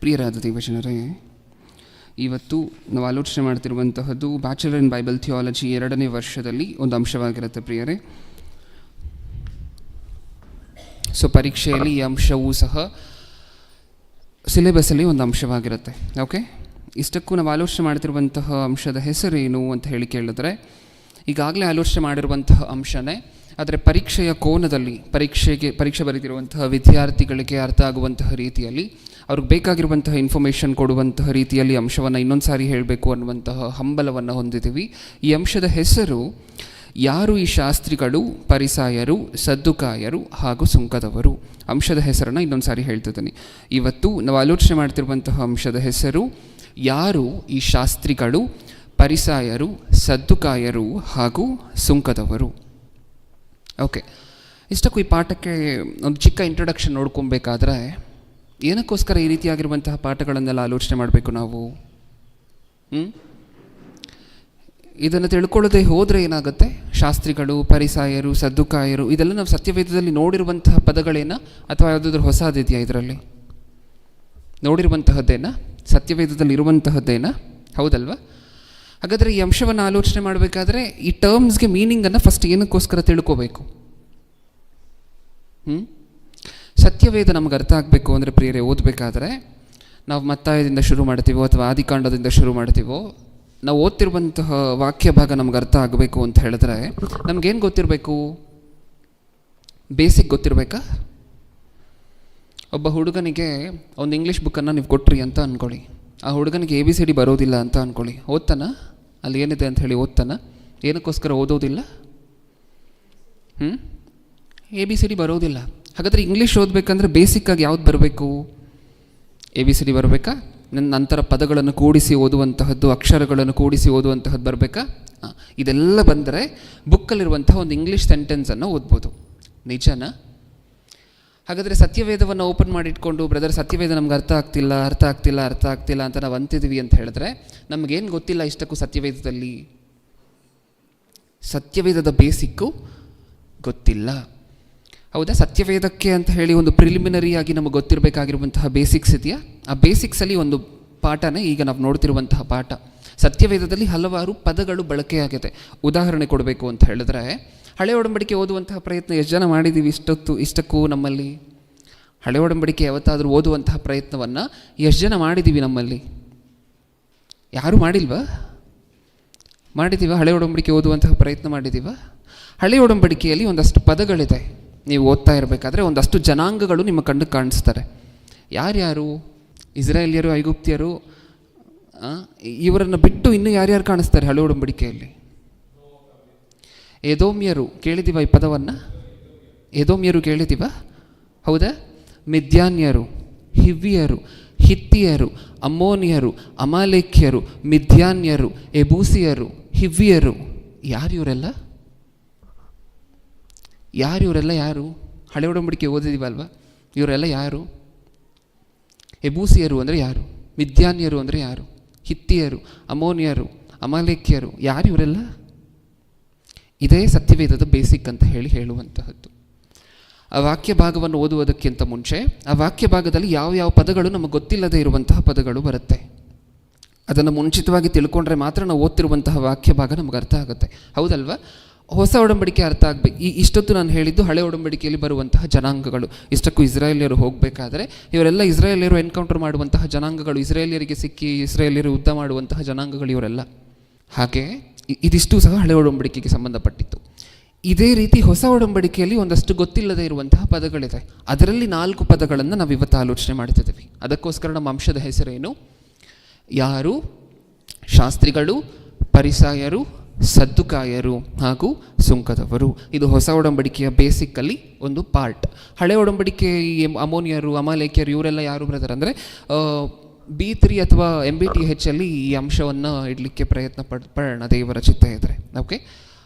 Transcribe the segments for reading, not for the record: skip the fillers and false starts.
ಪ್ರಿಯರಾದ ದೇವಜನರೇ, ಇವತ್ತು ನಾವು ಆಲೋಚನೆ ಮಾಡ್ತಿರುವಂತಹದ್ದು ಬ್ಯಾಚುಲರ್ ಇನ್ ಬೈಬಲ್ ಥಿಯಾಲಜಿ 2ನೇ ವರ್ಷದಲ್ಲಿ ಒಂದು ಅಂಶವಾಗಿರುತ್ತೆ ಪ್ರಿಯರೇ. ಸೊ ಪರೀಕ್ಷೆಯಲ್ಲಿ ಈ ಅಂಶವೂ ಸಹ ಸಿಲೆಬಸ್ಸಲ್ಲಿ ಒಂದು ಅಂಶವಾಗಿರುತ್ತೆ. ಓಕೆ, ಇಷ್ಟಕ್ಕೂ ನಾವು ಆಲೋಚನೆ ಮಾಡ್ತಿರುವಂತಹ ಅಂಶದ ಹೆಸರೇನು ಅಂತ ಹೇಳಿ ಕೇಳಿದ್ರೆ, ಈಗಾಗಲೇ ಆಲೋಚನೆ ಮಾಡಿರುವಂತಹ ಅಂಶನೇ, ಆದರೆ ಪರೀಕ್ಷೆಯ ಕೋನದಲ್ಲಿ ಪರೀಕ್ಷೆ ಬರೆದಿರುವಂತಹ ವಿದ್ಯಾರ್ಥಿಗಳಿಗೆ ಅರ್ಥ ಆಗುವಂತಹ ರೀತಿಯಲ್ಲಿ, ಅವ್ರಿಗೆ ಬೇಕಾಗಿರುವಂತಹ ಇನ್ಫಾರ್ಮೇಷನ್ ಕೊಡುವಂತಹ ರೀತಿಯಲ್ಲಿ ಅಂಶವನ್ನು ಇನ್ನೊಂದು ಸಾರಿ ಹೇಳಬೇಕು ಅನ್ನುವಂತಹ ಹಂಬಲವನ್ನು ಹೊಂದಿದ್ದೀವಿ. ಈ ಅಂಶದ ಹೆಸರು, ಯಾರು ಈ ಶಾಸ್ತ್ರಿಗಳು, ಪರಿಸಾಯರು, ಸದ್ದುಕಾಯರು ಹಾಗೂ ಸುಂಕದವರು. ಅಂಶದ ಹೆಸರನ್ನು ಇನ್ನೊಂದು ಸಾರಿ ಹೇಳ್ತಿದ್ದೀನಿ. ಇವತ್ತು ನಾವು ಆಲೋಚನೆ ಮಾಡ್ತಿರುವಂತಹ ಅಂಶದ ಹೆಸರು, ಯಾರು ಈ ಶಾಸ್ತ್ರಿಗಳು, ಪರಿಸಾಯರು, ಸದ್ದುಕಾಯರು ಹಾಗೂ ಸುಂಕದವರು. ಓಕೆ, ಇಷ್ಟಕ್ಕೂ ಈ ಪಾಠಕ್ಕೆ ಒಂದು ಚಿಕ್ಕ ಇಂಟ್ರೊಡಕ್ಷನ್ ನೋಡ್ಕೊಬೇಕಾದ್ರೆ, ಏನಕ್ಕೋಸ್ಕರ ಈ ರೀತಿಯಾಗಿರುವಂತಹ ಪಾಠಗಳನ್ನೆಲ್ಲ ಆಲೋಚನೆ ಮಾಡಬೇಕು ನಾವು? ಇದನ್ನು ತಿಳ್ಕೊಳ್ಳೋದೇ ಹೋದರೆ ಏನಾಗುತ್ತೆ? ಶಾಸ್ತ್ರಿಗಳು, ಪರಿಸಾಯರು, ಸದ್ದುಕಾಯರು, ಇದೆಲ್ಲ ನಾವು ಸತ್ಯವೇದದಲ್ಲಿ ನೋಡಿರುವಂತಹ ಪದಗಳೇನ ಅಥವಾ ಯಾವುದಾದ್ರೂ ಹೊಸದಿದೆಯಾ? ಇದರಲ್ಲಿ ನೋಡಿರುವಂತಹದ್ದೇನಾ? ಸತ್ಯವೇದದಲ್ಲಿ ಇರುವಂತಹದ್ದೇನಾ? ಹೌದಲ್ವಾ? ಹಾಗಾದರೆ ಈ ಅಂಶವನ್ನು ಆಲೋಚನೆ ಮಾಡಬೇಕಾದ್ರೆ ಈ ಟರ್ಮ್ಸ್ಗೆ ಮೀನಿಂಗನ್ನು ಫಸ್ಟ್ ಏನಕ್ಕೋಸ್ಕರ ತಿಳ್ಕೋಬೇಕು? ಸತ್ಯವೇದ ನಮಗೆ ಅರ್ಥ ಆಗಬೇಕು ಅಂದರೆ ಪ್ರಿಯರೇ, ಓದಬೇಕಾದ್ರೆ ನಾವು ಮತ್ತಾಯದಿಂದ ಶುರು ಮಾಡ್ತೀವೋ ಅಥವಾ ಆದಿಕಾಂಡದಿಂದ ಶುರು ಮಾಡ್ತೀವೋ, ನಾವು ಓದ್ತಿರುವಂತಹ ವಾಕ್ಯ ಭಾಗ ನಮ್ಗೆ ಅರ್ಥ ಆಗಬೇಕು ಅಂತ ಹೇಳಿದ್ರೆ ನಮಗೇನು ಗೊತ್ತಿರಬೇಕು? ಬೇಸಿಕ್ ಗೊತ್ತಿರಬೇಕಾ? ಒಬ್ಬ ಹುಡುಗನಿಗೆ ಒಂದು ಇಂಗ್ಲೀಷ್ ಬುಕ್ಕನ್ನು ನೀವು ಕೊಟ್ರಿ ಅಂತ ಅಂದ್ಕೊಳ್ಳಿ. ಆ ಹುಡುಗನಿಗೆ ABCD ಬರೋದಿಲ್ಲ ಅಂತ ಅಂದ್ಕೊಳ್ಳಿ. ಓದ್ತಾನ? ಅಲ್ಲಿ ಏನಿದೆ ಅಂತ ಹೇಳಿ ಓದ್ತಾನ? ಏನಕ್ಕೋಸ್ಕರ ಓದೋದಿಲ್ಲ? ABCD ಬರೋದಿಲ್ಲ. ಹಾಗಾದರೆ ಇಂಗ್ಲೀಷ್ ಓದಬೇಕಂದ್ರೆ ಬೇಸಿಕ್ಕಾಗಿ ಯಾವ್ದು ಬರಬೇಕು? ABCD ಬರಬೇಕಾ? ನಂತರ ಪದಗಳನ್ನು ಕೂಡಿಸಿ ಓದುವಂತಹದ್ದು, ಅಕ್ಷರಗಳನ್ನು ಕೂಡಿಸಿ ಓದುವಂತಹದ್ದು ಬರಬೇಕಾ? ಇದೆಲ್ಲ ಬಂದರೆ ಬುಕ್ಕಲ್ಲಿರುವಂತಹ ಒಂದು ಇಂಗ್ಲೀಷ್ ಸೆಂಟೆನ್ಸನ್ನು ಓದ್ಬೋದು. ನಿಜನಾ? ಹಾಗಾದರೆ ಸತ್ಯವೇದವನ್ನು ಓಪನ್ ಮಾಡಿಟ್ಕೊಂಡು, ಬ್ರದರ್ ಸತ್ಯವೇದ ನಮ್ಗೆ ಅರ್ಥ ಆಗ್ತಿಲ್ಲ ಅಂತ ನಾವು ಅಂತಿದ್ದೀವಿ ಅಂತ ಹೇಳಿದ್ರೆ ನಮಗೇನು ಗೊತ್ತಿಲ್ಲ ಇಷ್ಟಕ್ಕೂ ಸತ್ಯವೇದದಲ್ಲಿ? ಸತ್ಯವೇದದ ಬೇಸಿಕ್ಕು ಗೊತ್ತಿಲ್ಲ. ಹೌದಾ? ಸತ್ಯವೇದಕ್ಕೆ ಅಂತ ಹೇಳಿ ಒಂದು ಪ್ರಿಲಿಮಿನರಿಯಾಗಿ ನಮಗೆ ಗೊತ್ತಿರಬೇಕಾಗಿರುವಂತಹ ಬೇಸಿಕ್ಸ್ ಇದೆಯಾ? ಆ ಬೇಸಿಕ್ಸಲ್ಲಿ ಒಂದು ಪಾಠನೇ ಈಗ ನಾವು ನೋಡ್ತಿರುವಂತಹ ಪಾಠ. ಸತ್ಯವೇದದಲ್ಲಿ ಹಲವಾರು ಪದಗಳು ಬಳಕೆಯಾಗಿದೆ. ಉದಾಹರಣೆ ಕೊಡಬೇಕು ಅಂತ ಹೇಳಿದ್ರೆ, ಹಳೆ ಒಡಂಬಡಿಕೆ ಓದುವಂತಹ ಪ್ರಯತ್ನ ಎಷ್ಟು ಜನ ಮಾಡಿದ್ದೀವಿ ಇಷ್ಟಕ್ಕೂ ನಮ್ಮಲ್ಲಿ? ಹಳೆ ಒಡಂಬಡಿಕೆ ಯಾವತ್ತಾದರೂ ಓದುವಂತಹ ಪ್ರಯತ್ನವನ್ನು ಎಷ್ಟು ಜನ ಮಾಡಿದ್ದೀವಿ ನಮ್ಮಲ್ಲಿ? ಯಾರೂ ಮಾಡಿಲ್ವಾ? ಮಾಡಿದ್ದೀವ? ಹಳೆ ಒಡಂಬಡಿಕೆ ಓದುವಂತಹ ಪ್ರಯತ್ನ ಮಾಡಿದ್ದೀವ? ಹಳೆ ಒಡಂಬಡಿಕೆಯಲ್ಲಿ ಒಂದಷ್ಟು ಪದಗಳಿದೆ. ನೀವು ಓದ್ತಾ ಇರಬೇಕಾದ್ರೆ ಒಂದಷ್ಟು ಜನಾಂಗಗಳು ನಿಮ್ಮ ಕಣ್ಣಿಗೆ ಕಾಣಿಸ್ತಾರೆ. ಯಾರ್ಯಾರು? ಇಸ್ರಾಯೇಲ್ಯರು, ಐಗುಪ್ತಿಯರು, ಇವರನ್ನು ಬಿಟ್ಟು ಇನ್ನೂ ಯಾರ್ಯಾರು ಕಾಣಿಸ್ತಾರೆ ಹಳೆ ಒಡಂಬಡಿಕೆಯಲ್ಲಿ? ಎದೋಮ್ಯರು. ಕೇಳಿದ್ದೀವ ಈ ಪದವನ್ನು? ಎದೋಮ್ಯರು ಕೇಳಿದ್ದೀವ? ಹೌದಾ? ಮಿದ್ಯಾನ್ಯರು, ಹಿವ್ವಿಯರು, ಹಿತ್ತಿಯರು, ಅಮ್ಮೋನಿಯರು, ಅಮಾಲೇಕ್ಯರು, ಮಿದ್ಯಾನ್ಯರು, ಎಬೂಸಿಯರು, ಹಿವ್ವಿಯರು. ಯಾರು ಇವರೆಲ್ಲ? ಯಾರು? ಹಳೆ ಒಡಂಬಡಿಕೆ ಓದಿದೀವಲ್ವ? ಇವರೆಲ್ಲ ಯಾರು? ಎಬೂಸಿಯರು ಅಂದರೆ ಯಾರು? ಮಿದ್ಯಾನ್ಯರು ಅಂದರೆ ಯಾರು? ಹಿತ್ತಿಯರು, ಅಮೋನಿಯರು, ಅಮಾಲೇಕ್ಯರು, ಯಾರು ಇವರೆಲ್ಲ? ಇದೇ ಸತ್ಯವೇದದ ಬೇಸಿಕ್ ಅಂತ ಹೇಳುವಂತಹದ್ದು. ಆ ವಾಕ್ಯ ಭಾಗವನ್ನು ಓದುವುದಕ್ಕಿಂತ ಮುಂಚೆ ಆ ವಾಕ್ಯ ಭಾಗದಲ್ಲಿ ಯಾವ ಪದಗಳು ನಮಗೆ ಗೊತ್ತಿಲ್ಲದೆ ಇರುವಂತಹ ಪದಗಳು ಬರುತ್ತೆ. ಅದನ್ನು ಮುಂಚಿತವಾಗಿ ತಿಳ್ಕೊಂಡ್ರೆ ಮಾತ್ರ ನಾವು ಓದ್ತಿರುವಂತಹ ವಾಕ್ಯ ಭಾಗ ನಮಗೆ ಅರ್ಥ ಆಗುತ್ತೆ. ಹೌದಲ್ವಾ? ಹೊಸ ಒಡಂಬಡಿಕೆ ಅರ್ಥ ಆಗಬೇಕು. ಇಷ್ಟೊತ್ತು ನಾನು ಹೇಳಿದ್ದು ಹಳೆ ಒಡಂಬಡಿಕೆಯಲ್ಲಿ ಬರುವಂತಹ ಜನಾಂಗಗಳು. ಇಷ್ಟಕ್ಕೂ ಇಸ್ರಾಯೇಲಿಯರು ಹೋಗಬೇಕಾದ್ರೆ ಇವರೆಲ್ಲ ಇಸ್ರಾಯೇಲಿಯರು ಎನ್ಕೌಂಟರ್ ಮಾಡುವಂತಹ ಜನಾಂಗಗಳು, ಇಸ್ರಾಯೇಲಿಯರಿಗೆ ಸಿಕ್ಕಿ ಇಸ್ರಾಯೇಲಿಯರು ಯುದ್ಧ ಮಾಡುವಂತಹ ಜನಾಂಗಗಳು ಇವರೆಲ್ಲ. ಹಾಗೆ ಇದಿಷ್ಟು ಸಹ ಹಳೆ ಒಡಂಬಡಿಕೆಗೆ ಸಂಬಂಧಪಟ್ಟಿತ್ತು. ಇದೇ ರೀತಿ ಹೊಸ ಒಡಂಬಡಿಕೆಯಲ್ಲಿ ಒಂದಷ್ಟು ಗೊತ್ತಿಲ್ಲದೆ ಇರುವಂತಹ ಪದಗಳಿದೆ. ಅದರಲ್ಲಿ 4 ಪದಗಳನ್ನು ನಾವು ಇವತ್ತು ಆಲೋಚನೆ ಮಾಡ್ತಿದ್ದೀವಿ. ಅದಕ್ಕೋಸ್ಕರ ನಮ್ಮ ಅಂಶದ ಹೆಸರೇನು? ಯಾರು? ಶಾಸ್ತ್ರಿಗಳು, ಪರಿಸಾಯರು, ಸದ್ದುಕಾಯರು ಹಾಗೂ ಸುಂಕದವರು. ಇದು ಹೊಸ ಒಡಂಬಡಿಕೆಯ ಬೇಸಿಕ್ಕಲ್ಲಿ ಒಂದು ಪಾರ್ಟ್. ಹಳೆ ಒಡಂಬಡಿಕೆ ಅಮೋನಿಯರು, ಅಮಾಲೇಕ್ಯರು ಇವರೆಲ್ಲ ಯಾರು ಬ್ರದರ್ ಅಂದರೆ B3 ಅಥವಾ MBTH ಅಲ್ಲಿ ಈ ಅಂಶವನ್ನು ಇಡಲಿಕ್ಕೆ ಪ್ರಯತ್ನ ಪಡೋಣ, ದೇವರ ಚಿತ್ತ ಇದ್ದರೆ. ಓಕೆ,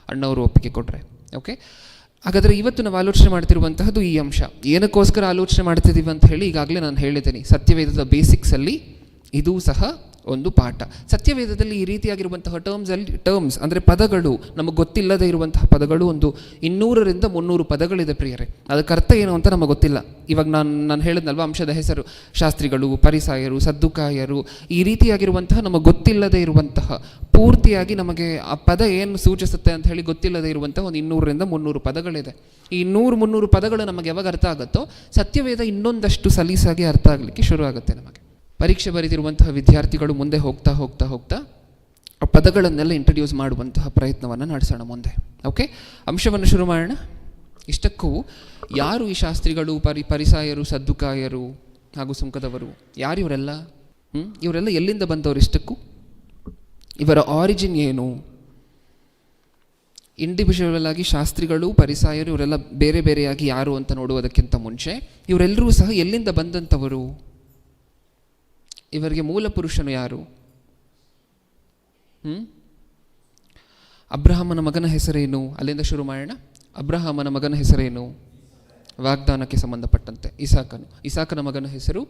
ಅಣ್ಣವರು ಒಪ್ಪಿಗೆ ಕೊಟ್ಟರೆ. ಓಕೆ, ಹಾಗಾದರೆ ಇವತ್ತು ನಾವು ಆಲೋಚನೆ ಮಾಡ್ತಿರುವಂತಹದ್ದು ಈ ಅಂಶ. ಏನಕ್ಕೋಸ್ಕರ ಆಲೋಚನೆ ಮಾಡ್ತಿದ್ದೀವಿ ಅಂತ ಹೇಳಿ ಈಗಾಗಲೇ ನಾನು ಹೇಳಿದ್ದೀನಿ. ಸತ್ಯವೇದದ ಬೇಸಿಕ್ಸಲ್ಲಿ ಇದೂ ಸಹ ಒಂದು ಪಾಠ. ಸತ್ಯವೇದದಲ್ಲಿ ಈ ರೀತಿಯಾಗಿರುವಂತಹ ಟರ್ಮ್ಸ್ ಅಂದರೆ ಪದಗಳು, ನಮಗೆ ಗೊತ್ತಿಲ್ಲದೆ ಇರುವಂತಹ ಪದಗಳು ಒಂದು 200ರಿಂದ 300 ಪದಗಳಿದೆ ಪ್ರಿಯರೇ. ಅದಕ್ಕೆ ಅರ್ಥ ಏನು ಅಂತ ನಮಗೆ ಗೊತ್ತಿಲ್ಲ. ಇವಾಗ ನಾನು ಹೇಳಿದ್ನಲ್ವ, ಅಂಶದ ಹೆಸರು, ಶಾಸ್ತ್ರಿಗಳು, ಪರಿಸಾಯರು, ಸದ್ದುಕಾಯರು, ಈ ರೀತಿಯಾಗಿರುವಂತಹ ನಮಗೆ ಗೊತ್ತಿಲ್ಲದೆ ಇರುವಂತಹ, ಪೂರ್ತಿಯಾಗಿ ನಮಗೆ ಆ ಪದ ಏನು ಸೂಚಿಸುತ್ತೆ ಅಂತ ಹೇಳಿ ಗೊತ್ತಿಲ್ಲದೆ ಇರುವಂತಹ ಒಂದು 200ರಿಂದ 300 ಪದಗಳಿದೆ. ಈ 200-300 ಪದಗಳು ನಮಗೆ ಯಾವಾಗ ಅರ್ಥ ಆಗುತ್ತೋ ಸತ್ಯವೇದ ಇನ್ನೊಂದಷ್ಟು ಸಲೀಸಾಗಿ ಅರ್ಥ ಆಗಲಿಕ್ಕೆ ಶುರು ಆಗುತ್ತೆ. ನಮಗೆ ಪರೀಕ್ಷೆ ಬರೆದಿರುವಂತಹ ವಿದ್ಯಾರ್ಥಿಗಳು ಮುಂದೆ ಹೋಗ್ತಾ ಹೋಗ್ತಾ ಹೋಗ್ತಾ ಆ ಪದಗಳನ್ನೆಲ್ಲ ಇಂಟ್ರಡ್ಯೂಸ್ ಮಾಡುವಂತಹ ಪ್ರಯತ್ನವನ್ನು ನಡೆಸೋಣ ಮುಂದೆ. ಓಕೆ, ಅಂಶವನ್ನು ಶುರು ಮಾಡೋಣ. ಇಷ್ಟಕ್ಕೂ ಯಾರು ಈ ಶಾಸ್ತ್ರಿಗಳು, ಪರಿಸಾಯರು, ಸದ್ದುಕಾಯರು ಹಾಗೂ ಸುಂಕದವರು? ಯಾರು ಇವರೆಲ್ಲ? ಇವರೆಲ್ಲ ಎಲ್ಲಿಂದ ಬಂದವರು? ಇಷ್ಟಕ್ಕೂ ಇವರ ಆರಿಜಿನ್ ಏನು? ಇಂಡಿವಿಜುವಲ್ ಆಗಿ ಶಾಸ್ತ್ರಿಗಳು, ಪರಿಸಾಯರು ಇವರೆಲ್ಲ ಬೇರೆ ಬೇರೆಯಾಗಿ ಯಾರು ಅಂತ ನೋಡುವುದಕ್ಕಿಂತ ಮುಂಚೆ ಇವರೆಲ್ಲರೂ ಸಹ ಎಲ್ಲಿಂದ ಬಂದಂಥವರು? ಇವರಿಗೆ ಮೂಲ ಪುರುಷನು ಯಾರು? ಅಬ್ರಹಾಮನ ಮಗನ ಹೆಸರೇನು? ಅಲ್ಲಿಂದ ಶುರು ಮಾಡೋಣ. ಅಬ್ರಹಾಮನ ಮಗನ ಹೆಸರೇನು? ವಾಗ್ದಾನಕ್ಕೆ ಸಂಬಂಧಪಟ್ಟಂತೆ ಇಸಾಕನ ಮಗನ ಹೆಸರು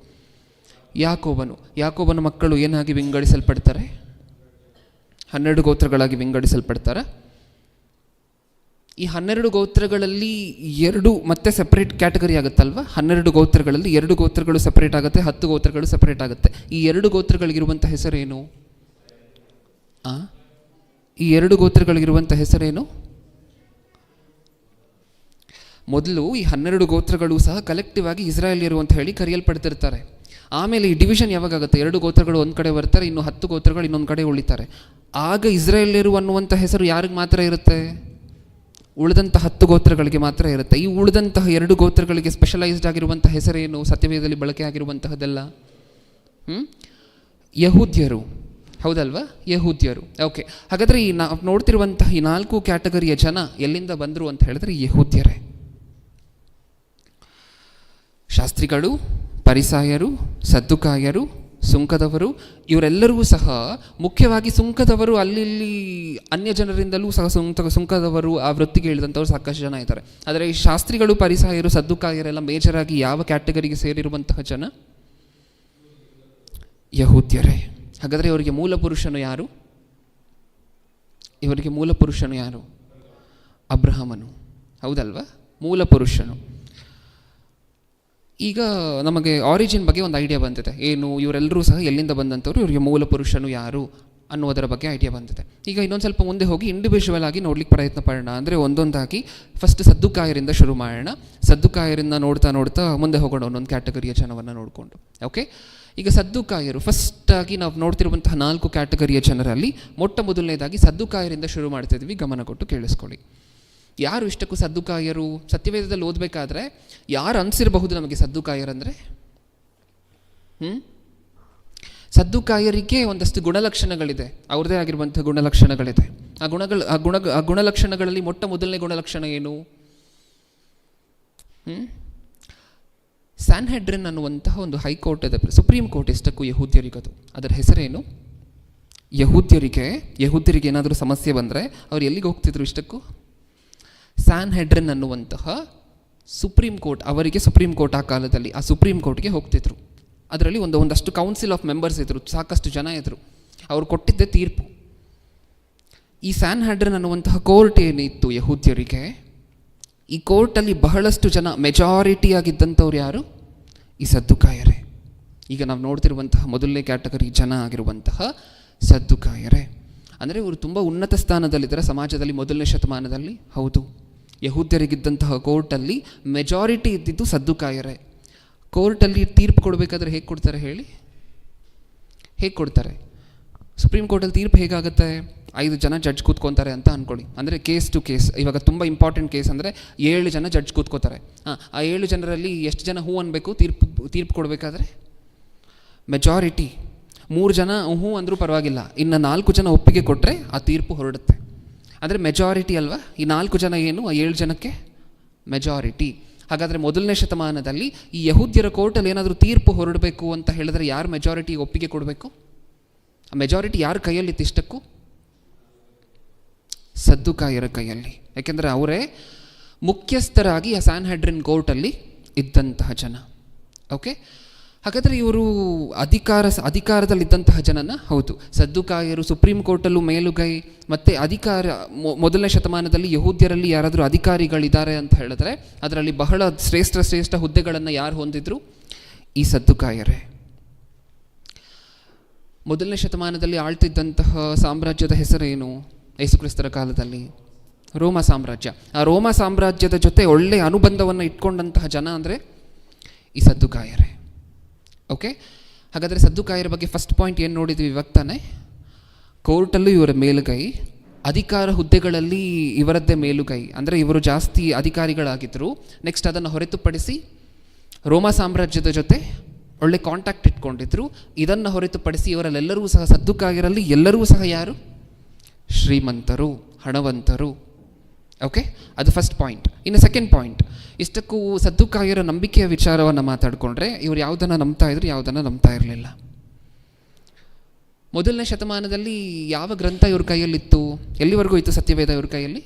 ಯಾಕೋಬನು. ಯಾಕೋಬನ ಮಕ್ಕಳು ಏನಾಗಿ ವಿಂಗಡಿಸಲ್ಪಡ್ತಾರೆ? 12 ಗೋತ್ರಗಳಾಗಿ ವಿಂಗಡಿಸಲ್ಪಡ್ತಾರೆ. ಈ 12 ಗೋತ್ರಗಳಲ್ಲಿ 2 ಮತ್ತೆ ಸೆಪ್ರೇಟ್ ಕ್ಯಾಟಗರಿ ಆಗುತ್ತಲ್ವ. 12 ಗೋತ್ರಗಳಲ್ಲಿ 2 ಗೋತ್ರಗಳು ಸೆಪ್ರೇಟ್ ಆಗುತ್ತೆ, 10 ಗೋತ್ರಗಳು ಸೆಪ್ರೇಟ್ ಆಗುತ್ತೆ. ಈ 2 ಗೋತ್ರಗಳಿಗಿರುವಂಥ ಹೆಸರೇನು? ಈ 2 ಗೋತ್ರಗಳಿಗಿರುವಂಥ ಹೆಸರೇನು? ಮೊದಲು ಈ 12 ಗೋತ್ರಗಳು ಸಹ ಕಲೆಕ್ಟಿವ್ ಆಗಿ ಇಸ್ರಾಯೇಲಿಯರು ಅಂತ ಹೇಳಿ ಕರೆಯಲ್ಪಡ್ತಿರ್ತಾರೆ. ಆಮೇಲೆ ಈ ಡಿವಿಷನ್ ಯಾವಾಗುತ್ತೆ? 2 ಗೋತ್ರಗಳು ಒಂದು ಕಡೆ ಬರ್ತಾರೆ, ಇನ್ನು 10 ಗೋತ್ರಗಳು ಇನ್ನೊಂದು ಕಡೆ ಉಳಿತಾರೆ. ಆಗ ಇಸ್ರಾಯೇಲಿಯರು ಅನ್ನುವಂಥ ಹೆಸರು ಯಾರಿಗೆ ಮಾತ್ರ ಇರುತ್ತೆ? ಉಳಿದಂಥ 10 ಗೋತ್ರಗಳಿಗೆ ಮಾತ್ರ ಇರುತ್ತೆ. ಈ ಉಳಿದಂತಹ 2 ಗೋತ್ರಗಳಿಗೆ ಸ್ಪೆಷಲೈಸ್ಡ್ ಆಗಿರುವಂಥ ಹೆಸರೇನು? ಸತ್ಯವೇದದಲ್ಲಿ ಬಳಕೆ ಆಗಿರುವಂತಹದ್ದೆಲ್ಲ ಯಹೂದ್ಯರು, ಹೌದಲ್ವಾ? ಯಹೂದ್ಯರು. ಓಕೆ, ಹಾಗಾದರೆ ಈ ನಾವು ನೋಡ್ತಿರುವಂತಹ ಈ 4 ಕ್ಯಾಟಗರಿಯ ಜನ ಎಲ್ಲಿಂದ ಬಂದರು ಅಂತ ಹೇಳಿದ್ರೆ ಯಹೂದ್ಯರೇ. ಶಾಸ್ತ್ರಿಗಳು, ಪರಿಸಾಯರು, ಸದ್ದುಕಾಯರು, ಸುಂಕದವರು, ಇವರೆಲ್ಲರೂ ಸಹ ಮುಖ್ಯವಾಗಿ ಸುಂಕದವರು ಅಲ್ಲಿ ಅನ್ಯ ಜನರಿಂದಲೂ ಸಹ ಸುಂಕದವರು ಆ ವೃತ್ತಿಗೆ ಇಳಿದಂಥವ್ರು ಸಾಕಷ್ಟು ಜನ ಇದ್ದಾರೆ. ಆದರೆ ಈ ಶಾಸ್ತ್ರಿಗಳು, ಪರಿಸಾಯರು, ಸದ್ದುಕಾಯರೆಲ್ಲ ಮೇಜರಾಗಿ ಯಾವ ಕ್ಯಾಟಗರಿಗೆ ಸೇರಿರುವಂತಹ ಜನ? ಯಹೂದ್ಯರೇ. ಹಾಗಾದರೆ ಇವರಿಗೆ ಮೂಲ ಪುರುಷನು ಯಾರು? ಇವರಿಗೆ ಮೂಲ ಪುರುಷನು ಯಾರು? ಅಬ್ರಹಾಮನು, ಹೌದಲ್ವಾ? ಮೂಲ ಪುರುಷನು. ಈಗ ನಮಗೆ ಆರಿಜಿನ್ ಬಗ್ಗೆ ಒಂದು ಐಡಿಯಾ ಬಂದಿದೆ. ಏನು? ಇವರೆಲ್ಲರೂ ಸಹ ಎಲ್ಲಿಂದ ಬಂದಂಥವ್ರು, ಇವರಿಗೆ ಮೂಲ ಪುರುಷನು ಯಾರು ಅನ್ನೋದರ ಬಗ್ಗೆ ಐಡಿಯಾ ಬಂದಿದೆ. ಈಗ ಇನ್ನೊಂದು ಸ್ವಲ್ಪ ಮುಂದೆ ಹೋಗಿ ಇಂಡಿವಿಜುವಲ್ ಆಗಿ ನೋಡ್ಲಿಕ್ಕೆ ಪ್ರಯತ್ನ ಪಡೋಣ. ಅಂದರೆ ಒಂದೊಂದಾಗಿ ಫಸ್ಟ್ ಸದ್ದುಕಾಯರಿಂದ ಶುರು ಮಾಡೋಣ. ಸದ್ದುಕಾಯರಿಂದ ನೋಡ್ತಾ ನೋಡ್ತಾ ಮುಂದೆ ಹೋಗೋಣ ಒಂದೊಂದು ಕ್ಯಾಟಗರಿಯ ಜನವನ್ನು ನೋಡಿಕೊಂಡು. ಓಕೆ, ಈಗ ಸದ್ದುಕಾಯರು ಫಸ್ಟಾಗಿ ನಾವು ನೋಡ್ತಿರುವಂತಹ 4 ಕ್ಯಾಟಗರಿಯ ಜನರಲ್ಲಿ ಮೊಟ್ಟ ಮೊದಲನೇದಾಗಿ ಸದ್ದುಕಾಯರಿಂದ ಶುರು ಮಾಡ್ತಿದ್ವಿ. ಗಮನ ಕೊಟ್ಟು ಕೇಳಿಸ್ಕೊಳ್ಳಿ. ಯಾರು ಇಷ್ಟಕ್ಕೂ ಸದ್ದುಕಾಯರು? ಸತ್ಯವೇದದಲ್ಲಿ ಓದಬೇಕಾದ್ರೆ ಯಾರು ಅನಿಸಿರಬಹುದು ನಮಗೆ ಸದ್ದುಕಾಯರಂದರೆ? ಸದ್ದುಕಾಯರಿಗೆ ಒಂದಷ್ಟು ಗುಣಲಕ್ಷಣಗಳಿದೆ, ಅವ್ರದ್ದೇ ಆಗಿರುವಂಥ ಗುಣಲಕ್ಷಣಗಳಿದೆ. ಆ ಗುಣಲಕ್ಷಣಗಳಲ್ಲಿ ಮೊಟ್ಟ ಮೊದಲನೇ ಗುಣಲಕ್ಷಣ ಏನು? ಸ್ಯಾನ್ಹೆಡ್ರಿನ್ ಅನ್ನುವಂತಹ ಒಂದು ಹೈಕೋರ್ಟ್ ಇದೆ, ಸುಪ್ರೀಂ ಕೋರ್ಟ್ ಇಷ್ಟಕ್ಕೂ ಯಹೂದ್ಯರಿಗದು. ಅದರ ಹೆಸರೇನು? ಯಹೂದ್ಯರಿಗೆ ಏನಾದರೂ ಸಮಸ್ಯೆ ಬಂದರೆ ಅವ್ರು ಎಲ್ಲಿಗೆ ಹೋಗ್ತಿದ್ರು ಇಷ್ಟಕ್ಕೂ? ಸ್ಯಾನ್ಹೆಡ್ರಿನ್ ಅನ್ನುವಂತಹ ಸುಪ್ರೀಂ ಕೋರ್ಟ್, ಅವರಿಗೆ ಸುಪ್ರೀಂ ಕೋರ್ಟ್ ಆ ಕಾಲದಲ್ಲಿ, ಆ ಸುಪ್ರೀಂ ಕೋರ್ಟ್ಗೆ ಹೋಗ್ತಿದ್ರು. ಅದರಲ್ಲಿ ಒಂದಷ್ಟು ಕೌನ್ಸಿಲ್ ಆಫ್ ಮೆಂಬರ್ಸ್ ಇದ್ದರು, ಸಾಕಷ್ಟು ಜನ ಇದ್ದರು. ಅವರು ಕೊಟ್ಟಿದ್ದೆ ತೀರ್ಪು. ಈ ಸ್ಯಾನ್ಹೆಡ್ರಿನ್ ಅನ್ನುವಂತಹ ಕೋರ್ಟ್ ಏನಿತ್ತು ಯಹೂದ್ಯರಿಗೆ, ಈ ಕೋರ್ಟಲ್ಲಿ ಬಹಳಷ್ಟು ಜನ ಮೆಜಾರಿಟಿ ಆಗಿದ್ದಂಥವ್ರು ಯಾರು? ಈ ಸದ್ದುಕಾಯರೇ. ಈಗ ನಾವು ನೋಡ್ತಿರುವಂತಹ ಮೊದಲನೇ ಕ್ಯಾಟಗರಿ ಜನ ಆಗಿರುವಂತಹ ಸದ್ದುಕಾಯರೇ. ಅಂದರೆ ಇವರು ತುಂಬ ಉನ್ನತ ಸ್ಥಾನದಲ್ಲಿದ್ದಾರೆ ಸಮಾಜದಲ್ಲಿ ಮೊದಲನೇ ಶತಮಾನದಲ್ಲಿ. ಹೌದು, ಯಹೂದ್ಯರಿಗಿದ್ದಂತಹ ಕೋರ್ಟಲ್ಲಿ ಮೆಜಾರಿಟಿ ಇದ್ದಿದ್ದು ಸದ್ದುಕಾಯರೇ. ಕೋರ್ಟಲ್ಲಿ ತೀರ್ಪು ಕೊಡಬೇಕಾದ್ರೆ ಹೇಗೆ ಕೊಡ್ತಾರೆ ಹೇಳಿ? ಹೇಗೆ ಕೊಡ್ತಾರೆ? ಸುಪ್ರೀಂ ಕೋರ್ಟಲ್ಲಿ ತೀರ್ಪು ಹೇಗಾಗುತ್ತೆ? 5 ಜನ ಜಡ್ಜ್ ಕೂತ್ಕೊತಾರೆ ಅಂತ ಅಂದ್ಕೊಳ್ಳಿ. ಅಂದರೆ ಕೇಸ್ ಟು ಕೇಸ್. ಇವಾಗ ತುಂಬ ಇಂಪಾರ್ಟೆಂಟ್ ಕೇಸ್ ಅಂದರೆ 7 ಜನ ಜಡ್ಜ್ ಕೂತ್ಕೋತಾರೆ. ಆ 7 ಜನರಲ್ಲಿ ಎಷ್ಟು ಜನ ಹೂ ಅನ್ಬೇಕು ತೀರ್ಪು ಕೊಡಬೇಕಾದ್ರೆ? ಮೆಜಾರಿಟಿ 3 ಜನ ಹೂ ಅಂದರೂ ಪರವಾಗಿಲ್ಲ, ಇನ್ನು 4 ಜನ ಒಪ್ಪಿಗೆ ಕೊಟ್ಟರೆ ಆ ತೀರ್ಪು ಹೊರಡುತ್ತೆ. ಅಂದರೆ ಮೆಜಾರಿಟಿ ಅಲ್ವಾ? ಈ 4 ಜನ ಏನು? ಆ 7 ಜನಕ್ಕೆ ಮೆಜಾರಿಟಿ. ಹಾಗಾದರೆ ಮೊದಲನೇ ಶತಮಾನದಲ್ಲಿ ಈ ಯಹೂದ್ಯರ ಕೋರ್ಟಲ್ಲಿ ಏನಾದರೂ ತೀರ್ಪು ಹೊರಡಬೇಕು ಅಂತ ಹೇಳಿದ್ರೆ ಯಾರು ಮೆಜಾರಿಟಿ ಒಪ್ಪಿಗೆ ಕೊಡಬೇಕು? ಆ ಮೆಜಾರಿಟಿ ಯಾರ ಕೈಯಲ್ಲಿತ್ತು ಇಷ್ಟಕ್ಕೂ? ಸದ್ದುಕಾಯರ ಕೈಯಲ್ಲಿ. ಯಾಕೆಂದರೆ ಅವರೇ ಮುಖ್ಯಸ್ಥರಾಗಿ ಆ ಸ್ಯಾನ್ಹೆಡ್ರಿನ್ ಕೋರ್ಟಲ್ಲಿ ಇದ್ದಂತಹ ಜನ. ಓಕೆ, ಹಾಗಾದರೆ ಇವರು ಅಧಿಕಾರದಲ್ಲಿದ್ದಂತಹ ಜನನ? ಹೌದು. ಸದ್ದುಕಾಯರು ಸುಪ್ರೀಂ ಕೋರ್ಟಲ್ಲೂ ಮೇಲುಗೈ, ಮತ್ತು ಮೊದಲನೇ ಶತಮಾನದಲ್ಲಿ ಯಹೂದ್ಯರಲ್ಲಿ ಯಾರಾದರೂ ಅಧಿಕಾರಿಗಳಿದ್ದಾರೆ ಅಂತ ಹೇಳಿದ್ರೆ ಅದರಲ್ಲಿ ಬಹಳ ಶ್ರೇಷ್ಠ ಹುದ್ದೆಗಳನ್ನು ಯಾರು ಹೊಂದಿದ್ರು? ಈ ಸದ್ದುಕಾಯರೇ. ಮೊದಲನೇ ಶತಮಾನದಲ್ಲಿ ಆಳ್ತಿದ್ದಂತಹ ಸಾಮ್ರಾಜ್ಯದ ಹೆಸರೇನು ಯೇಸುಕ್ರಿಸ್ತರ ಕಾಲದಲ್ಲಿ? ರೋಮ ಸಾಮ್ರಾಜ್ಯ. ಆ ರೋಮ ಸಾಮ್ರಾಜ್ಯದ ಜೊತೆ ಒಳ್ಳೆಯ ಅನುಬಂಧವನ್ನು ಇಟ್ಕೊಂಡಂತಹ ಜನ ಅಂದರೆ ಈ ಸದ್ದುಕಾಯರೇ. ಓಕೆ, ಹಾಗಾದರೆ ಸದ್ದುಕಾಯರ ಬಗ್ಗೆ ಫಸ್ಟ್ ಪಾಯಿಂಟ್ ಏನು ನೋಡಿದ್ವಿ ಇವಾಗ ತಾನೆ? ಕೋರ್ಟಲ್ಲೂ ಇವರ ಮೇಲುಗೈ, ಅಧಿಕಾರ ಹುದ್ದೆಗಳಲ್ಲಿ ಇವರದ್ದೇ ಮೇಲುಗೈ, ಅಂದರೆ ಇವರು ಜಾಸ್ತಿ ಅಧಿಕಾರಿಗಳಾಗಿದ್ದರು. ನೆಕ್ಸ್ಟ್ ಅದನ್ನು ಹೊರತುಪಡಿಸಿ ರೋಮ ಸಾಮ್ರಾಜ್ಯದ ಜೊತೆ ಒಳ್ಳೆ ಕಾಂಟ್ಯಾಕ್ಟ್ ಇಟ್ಕೊಂಡಿದ್ರು. ಇದನ್ನು ಹೊರತುಪಡಿಸಿ ಇವರಲ್ಲೆಲ್ಲರೂ ಸಹ, ಸದ್ದುಕಾಯರಲ್ಲಿ ಎಲ್ಲರೂ ಸಹ ಯಾರು? ಶ್ರೀಮಂತರು, ಹಣವಂತರು. ಓಕೆ, ಅದು ಫಸ್ಟ್ ಪಾಯಿಂಟ್. ಇನ್ನು ಸೆಕೆಂಡ್ ಪಾಯಿಂಟ್, ಇಷ್ಟಕ್ಕೂ ಸದ್ದುಕಾಯರ ನಂಬಿಕೆಯ ವಿಚಾರವನ್ನು ಮಾತಾಡಿಕೊಂಡ್ರೆ ಇವರು ಯಾವುದನ್ನು ನಂಬ್ತಾ ಇದ್ರು, ಯಾವುದನ್ನು ನಂಬ್ತಾ ಇರಲಿಲ್ಲ. ಮೊದಲನೇ ಶತಮಾನದಲ್ಲಿ ಯಾವ ಗ್ರಂಥ ಇವ್ರ ಕೈಯಲ್ಲಿತ್ತು? ಎಲ್ಲಿವರೆಗೂ ಇತ್ತು ಸತ್ಯವೇದ ಇವ್ರ ಕೈಯಲ್ಲಿ?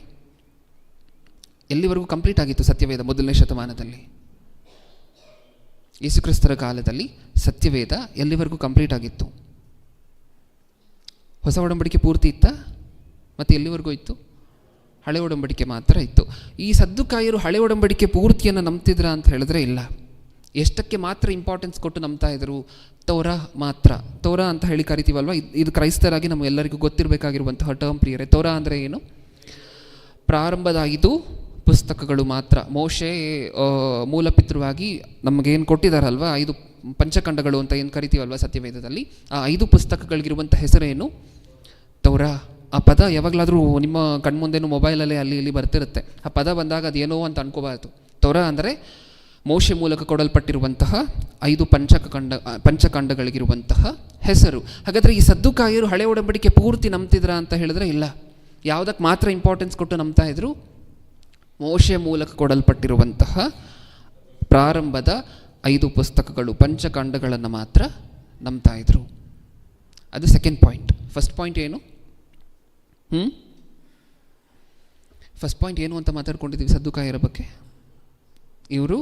ಎಲ್ಲಿವರೆಗೂ ಕಂಪ್ಲೀಟ್ ಆಗಿತ್ತು ಸತ್ಯವೇದ ಮೊದಲನೇ ಶತಮಾನದಲ್ಲಿ? ಯೇಸುಕ್ರಿಸ್ತರ ಕಾಲದಲ್ಲಿ ಸತ್ಯವೇದ ಎಲ್ಲಿವರೆಗೂ ಕಂಪ್ಲೀಟ್ ಆಗಿತ್ತು? ಹೊಸ ಒಡಂಬಡಿಕೆ ಪೂರ್ತಿ ಇತ್ತಾ? ಮತ್ತು ಎಲ್ಲಿವರೆಗೂ ಇತ್ತು? ಹಳೆ ಒಡಂಬಡಿಕೆ ಮಾತ್ರ ಇತ್ತು. ಈ ಸದ್ದುಕಾಯರು ಹಳೆ ಒಡಂಬಡಿಕೆ ಪೂರ್ತಿಯನ್ನು ನಂಬ್ತಿದ್ರ ಅಂತ ಹೇಳಿದ್ರೆ ಇಲ್ಲ. ಎಷ್ಟಕ್ಕೆ ಮಾತ್ರ ಇಂಪಾರ್ಟೆನ್ಸ್ ಕೊಟ್ಟು ನಂಬ್ತಾ ಇದ್ರು? ತೌರಾ ಮಾತ್ರ. ತೌರಾ ಅಂತ ಹೇಳಿ ಕರಿತೀವಲ್ವ, ಇದು ಕ್ರೈಸ್ತರಾಗಿ ನಮಗೆಲ್ಲರಿಗೂ ಗೊತ್ತಿರಬೇಕಾಗಿರುವಂತಹ ಟರ್ಮ್ ಪ್ರಿಯರೇ. ತೌರಾ ಅಂದರೆ ಏನು? ಪ್ರಾರಂಭದ 5 ಪುಸ್ತಕಗಳು ಮಾತ್ರ. ಮೋಶೆ ಮೂಲಪಿತೃವಾಗಿ ನಮಗೇನು ಕೊಟ್ಟಿದ್ದಾರಲ್ವ, 5 ಪಂಚಖಂಡಗಳು ಅಂತ ಏನು ಕರಿತೀವಲ್ವ ಸತ್ಯವೇದದಲ್ಲಿ, ಆ 5 ಪುಸ್ತಕಗಳಿಗಿರುವಂಥ ಹೆಸರೇನು? ತೌರಾ. ಆ ಪದ ಯಾವಾಗಲಾದರೂ ನಿಮ್ಮ ಕಣ್ಮುಂದೆನೂ ಮೊಬೈಲಲ್ಲೇ ಅಲ್ಲಿ ಇಲ್ಲಿ ಬರ್ತಿರುತ್ತೆ. ಆ ಪದ ಬಂದಾಗ ಅದೇನೋ ಅಂತ ಅನ್ಕೋಬಾರ್ದು. ತೌರಾ ಅಂದರೆ ಮೋಶೆ ಮೂಲಕ ಕೊಡಲ್ಪಟ್ಟಿರುವಂತಹ 5 ಪಂಚಖಂಡಗಳಿಗಿರುವಂತಹ ಹೆಸರು. ಹಾಗಾದರೆ ಈ ಸದ್ದುಕಾಯರು ಹಳೆ ಒಡಂಬಡಿಕೆ ಪೂರ್ತಿ ನಂಬ್ತಿದ್ರ ಅಂತ ಹೇಳಿದ್ರೆ ಇಲ್ಲ. ಯಾವುದಕ್ಕೆ ಮಾತ್ರ ಇಂಪಾರ್ಟೆನ್ಸ್ ಕೊಟ್ಟು ನಂಬ್ತಾ ಇದ್ರು? ಮೋಶೆ ಮೂಲಕ ಕೊಡಲ್ಪಟ್ಟಿರುವಂತಹ ಪ್ರಾರಂಭದ 5 ಪುಸ್ತಕಗಳು, ಪಂಚಖಂಡಗಳನ್ನು ಮಾತ್ರ ನಂಬ್ತಾ ಇದ್ರು. ಅದು ಸೆಕೆಂಡ್ ಪಾಯಿಂಟ್. ಫಸ್ಟ್ ಪಾಯಿಂಟ್ ಏನು? ಫಸ್ಟ್ ಪಾಯಿಂಟ್ ಏನು ಅಂತ ಮಾತಾಡ್ಕೊಂಡಿದ್ದೀವಿ ಸದ್ದುಕಾಯರ ಬಗ್ಗೆ? ಇವರು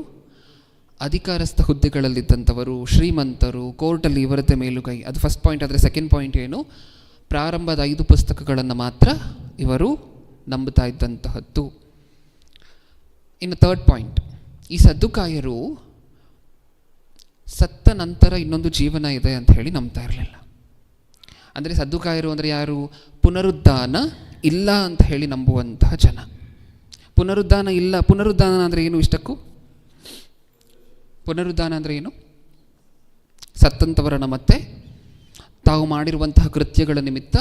ಅಧಿಕಾರಸ್ಥ ಹುದ್ದೆಗಳಲ್ಲಿದ್ದಂಥವರು, ಶ್ರೀಮಂತರು, ಕೋರ್ಟಲ್ಲಿ ಇವರದ್ದೇ ಮೇಲುಗೈ. ಅದು ಫಸ್ಟ್ ಪಾಯಿಂಟ್. ಆದರೆ ಸೆಕೆಂಡ್ ಪಾಯಿಂಟ್ ಏನು? ಪ್ರಾರಂಭದ 5 ಪುಸ್ತಕಗಳನ್ನು ಮಾತ್ರ ಇವರು ನಂಬುತ್ತಾ ಇದ್ದಂತಹದ್ದು. ಇನ್ನು ಥರ್ಡ್ ಪಾಯಿಂಟ್, ಈ ಸದ್ದುಕಾಯರು ಸತ್ತ ನಂತರ ಇನ್ನೊಂದು ಜೀವನ ಇದೆ ಅಂತ ಹೇಳಿ ನಂಬ್ತಾ ಇರಲಿಲ್ಲ. ಅಂದರೆ ಸದ್ದುಕಾಯರು ಅಂದರೆ ಯಾರು? ಪುನರುದ್ಧಾನ ಇಲ್ಲ ಅಂತ ಹೇಳಿ ನಂಬುವಂತಹ ಜನ. ಪುನರುದ್ಧಾನ ಇಲ್ಲ. ಪುನರುದ್ಧಾನ ಅಂದರೆ ಏನು? ಇಷ್ಟಕ್ಕೂ ಪುನರುದ್ಧಾನ ಅಂದರೆ ಏನು? ಸತ್ತಂಥವರನ್ನು ಮತ್ತೆ ತಾವು ಮಾಡಿರುವಂತಹ ಕೃತ್ಯಗಳ ನಿಮಿತ್ತ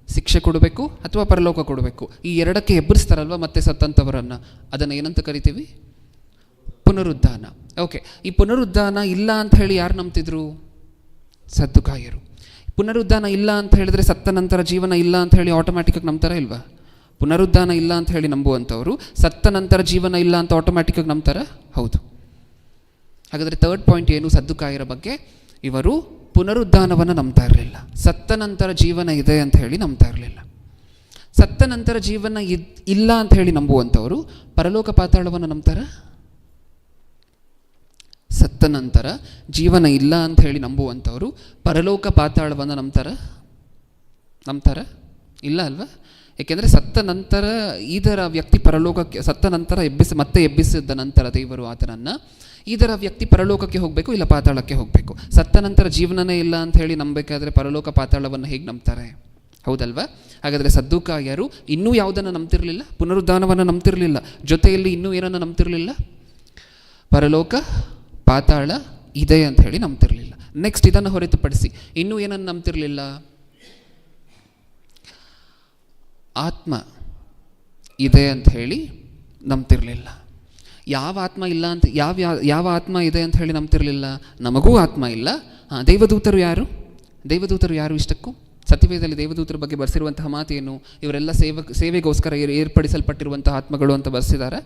ಶಿಕ್ಷೆ ಕೊಡಬೇಕು ಅಥವಾ ಪರಲೋಕ ಕೊಡಬೇಕು, ಈ ಎರಡಕ್ಕೆ ಎಬ್ಬರಿಸ್ತಾರಲ್ವ ಮತ್ತೆ ಸತ್ತಂಥವರನ್ನು. ಅದನ್ನು ಏನಂತ ಕರಿತೀವಿ? ಪುನರುದ್ಧಾನ. ಓಕೆ, ಈ ಪುನರುದ್ಧಾನ ಇಲ್ಲ ಅಂತ ಹೇಳಿ ಯಾರು ನಂಬ್ತಿದ್ರು? ಸದ್ದುಕಾಯರು. ಪುನರುದ್ಧಾನ ಇಲ್ಲ ಅಂತ ಹೇಳಿದ್ರೆ ಸತ್ತ ನಂತರ ಜೀವನ ಇಲ್ಲ ಅಂತ ಹೇಳಿ ಆಟೋಮ್ಯಾಟಿಕಾಗಿ ನಂಬ್ತಾರ ಇಲ್ವಾ? ಪುನರುದ್ಧಾನ ಇಲ್ಲ ಅಂತ ಹೇಳಿ ನಂಬುವಂಥವ್ರು ಸತ್ತ ನಂತರ ಜೀವನ ಇಲ್ಲ ಅಂತ ಆಟೋಮ್ಯಾಟಿಕಾಗಿ ನಂಬ್ತಾರ? ಹೌದು. ಹಾಗಾದರೆ ಥರ್ಡ್ ಪಾಯಿಂಟ್ ಏನು ಸದ್ದುಕಾಯರ ಬಗ್ಗೆ? ಇವರು ಪುನರುದ್ಧಾನವನ್ನು ನಂಬ್ತಾ ಇರಲಿಲ್ಲ. ಸತ್ತ ನಂತರ ಜೀವನ ಇದೆ ಅಂತ ಹೇಳಿ ನಂಬ್ತಾ ಇರಲಿಲ್ಲ. ಸತ್ತ ನಂತರ ಜೀವನ ಇಲ್ಲ ಅಂತ ಹೇಳಿ ನಂಬುವಂಥವರು ಪರಲೋಕ ಪಾತಾಳವನ್ನು ನಂಬ್ತಾರ? ಸತ್ತ ನಂತರ ಜೀವನ ಇಲ್ಲ ಅಂತ ಹೇಳಿ ನಂಬುವಂಥವರು ಪರಲೋಕ ಪಾತಾಳವನ್ನು ನಂಬ್ತಾರ? ಇಲ್ಲ ಅಲ್ವಾ? ಏಕೆಂದರೆ ಸತ್ತ ನಂತರ ಇದರ ವ್ಯಕ್ತಿ ಪರಲೋಕಕ್ಕೆ, ಸತ್ತ ನಂತರ ಮತ್ತೆ ಎಬ್ಬಿಸಿದ ನಂತರ ದೇವರು ಆತನನ್ನು, ಇದರ ವ್ಯಕ್ತಿ ಪರಲೋಕಕ್ಕೆ ಹೋಗಬೇಕು ಇಲ್ಲ ಪಾತಾಳಕ್ಕೆ ಹೋಗಬೇಕು. ಸತ್ತ ನಂತರ ಜೀವನನೇ ಇಲ್ಲ ಅಂತ ಹೇಳಿ ನಂಬಬೇಕಾದ್ರೆ ಪರಲೋಕ ಪಾತಾಳವನ್ನು ಹೇಗೆ ನಂಬ್ತಾರೆ? ಹೌದಲ್ವಾ? ಹಾಗಾದರೆ ಸದ್ದುಕಾಯರು ಇನ್ನೂ ಯಾವುದನ್ನು ನಂಬ್ತಿರಲಿಲ್ಲ? ಪುನರುದ್ಧಾನವನ್ನು ನಂಬ್ತಿರಲಿಲ್ಲ. ಜೊತೆಯಲ್ಲಿ ಇನ್ನೂ ಏನನ್ನು ನಂಬ್ತಿರಲಿಲ್ಲ? ಪರಲೋಕ ಪಾತಾಳ ಇದೆ ಅಂತ ಹೇಳಿ ನಂಬ್ತಿರಲಿಲ್ಲ. ನೆಕ್ಸ್ಟ್ ಇದನ್ನು ಹೊರತುಪಡಿಸಿ ಇನ್ನೂ ಏನನ್ನು ನಂಬ್ತಿರಲಿಲ್ಲ? ಆತ್ಮ ಇದೆ ಅಂತ ಹೇಳಿ ನಂಬ್ತಿರಲಿಲ್ಲ. ಯಾವ ಆತ್ಮ ಇಲ್ಲ ಅಂತ ಯಾವ ಆತ್ಮ ಇದೆ ಅಂತ ಹೇಳಿ ನಂಬ್ತಿರಲಿಲ್ಲ? ನಮಗೂ ಆತ್ಮ ಇಲ್ಲ. ದೇವದೂತರು ಯಾರು ಇಷ್ಟಕ್ಕೂ? ಸತ್ಯವೇದದಲ್ಲಿ ದೇವದೂತರ ಬಗ್ಗೆ ಬರೆಸಿರುವಂತಹ ಮಾತೇನು? ಇವರೆಲ್ಲ ಸೇವೆಗೋಸ್ಕರ ಏರ್ಪಡಿಸಲ್ಪಟ್ಟಿರುವಂತಹ ಆತ್ಮಗಳು ಅಂತ ಬರೆಸಿದ್ದಾರೆ.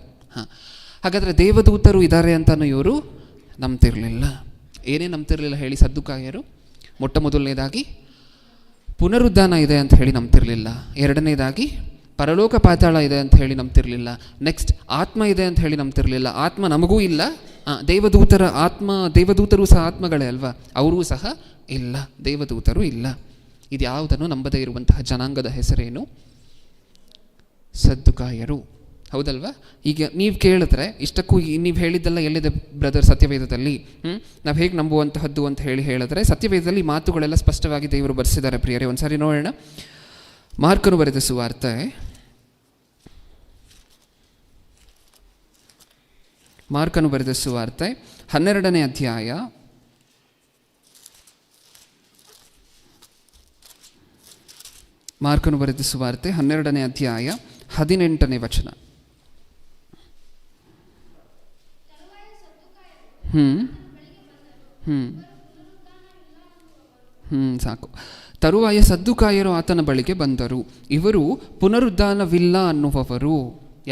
ಹಾಗಾದರೆ ದೇವದೂತರು ಇದ್ದಾರೆ ಅಂತಲೂ ಇವರು ನಂಬ್ತಿರಲಿಲ್ಲ. ಏನೇ ನಂಬ್ತಿರಲಿಲ್ಲ ಹೇಳಿ ಸದ್ದುಕಾಯರು? ಮೊಟ್ಟ ಮೊದಲನೇದಾಗಿ ಪುನರುದ್ಧಾನ ಇದೆ ಅಂತ ಹೇಳಿ ನಂಬ್ತಿರಲಿಲ್ಲ. ಎರಡನೇದಾಗಿ ಪರಲೋಕ ಪಾತಾಳ ಇದೆ ಅಂತ ಹೇಳಿ ನಂಬ್ತಿರಲಿಲ್ಲ. ನೆಕ್ಸ್ಟ್ ಆತ್ಮ ಇದೆ ಅಂತ ಹೇಳಿ ನಂಬ್ತಿರಲಿಲ್ಲ. ಆತ್ಮ ನಮಗೂ ಇಲ್ಲ, ದೇವದೂತರ ದೇವದೂತರು ಸಹ ಆತ್ಮಗಳೇ ಅಲ್ವಾ? ಅವರೂ ಸಹ ಇಲ್ಲ, ದೇವದೂತರು ಇಲ್ಲ. ಇದ್ಯಾವುದನ್ನು ನಂಬದೇ ಇರುವಂತಹ ಜನಾಂಗದ ಹೆಸರೇನು? ಸದ್ದುಕಾಯರು. ಹೌದಲ್ವಾ? ಈಗ ನೀವು ಕೇಳಿದ್ರೆ ಇಷ್ಟಕ್ಕೂ ನೀವು ಹೇಳಿದ್ದೆಲ್ಲ ಎಲ್ಲಿದೆ ಬ್ರದರ್ ಸತ್ಯವೇದದಲ್ಲಿ? ನಾವು ಹೇಗೆ ನಂಬುವಂತಹದ್ದು ಅಂತ ಹೇಳಿದ್ರೆ ಸತ್ಯವೇದದಲ್ಲಿ ಮಾತುಗಳೆಲ್ಲ ಸ್ಪಷ್ಟವಾಗಿ ದೇವರು ಬರೆಸಿದ್ದಾರೆ ಪ್ರಿಯರೇ. ಒಂದ್ಸಾರಿ ನೋಡೋಣ. ಮಾರ್ಕನು ಬರೆದ ಸುವಾರ್ತೆ 12ನೇ ಅಧ್ಯಾಯ 18ನೇ ವಚನ. ಸಾಕು. ತರುವಾಯ ಸದ್ದುಕಾಯರು ಆತನ ಬಳಿಗೆ ಬಂದರು. ಇವರು ಪುನರುದ್ಧಾನವಿಲ್ಲ ಅನ್ನುವವರು.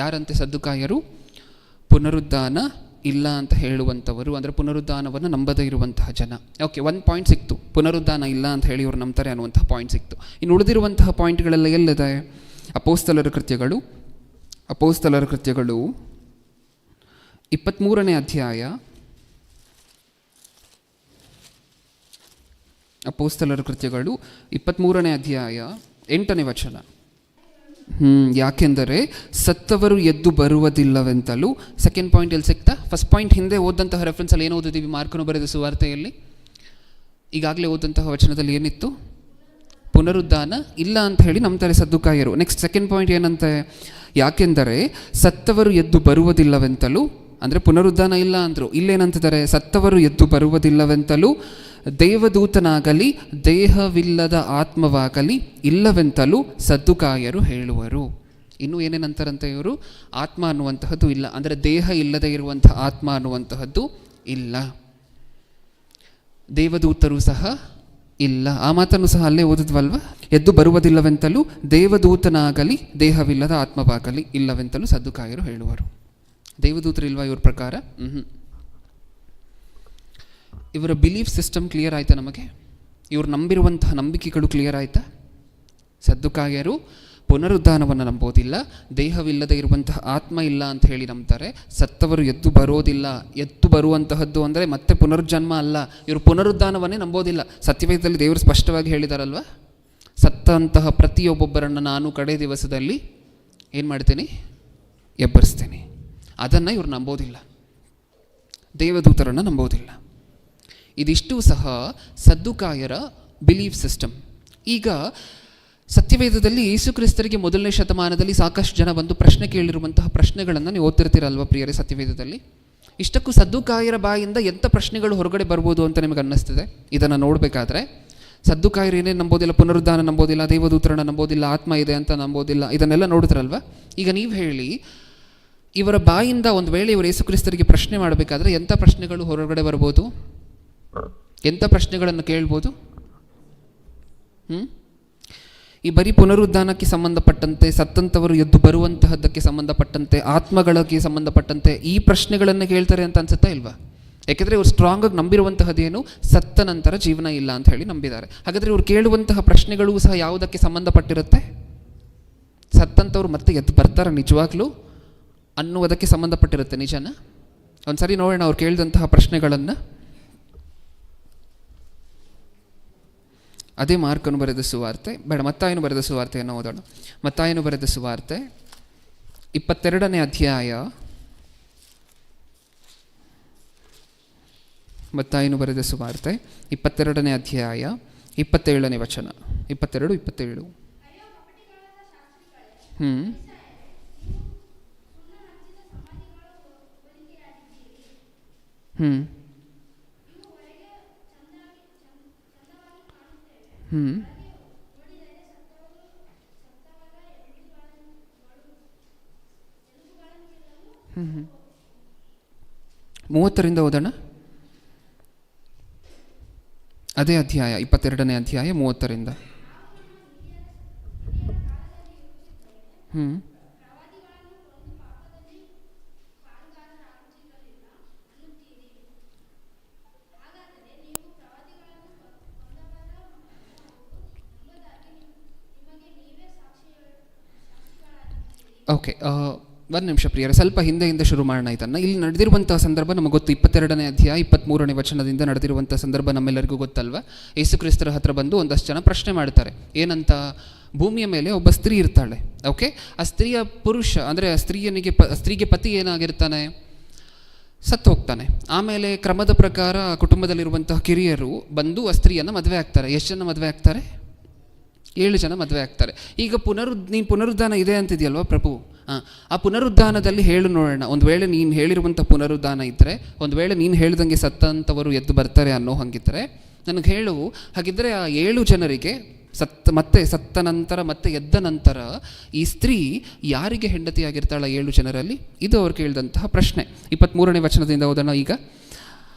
ಯಾರಂತೆ ಸದ್ದುಕಾಯರು? ಪುನರುದ್ಧಾನ ಇಲ್ಲ ಅಂತ ಹೇಳುವಂಥವರು, ಅಂದರೆ ಪುನರುದ್ಧಾನವನ್ನು ನಂಬದೇ ಇರುವಂತಹ ಜನ. ಓಕೆ, ಒಂದು ಪಾಯಿಂಟ್ ಸಿಕ್ತು. ಪುನರುದ್ಧಾನ ಇಲ್ಲ ಅಂತ ಹೇಳಿ ಇವರು ನಂಬ್ತಾರೆ ಅನ್ನುವಂತಹ ಪಾಯಿಂಟ್ ಸಿಕ್ತು. ಇನ್ನು ಉಳಿದಿರುವಂತಹ ಪಾಯಿಂಟ್ಗಳೆಲ್ಲ ಎಲ್ಲಿದೆ? ಅಪೊಸ್ತಲರ ಕೃತ್ಯಗಳು 23ನೇ ಅಧ್ಯಾಯ, ಅಪೊಸ್ತಲರ ಕೃತ್ಯಗಳು 23ನೇ ಅಧ್ಯಾಯ 8ನೇ ವಚನ. ಯಾಕೆಂದರೆ ಸತ್ತವರು ಎದ್ದು ಬರುವುದಿಲ್ಲವೆಂತಲೂ. ಸೆಕೆಂಡ್ ಪಾಯಿಂಟ್ ಎಲ್ಲಿ ಸಿಗ್ತಾ? ಫಸ್ಟ್ ಪಾಯಿಂಟ್ ಹಿಂದೆ ಓದಂತಹ ರೆಫರೆನ್ಸಲ್ಲಿ ಏನು ಓದಿದ್ದೀವಿ? ಮಾರ್ಕನು ಬರೆದ ಸುವಾರ್ತೆಯಲ್ಲಿ ಈಗಾಗಲೇ ಓದಂತಹ ವಚನದಲ್ಲಿ ಏನಿತ್ತು? ಪುನರುದ್ಧಾನ ಇಲ್ಲ ಅಂತ ಹೇಳಿ ನಂಬ್ತಾರೆ ಸದ್ದುಕಾಯರು. ನೆಕ್ಸ್ಟ್ ಸೆಕೆಂಡ್ ಪಾಯಿಂಟ್ ಏನಂತೆ? ಯಾಕೆಂದರೆ ಸತ್ತವರು ಎದ್ದು ಬರುವುದಿಲ್ಲವೆಂತಲೂ, ಅಂದರೆ ಪುನರುದ್ಧಾನ ಇಲ್ಲ ಅಂದರು. ಇಲ್ಲೇನಂತಿದ್ದಾರೆ? ಸತ್ತವರು ಎದ್ದು ಬರುವುದಿಲ್ಲವೆಂತಲೂ, ದೇವದೂತನಾಗಲಿ ದೇಹವಿಲ್ಲದ ಆತ್ಮವಾಗಲಿ ಇಲ್ಲವೆಂತಲೂ ಸದ್ದುಕಾಯರು ಹೇಳುವರು. ಇನ್ನೂ ಏನೇನಂತಾರಂತೆ ಇವರು? ಆತ್ಮ ಅನ್ನುವಂತಹದ್ದು ಇಲ್ಲ, ಅಂದರೆ ದೇಹ ಇಲ್ಲದೆ ಇರುವಂತಹ ಆತ್ಮ ಅನ್ನುವಂತಹದ್ದು ಇಲ್ಲ. ದೇವದೂತರು ಸಹ ಇಲ್ಲ. ಆ ಮಾತನ್ನು ಸಹ ಅಲ್ಲೇ ಓದಿದ್ವಲ್ವ? ಎದ್ದು ಬರುವುದಿಲ್ಲವೆಂತಲೂ ದೇವದೂತನಾಗಲಿ ದೇಹವಿಲ್ಲದ ಆತ್ಮವಾಗಲಿ ಇಲ್ಲವೆಂತಲೂ ಸದ್ದುಕಾಯರು ಹೇಳುವರು. ದೇವದೂತರು ಇಲ್ವಾ ಇವ್ರ ಪ್ರಕಾರ? ಇವರ ಬಿಲೀಫ್ ಸಿಸ್ಟಮ್ ಕ್ಲಿಯರ್ ಆಯಿತಾ ನಮಗೆ? ಇವರು ನಂಬಿರುವಂತಹ ನಂಬಿಕೆಗಳು ಕ್ಲಿಯರ್ ಆಯಿತಾ? ಸದ್ದುಕಾಯರು ಪುನರುದ್ಧಾನವನ್ನು ನಂಬೋದಿಲ್ಲ, ದೇಹವಿಲ್ಲದೆ ಇರುವಂತಹ ಆತ್ಮ ಇಲ್ಲ ಅಂತ ಹೇಳಿ ನಂಬ್ತಾರೆ. ಸತ್ತವರು ಎದ್ದು ಬರೋದಿಲ್ಲ. ಎದ್ದು ಬರುವಂತಹದ್ದು ಅಂದರೆ ಮತ್ತೆ ಪುನರ್ಜನ್ಮ ಅಲ್ಲ. ಇವರು ಪುನರುದ್ಧಾನವನ್ನೇ ನಂಬೋದಿಲ್ಲ. ಸತ್ಯವೇದದಲ್ಲಿ ದೇವರು ಸ್ಪಷ್ಟವಾಗಿ ಹೇಳಿದಾರಲ್ವ? ಸತ್ತಂತಹ ಪ್ರತಿಯೊಬ್ಬೊಬ್ಬರನ್ನು ನಾನು ಕಡೆ ದಿವಸದಲ್ಲಿ ಏನು ಮಾಡ್ತೀನಿ? ಎಬ್ಬರಿಸ್ತೇನೆ. ಅದನ್ನು ಇವರು ನಂಬೋದಿಲ್ಲ. ದೇವದೂತರನ್ನು ನಂಬೋದಿಲ್ಲ. ಇದಿಷ್ಟು ಸಹ ಸದ್ದುಕಾಯರ ಬಿಲೀಫ್ ಸಿಸ್ಟಮ್. ಈಗ ಸತ್ಯವೇದದಲ್ಲಿ ಯೇಸು ಕ್ರಿಸ್ತರಿಗೆ ಮೊದಲನೇ ಶತಮಾನದಲ್ಲಿ ಸಾಕಷ್ಟು ಜನ ಬಂದು ಪ್ರಶ್ನೆ ಕೇಳಿರುವಂತಹ ಪ್ರಶ್ನೆಗಳನ್ನು ನೀವು ಓದ್ತಿರ್ತೀರಲ್ವ ಪ್ರಿಯರೇ? ಸತ್ಯವೇದದಲ್ಲಿ ಇಷ್ಟಕ್ಕೂ ಸದ್ದುಕಾಯರ ಬಾಯಿಂದ ಎಂಥ ಪ್ರಶ್ನೆಗಳು ಹೊರಗಡೆ ಬರ್ಬೋದು ಅಂತ ನಿಮಗೆ ಅನ್ನಿಸ್ತಿದೆ ಇದನ್ನು ನೋಡಬೇಕಾದ್ರೆ? ಸದ್ದುಕಾಯರು ಏನೇನು ನಂಬೋದಿಲ್ಲ? ಪುನರುದ್ಧಾನ ನಂಬೋದಿಲ್ಲ, ದೇವದೂತರನ್ನ ನಂಬೋದಿಲ್ಲ, ಆತ್ಮ ಇದೆ ಅಂತ ನಂಬೋದಿಲ್ಲ. ಇದನ್ನೆಲ್ಲ ನೋಡಿದ್ರಲ್ವ? ಈಗ ನೀವು ಹೇಳಿ, ಇವರ ಬಾಯಿಂದ ಒಂದು ವೇಳೆ ಇವರು ಯೇಸು ಕ್ರಿಸ್ತರಿಗೆ ಪ್ರಶ್ನೆ ಮಾಡಬೇಕಾದ್ರೆ ಎಂಥ ಪ್ರಶ್ನೆಗಳು ಹೊರಗಡೆ ಬರ್ಬೋದು? ಎಂಥ ಪ್ರಶ್ನೆಗಳನ್ನು ಕೇಳ್ಬೋದು? ಈ ಬರೀ ಪುನರುದ್ಧಾನಕ್ಕೆ ಸಂಬಂಧಪಟ್ಟಂತೆ, ಸತ್ತಂಥವರು ಎದ್ದು ಬರುವಂತಹದ್ದಕ್ಕೆ ಸಂಬಂಧಪಟ್ಟಂತೆ, ಆತ್ಮಗಳಿಗೆ ಸಂಬಂಧಪಟ್ಟಂತೆ ಈ ಪ್ರಶ್ನೆಗಳನ್ನು ಕೇಳ್ತಾರೆ ಅಂತ ಅನ್ಸುತ್ತಾ ಇಲ್ವಾ? ಯಾಕೆಂದರೆ ಇವರು ಸ್ಟ್ರಾಂಗಾಗಿ ನಂಬಿರುವಂತಹದ್ದೇನು? ಸತ್ತ ನಂತರ ಜೀವನ ಇಲ್ಲ ಅಂತ ಹೇಳಿ ನಂಬಿದ್ದಾರೆ. ಹಾಗಾದರೆ ಇವರು ಕೇಳುವಂತಹ ಪ್ರಶ್ನೆಗಳು ಸಹ ಯಾವುದಕ್ಕೆ ಸಂಬಂಧಪಟ್ಟಿರುತ್ತೆ? ಸತ್ತಂಥವ್ರು ಮತ್ತೆ ಎದ್ದು ಬರ್ತಾರೆ ನಿಜವಾಗ್ಲೂ ಅನ್ನುವುದಕ್ಕೆ ಸಂಬಂಧಪಟ್ಟಿರುತ್ತೆ. ನಿಜನ? ಒಂದು ಸರಿ ನೋಡೋಣ ಅವ್ರು ಕೇಳಿದಂತಹ ಪ್ರಶ್ನೆಗಳನ್ನು. ಅದೇ ಮಾರ್ಕನು ಬರೆದ ಸುವಾರ್ತೆ, ಮತ್ತಾಯನು ಬರೆದ ಸುವಾರ್ತೆಯನ್ನು ಓದೋಣ. ಮತ್ತಾಯನು ಬರೆದ ಸುವಾರ್ತೆ 22ನೇ ಅಧ್ಯಾಯ, ಮತ್ತಾಯನು ಬರೆದ ಸುವಾರ್ತೆ 22ನೇ ಅಧ್ಯಾಯ 27ನೇ ವಚನ. 22-27. ಮೂವತ್ತರಿಂದ ಓದೋಣ. ಅದೇ ಅಧ್ಯಾಯ 22ನೇ ಅಧ್ಯಾಯ 30ರಿಂದ. ಓಕೆ, ಒಂದು ನಿಮಿಷ ಪ್ರಿಯರೇ, ಸ್ವಲ್ಪ ಹಿಂದೆ ಶುರು ಮಾಡೋಣ ಇದನ್ನು. ಇಲ್ಲಿ ನಡೆದಿರುವಂತಹ ಸಂದರ್ಭ ನಮಗೆ ಗೊತ್ತು. 22ನೇ ಅಧ್ಯಾಯ 23ನೇ ವಚನದಿಂದ ನಡೆದಿರುವಂಥ ಸಂದರ್ಭ ನಮ್ಮೆಲ್ಲರಿಗೂ ಗೊತ್ತಲ್ವ. ಯೇಸು ಕ್ರಿಸ್ತರ ಹತ್ರ ಬಂದು ಒಂದಷ್ಟು ಜನ ಪ್ರಶ್ನೆ ಮಾಡ್ತಾರೆ. ಏನಂತ? ಭೂಮಿಯ ಮೇಲೆ ಒಬ್ಬ ಸ್ತ್ರೀ ಇರ್ತಾಳೆ. ಓಕೆ, ಆ ಸ್ತ್ರೀಯ ಪುರುಷ ಅಂದರೆ ಸ್ತ್ರೀಗೆ ಪತಿ ಏನಾಗಿರ್ತಾನೆ? ಸತ್ತು ಹೋಗ್ತಾನೆ. ಆಮೇಲೆ ಕ್ರಮದ ಪ್ರಕಾರ ಕುಟುಂಬದಲ್ಲಿರುವಂತಹ ಕಿರಿಯರು ಬಂದು ಆ ಸ್ತ್ರೀಯನ್ನು ಮದುವೆ ಆಗ್ತಾರೆ. ಎಷ್ಟು ಜನ ಮದುವೆ ಆಗ್ತಾರೆ? 7 ಜನ ಮದುವೆ ಆಗ್ತಾರೆ. ಈಗ ನೀನು ಪುನರುದ್ಧಾನ ಇದೆ ಅಂತಿದೆಯಲ್ವ ಪ್ರಭು, ಆ ಪುನರುದ್ಧಾನದಲ್ಲಿ ಹೇಳು ನೋಡೋಣ. ಒಂದು ವೇಳೆ ನೀನು ಹೇಳಿರುವಂಥ ಪುನರುದ್ಧಾನ ಇದ್ದರೆ, ಒಂದು ವೇಳೆ ನೀನು ಹೇಳಿದಂಗೆ ಸತ್ತಂಥವರು ಎದ್ದು ಬರ್ತಾರೆ ಅನ್ನೋ ಹಂಗಿದ್ದರೆ ನನಗೆ ಹೇಳು. ಹಾಗಿದ್ದರೆ ಆ 7 ಜನರಿಗೆ ಸತ್ತ ನಂತರ ಮತ್ತೆ ಎದ್ದ ನಂತರ ಈ ಸ್ತ್ರೀ ಯಾರಿಗೆ ಹೆಂಡತಿಯಾಗಿರ್ತಾಳ 7 ಜನರಲ್ಲಿ? ಇದು ಅವ್ರು ಕೇಳಿದಂತಹ ಪ್ರಶ್ನೆ. 23ನೇ ವಚನದಿಂದ ಓದೋಣ ಈಗ.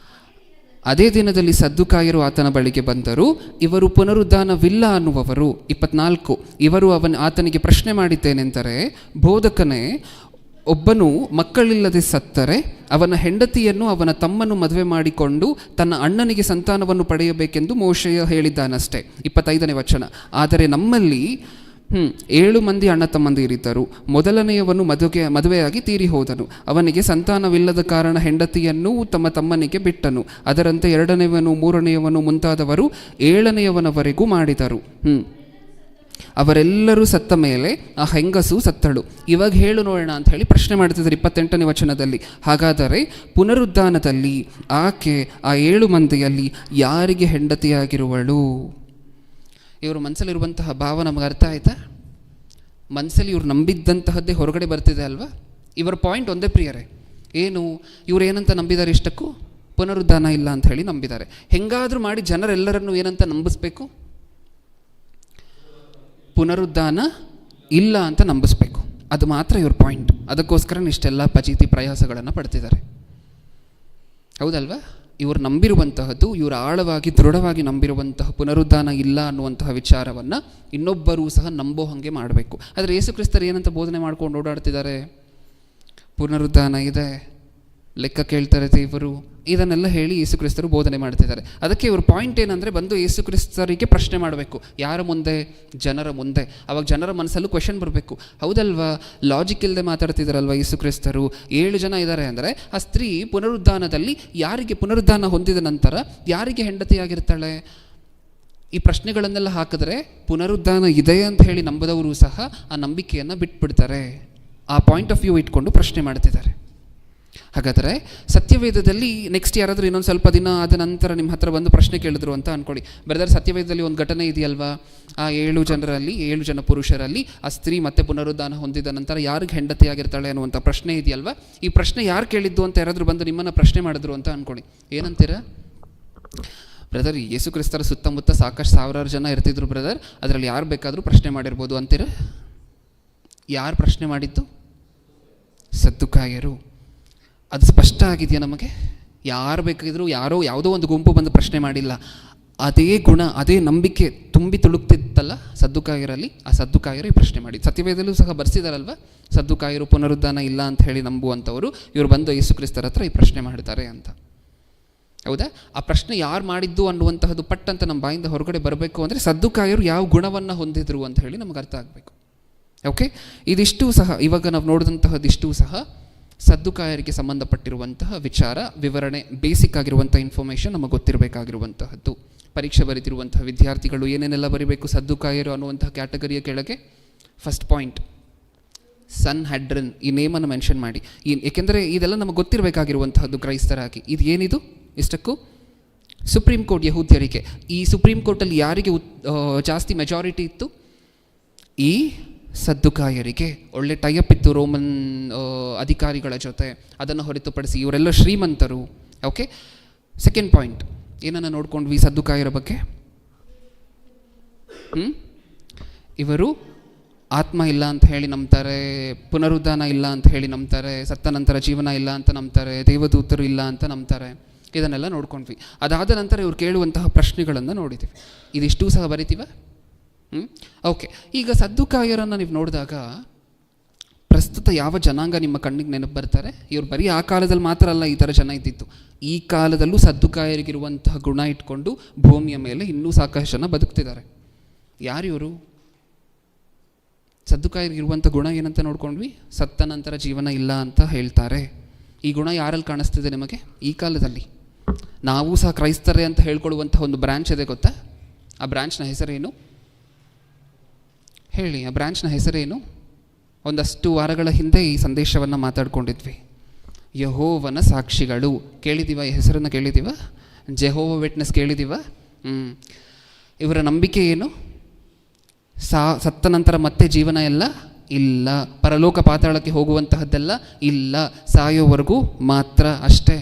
ಅದೇ ದಿನದಲ್ಲಿ ಸದ್ದುಕಾಯರು ಆತನ ಬಳಿಗೆ ಬಂದರು. ಇವರು ಪುನರುದ್ಧಾನವಿಲ್ಲ ಅನ್ನುವವರು. 24, ಇವರು ಆತನಿಗೆ ಪ್ರಶ್ನೆ ಮಾಡಿದ್ದೇನೆಂದರೆ, ಬೋಧಕನೇ, ಒಬ್ಬನು ಮಕ್ಕಳಿಲ್ಲದೆ ಸತ್ತರೆ ಅವನ ಹೆಂಡತಿಯನ್ನು ಅವನ ತಮ್ಮನ್ನು ಮದುವೆ ಮಾಡಿಕೊಂಡು ತನ್ನ ಅಣ್ಣನಿಗೆ ಸಂತಾನವನ್ನು ಪಡೆಯಬೇಕೆಂದು ಮೋಶೆಯ ಹೇಳಿದ್ದಾನಷ್ಟೇ. 25ನೇ ವಚನ. ಆದರೆ ನಮ್ಮಲ್ಲಿ 7 ಮಂದಿ ಅಣ್ಣ ತಮ್ಮಂದಿರಿದ್ದರು. ಮೊದಲನೆಯವನು ಮದುವೆಯಾಗಿ ತೀರಿ ಹೋದನು. ಅವನಿಗೆ ಸಂತಾನವಿಲ್ಲದ ಕಾರಣ ಹೆಂಡತಿಯನ್ನು ತಮ್ಮ ತಮ್ಮನಿಗೆ ಬಿಟ್ಟನು. ಅದರಂತೆ 2ನೇಯವನು 3ನೇಯವನು ಮುಂತಾದವರು 7ನೇಯವನವರೆಗೂ ಮಾಡಿದರು. ಅವರೆಲ್ಲರೂ ಸತ್ತ ಮೇಲೆ ಆ ಹೆಂಗಸು ಸತ್ತಳು. ಇವಾಗ ಹೇಳು ನೋಡೋಣ ಅಂತ ಹೇಳಿ ಪ್ರಶ್ನೆ ಮಾಡ್ತಿದ್ದಾರೆ 28ನೇ ವಚನದಲ್ಲಿ. ಹಾಗಾದರೆ ಪುನರುದ್ಧಾನದಲ್ಲಿ ಆಕೆ ಆ 7 ಮಂದಿಯಲ್ಲಿ ಯಾರಿಗೆ ಹೆಂಡತಿಯಾಗಿರುವಳು? ಇವರು ಮನಸ್ಸಲ್ಲಿರುವಂತಹ ಭಾವ ನಮಗೆ ಅರ್ಥ ಆಯ್ತಾ? ಮನಸ್ಸಲ್ಲಿ ಇವ್ರು ನಂಬಿದ್ದಂತಹದ್ದೇ ಹೊರಗಡೆ ಬರ್ತಿದೆ ಅಲ್ವಾ? ಇವರ ಪಾಯಿಂಟ್ ಒಂದೇ ಪ್ರಿಯರೇ. ಏನು? ಇವ್ರು ಏನಂತ ನಂಬಿದ್ದಾರೆ? ಇಷ್ಟಕ್ಕೂ ಪುನರುದ್ಧಾನ ಇಲ್ಲ ಅಂತ ಹೇಳಿ ನಂಬಿದ್ದಾರೆ. ಹೆಂಗಾದರೂ ಮಾಡಿ ಜನರೆಲ್ಲರನ್ನು ಏನಂತ ನಂಬಿಸ್ಬೇಕು? ಪುನರುದ್ಧಾನ ಇಲ್ಲ ಅಂತ ನಂಬಿಸ್ಬೇಕು. ಅದು ಮಾತ್ರ ಇವ್ರ ಪಾಯಿಂಟ್. ಅದಕ್ಕೋಸ್ಕರ ಇಷ್ಟೆಲ್ಲ ಪಚೀತಿ ಪ್ರಯಾಸಗಳನ್ನು ಪಡ್ತಿದ್ದಾರೆ. ಹೌದಲ್ವಾ? ಇವರು ನಂಬಿರುವಂತಹದ್ದು, ಇವರು ಆಳವಾಗಿ ದೃಢವಾಗಿ ನಂಬಿರುವಂತಹ ಪುನರುದ್ಧಾನ ಇಲ್ಲ ಅನ್ನುವಂತಹ ವಿಚಾರವನ್ನು ಇನ್ನೊಬ್ಬರೂ ಸಹ ನಂಬೋ ಹಾಗೆ ಮಾಡಬೇಕು. ಆದರೆ ಯೇಸು ಕ್ರಿಸ್ತರು ಏನಂತ ಬೋಧನೆ ಮಾಡ್ಕೊಂಡು ಓಡಾಡ್ತಿದ್ದಾರೆ? ಪುನರುದ್ಧಾನ ಇದೆ, ಲೆಕ್ಕ ಕೇಳ್ತಾರೆ ದೇವರು, ಇದನ್ನೆಲ್ಲ ಹೇಳಿ ಯೇಸು ಕ್ರಿಸ್ತರು ಬೋಧನೆ ಮಾಡ್ತಿದ್ದಾರೆ. ಅದಕ್ಕೆ ಇವ್ರ ಪಾಯಿಂಟ್ ಏನಂದರೆ, ಬಂದು ಯೇಸು ಕ್ರಿಸ್ತರಿಗೆ ಪ್ರಶ್ನೆ ಮಾಡಬೇಕು. ಯಾರ ಮುಂದೆ? ಜನರ ಮುಂದೆ. ಅವಾಗ ಜನರ ಮನಸ್ಸಲ್ಲೂ ಕ್ವೆಶನ್ ಬರಬೇಕು. ಹೌದಲ್ವಾ? ಲಾಜಿಕ್ ಇಲ್ಲದೆ ಮಾತಾಡ್ತಿದ್ದಾರಲ್ವ ಯೇಸು ಕ್ರಿಸ್ತರು. 7 ಜನ ಇದ್ದಾರೆ ಅಂದರೆ ಆ ಸ್ತ್ರೀ ಪುನರುದ್ಧಾನದಲ್ಲಿ ಯಾರಿಗೆ, ಪುನರುದ್ಧಾನ ಹೊಂದಿದ ನಂತರ ಯಾರಿಗೆ ಹೆಂಡತಿಯಾಗಿರ್ತಾಳೆ? ಈ ಪ್ರಶ್ನೆಗಳನ್ನೆಲ್ಲ ಹಾಕಿದ್ರೆ ಪುನರುದ್ಧಾನ ಇದೆ ಅಂತ ಹೇಳಿ ನಂಬದವರು ಸಹ ಆ ನಂಬಿಕೆಯನ್ನು ಬಿಟ್ಬಿಡ್ತಾರೆ. ಆ ಪಾಯಿಂಟ್ ಆಫ್ ವ್ಯೂ ಇಟ್ಕೊಂಡು ಪ್ರಶ್ನೆ ಮಾಡ್ತಿದ್ದಾರೆ. ಹಾಗಾದರೆ ಸತ್ಯವೇದದಲ್ಲಿ ನೆಕ್ಸ್ಟ್ ಯಾರಾದರೂ ಇನ್ನೊಂದು ಸ್ವಲ್ಪ ದಿನ ಆದ ನಂತರ ನಿಮ್ಮ ಹತ್ರ ಬಂದು ಪ್ರಶ್ನೆ ಕೇಳಿದ್ರು ಅಂತ ಅಂದ್ಕೊಳ್ಳಿ. ಬ್ರದರ್, ಸತ್ಯವೇದದಲ್ಲಿ ಒಂದು ಘಟನೆ ಇದೆಯಲ್ವಾ? ಆ 7 ಜನರಲ್ಲಿ 7 ಜನ ಪುರುಷರಲ್ಲಿ ಆ ಸ್ತ್ರೀ ಮತ್ತೆ ಪುನರುದ್ಧಾನ ಹೊಂದಿದ ನಂತರ ಯಾರಿಗೆ ಹೆಂಡತಿಯಾಗಿರ್ತಾಳೆ ಅನ್ನುವಂಥ ಪ್ರಶ್ನೆ ಇದೆಯಲ್ವಾ? ಈ ಪ್ರಶ್ನೆ ಯಾರು ಕೇಳಿದ್ದು ಅಂತ ಯಾರಾದರೂ ಬಂದು ನಿಮ್ಮನ್ನು ಪ್ರಶ್ನೆ ಮಾಡಿದ್ರು ಅಂತ ಅಂದ್ಕೊಳ್ಳಿ. ಏನಂತೀರಾ? ಬ್ರದರ್, ಯೇಸು ಕ್ರಿಸ್ತರ ಸುತ್ತಮುತ್ತ ಸಾಕಷ್ಟು ಸಾವಿರಾರು ಜನ ಇರ್ತಿದ್ರು ಬ್ರದರ್, ಅದರಲ್ಲಿ ಯಾರು ಬೇಕಾದರೂ ಪ್ರಶ್ನೆ ಮಾಡಿರ್ಬೋದು ಅಂತೀರ? ಯಾರು ಪ್ರಶ್ನೆ ಮಾಡಿದ್ದು? ಸದ್ದುಕಾಯರು. ಅದು ಸ್ಪಷ್ಟ ಆಗಿದೆಯಾ ನಮಗೆ? ಯಾರು ಬೇಕಾದರೂ ಯಾವುದೋ ಒಂದು ಗುಂಪು ಬಂದು ಪ್ರಶ್ನೆ ಮಾಡಿಲ್ಲ. ಅದೇ ಗುಣ, ಅದೇ ನಂಬಿಕೆ ತುಂಬಿ ತುಳುಕ್ತಿತ್ತಲ್ಲ ಸದ್ದುಕಾಯರಲ್ಲಿ, ಆ ಸದ್ದುಕಾಯರು ಈ ಪ್ರಶ್ನೆ ಮಾಡಿ. ಸತ್ಯವೇದಲ್ಲೂ ಸಹ ಬರ್ಸಿದಾರಲ್ವ, ಸದ್ದುಕಾಯರು ಪುನರುದ್ಧಾನ ಇಲ್ಲ ಅಂತ ಹೇಳಿ ನಂಬುವಂಥವರು, ಇವರು ಬಂದು ಯೇಸು ಕ್ರಿಸ್ತರ ಹತ್ರ ಈ ಪ್ರಶ್ನೆ ಮಾಡ್ತಾರೆ ಅಂತ. ಹೌದಾ? ಆ ಪ್ರಶ್ನೆ ಯಾರು ಮಾಡಿದ್ದು ಅನ್ನುವಂತಹದ್ದು ಪಟ್ಟಂತ ನಮ್ಮ ಬಾಯಿಂದ ಹೊರಗಡೆ ಬರಬೇಕು ಅಂದರೆ ಸದ್ದುಕಾಯರು ಯಾವ ಗುಣವನ್ನು ಹೊಂದಿದ್ರು ಅಂತ ಹೇಳಿ ನಮಗೆ ಅರ್ಥ ಆಗಬೇಕು. ಓಕೆ, ಇದಿಷ್ಟು ಸಹ ಇವಾಗ ನಾವು ನೋಡಿದಂತಹದ್ದಿಷ್ಟು ಸಹ ಸದ್ದುಕಾಯರಿಗೆ ಸಂಬಂಧಪಟ್ಟಿರುವಂತಹ ವಿಚಾರ, ವಿವರಣೆ, ಬೇಸಿಕ್ ಆಗಿರುವಂಥ ಇನ್ಫಾರ್ಮೇಷನ್ ನಮಗೆ ಗೊತ್ತಿರಬೇಕಾಗಿರುವಂತಹದ್ದು. ಪರೀಕ್ಷೆ ಬರೀತಿರುವಂತಹ ವಿದ್ಯಾರ್ಥಿಗಳು ಏನೇನೆಲ್ಲ ಬರೀಬೇಕು ಸದ್ದುಕಾಯರು ಅನ್ನುವಂತಹ ಕ್ಯಾಟಗರಿಯ ಕೆಳಗೆ? ಫಸ್ಟ್ ಪಾಯಿಂಟ್, ಸನ್ ಹ್ಯಾಡ್ರನ್, ಈ ನೇಮನ್ನು ಮೆನ್ಷನ್ ಮಾಡಿ. ಏಕೆಂದರೆ ಇದೆಲ್ಲ ನಮಗೆ ಗೊತ್ತಿರಬೇಕಾಗಿರುವಂತಹದ್ದು ಕ್ರೈಸ್ತರಾಗಿ. ಇದು ಏನಿದು? ಇಷ್ಟಕ್ಕೂ ಸುಪ್ರೀಂ ಕೋರ್ಟ್ ಯಹೂದ್ಯರಿಗೆ. ಈ ಸುಪ್ರೀಂ ಕೋರ್ಟಲ್ಲಿ ಯಾರಿಗೆ ಜಾಸ್ತಿ ಮೆಜಾರಿಟಿ ಇತ್ತು? ಈ ಸದ್ದುಕಾಯರಿಗೆ. ಒಳ್ಳೆ ಟೈಅಪ್ ಇತ್ತು ರೋಮನ್ ಅಧಿಕಾರಿಗಳ ಜೊತೆ. ಅದನ್ನು ಹೊರತುಪಡಿಸಿ ಇವರೆಲ್ಲ ಶ್ರೀಮಂತರು. ಓಕೆ, ಸೆಕೆಂಡ್ ಪಾಯಿಂಟ್ ಏನನ್ನು ನೋಡ್ಕೊಂಡ್ವಿ ಸದ್ದುಕಾಯರ ಬಗ್ಗೆ? ಇವರು ಆತ್ಮ ಇಲ್ಲ ಅಂತ ಹೇಳಿ ನಂಬ್ತಾರೆ, ಪುನರುದ್ಧಾನ ಇಲ್ಲ ಅಂತ ಹೇಳಿ ನಂಬ್ತಾರೆ, ಸತ್ತ ನಂತರ ಜೀವನ ಇಲ್ಲ ಅಂತ ನಂಬ್ತಾರೆ, ದೇವದೂತರು ಇಲ್ಲ ಅಂತ ನಂಬ್ತಾರೆ. ಇದನ್ನೆಲ್ಲ ನೋಡ್ಕೊಂಡ್ವಿ. ಅದಾದ ನಂತರ ಇವ್ರು ಕೇಳುವಂತಹ ಪ್ರಶ್ನೆಗಳನ್ನು ನೋಡಿದ್ದೀವಿ. ಇದಿಷ್ಟೂ ಸಹ ಬರಿತೀವ? ಓಕೆ, ಈಗ ಸದ್ದುಕಾಯರನ್ನು ನೀವು ನೋಡಿದಾಗ ಪ್ರಸ್ತುತ ಯಾವ ಜನಾಂಗ ನಿಮ್ಮ ಕಣ್ಣಿಗೆ ನೆನಪು ಬರ್ತಾರೆ? ಇವ್ರು ಬರೀ ಆ ಕಾಲದಲ್ಲಿ ಮಾತ್ರ ಅಲ್ಲ ಈ ಥರ ಜನ ಇದ್ದಿತ್ತು. ಈ ಕಾಲದಲ್ಲೂ ಸದ್ದುಕಾಯರಿಗಿರುವಂತಹ ಗುಣ ಇಟ್ಕೊಂಡು ಭೂಮಿಯ ಮೇಲೆ ಇನ್ನೂ ಸಾಕಷ್ಟು ಜನ ಬದುಕ್ತಿದ್ದಾರೆ. ಯಾರಿವರು? ಸದ್ದುಕಾಯರಿಗಿರುವಂಥ ಗುಣ ಏನಂತ ನೋಡ್ಕೊಂಡ್ವಿ? ಸತ್ತ ನಂತರ ಜೀವನ ಇಲ್ಲ ಅಂತ ಹೇಳ್ತಾರೆ. ಈ ಗುಣ ಯಾರಲ್ಲಿ ಕಾಣಿಸ್ತಿದೆ ನಿಮಗೆ ಈ ಕಾಲದಲ್ಲಿ? ನಾವು ಸಹ ಕ್ರೈಸ್ತರೇ ಅಂತ ಹೇಳ್ಕೊಳ್ಳುವಂಥ ಒಂದು ಬ್ರ್ಯಾಂಚ್ ಇದೆ ಗೊತ್ತಾ? ಆ ಬ್ರ್ಯಾಂಚ್ನ ಹೆಸರೇನು ಹೇಳಿ? ಆ ಬ್ರ್ಯಾಂಚ್ನ ಹೆಸರೇನು? ಒಂದಷ್ಟು ವಾರಗಳ ಹಿಂದೆ ಈ ಸಂದೇಶವನ್ನು ಮಾತಾಡ್ಕೊಂಡಿದ್ವಿ. ಯೆಹೋವನ ಸಾಕ್ಷಿಗಳು ಕೇಳಿದ್ದೀವ? ಈ ಹೆಸರನ್ನು ಕೇಳಿದ್ದೀವ? ಜೆಹೋವ ವಿಟ್ನೆಸ್ ಕೇಳಿದ್ದೀವ? ಇವರ ನಂಬಿಕೆ ಏನು? ಸತ್ತ ನಂತರ ಮತ್ತೆ ಜೀವನ ಎಲ್ಲ ಇಲ್ಲ, ಪರಲೋಕ ಪಾತಾಳಕ್ಕೆ ಹೋಗುವಂತಹದ್ದೆಲ್ಲ ಇಲ್ಲ, ಸಾಯೋವರೆಗೂ ಮಾತ್ರ ಅಷ್ಟೇ.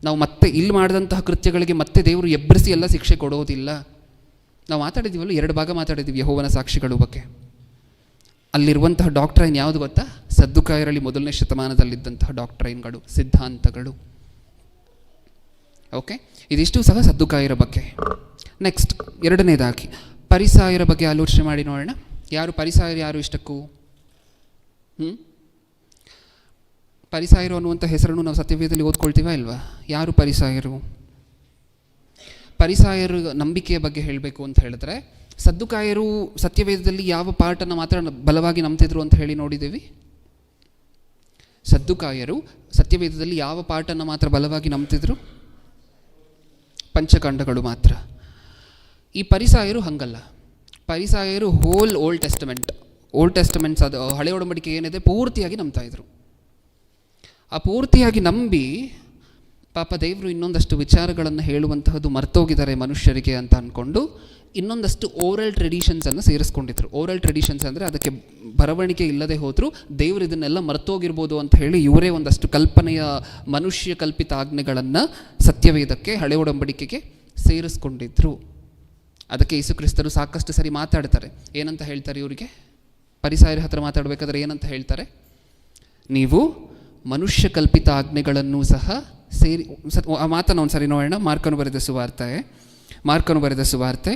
ನಾವು ಮತ್ತೆ ಇಲ್ಲಿ ಮಾಡಿದಂತಹ ಕೃತ್ಯಗಳಿಗೆ ಮತ್ತೆ ದೇವರು ಎಬ್ಬರಿಸಿ ಎಲ್ಲ ಶಿಕ್ಷೆ ಕೊಡೋದಿಲ್ಲ. ನಾವು ಮಾತಾಡಿದ್ದೀವಲ್ಲ, 2 ಭಾಗ ಮಾತಾಡಿದ್ದೀವಿ ಯೆಹೋವನ ಸಾಕ್ಷಿಗಳು ಬಗ್ಗೆ. ಅಲ್ಲಿರುವಂತಹ ಡಾಕ್ಟ್ರೈನ್ ಯಾವುದು ಗೊತ್ತಾ? ಸದ್ದುಕಾಯರಲ್ಲಿ 1ನೇ ಶತಮಾನದಲ್ಲಿದ್ದಂತಹ ಡಾಕ್ಟ್ರೈನ್ಗಳು, ಸಿದ್ಧಾಂತಗಳು. ಓಕೆ, ಇದಿಷ್ಟು ಸಹ ಸದ್ದುಕಾಯರ ಬಗ್ಗೆ. ನೆಕ್ಸ್ಟ್ 2ನೇದಾಗಿ ಪರಿಸಾಯರ ಬಗ್ಗೆ ಆಲೋಚನೆ ಮಾಡಿ ನೋಡೋಣ. ಯಾರು ಪರಿಸಾಯರು? ಯಾರು ಇಷ್ಟಕ್ಕೂ ಪರಿಸಾಯರು ಅನ್ನುವಂಥ ಹೆಸರನ್ನು ನಾವು ಸತ್ಯವೇದದಲ್ಲಿ ಓದ್ಕೊಳ್ತೀವ ಇಲ್ವಾ? ಯಾರು ಪರಿಸಾಯರು? ಪರಿಸಾಯರು ನಂಬಿಕೆಯ ಬಗ್ಗೆ ಹೇಳಬೇಕು ಅಂತ ಹೇಳಿದ್ರೆ, ಸದ್ದುಕಾಯರು ಸತ್ಯವೇದದಲ್ಲಿ ಯಾವ ಪಾಠನ್ನು ಮಾತ್ರ ಬಲವಾಗಿ ನಂಬ್ತಿದ್ರು ಅಂತ ಹೇಳಿ ನೋಡಿದ್ದೀವಿ? ಸದ್ದುಕಾಯರು ಸತ್ಯವೇದದಲ್ಲಿ ಯಾವ ಪಾಠನ್ನು ಮಾತ್ರ ಬಲವಾಗಿ ನಂಬ್ತಿದ್ರು? ಪಂಚಕಾಂಡಗಳು ಮಾತ್ರ. ಈ ಪರಿಸಾಯರು ಹಂಗಲ್ಲ. ಪರಿಸಾಯರು ಹೋಲ್ ಓಲ್ಡ್ ಟೆಸ್ಟಮೆಂಟ್ಸ್ ಅದು ಹಳೆ ಒಡಂಬಡಿಕೆ ಏನಿದೆ ಪೂರ್ತಿಯಾಗಿ ನಂಬ್ತಾ ಇದ್ರು. ಆ ಪೂರ್ತಿಯಾಗಿ ನಂಬಿ ಪಾಪ ದೇವರು ಇನ್ನೊಂದಷ್ಟು ವಿಚಾರಗಳನ್ನು ಹೇಳುವಂತಹದ್ದು ಮರ್ತೋಗಿದ್ದಾರೆ ಮನುಷ್ಯರಿಗೆ ಅಂತ ಅಂದ್ಕೊಂಡು ಇನ್ನೊಂದಷ್ಟು ಓರಲ್ ಟ್ರೆಡಿಷನ್ಸನ್ನು ಸೇರಿಸ್ಕೊಂಡಿದ್ರು. ಓರಲ್ ಟ್ರೆಡಿಷನ್ಸ್ ಅಂದರೆ ಅದಕ್ಕೆ ಬರವಣಿಗೆ ಇಲ್ಲದೆ ಹೋದರೂ ದೇವರು ಇದನ್ನೆಲ್ಲ ಮರ್ತೋಗಿರ್ಬೋದು ಅಂತ ಹೇಳಿ ಇವರೇ ಒಂದಷ್ಟು ಕಲ್ಪನೆಯ ಮನುಷ್ಯ ಕಲ್ಪಿತ ಆಜ್ಞೆಗಳನ್ನು ಸತ್ಯವೇದಕ್ಕೆ, ಹಳೆ ಒಡಂಬಡಿಕೆಗೆ ಸೇರಿಸ್ಕೊಂಡಿದ್ರು. ಅದಕ್ಕೆ ಯೇಸು ಕ್ರಿಸ್ತರು ಸಾಕಷ್ಟು ಸರಿ ಮಾತಾಡ್ತಾರೆ. ಏನಂತ ಹೇಳ್ತಾರೆ ಇವರಿಗೆ? ಪರಿಸಾಯರ ಹತ್ರ ಮಾತಾಡಬೇಕಾದ್ರೆ ಏನಂತ ಹೇಳ್ತಾರೆ? ನೀವು ಮನುಷ್ಯ ಕಲ್ಪಿತ ಆಜ್ಞೆಗಳನ್ನು ಸಹ ಸೇರಿ. ಆ ಮಾತನ್ನು ಒಂದು ಸರಿ ನೋಡೋಣ. ಮಾರ್ಕನು ಬರೆದ ಸುವಾರ್ತೆ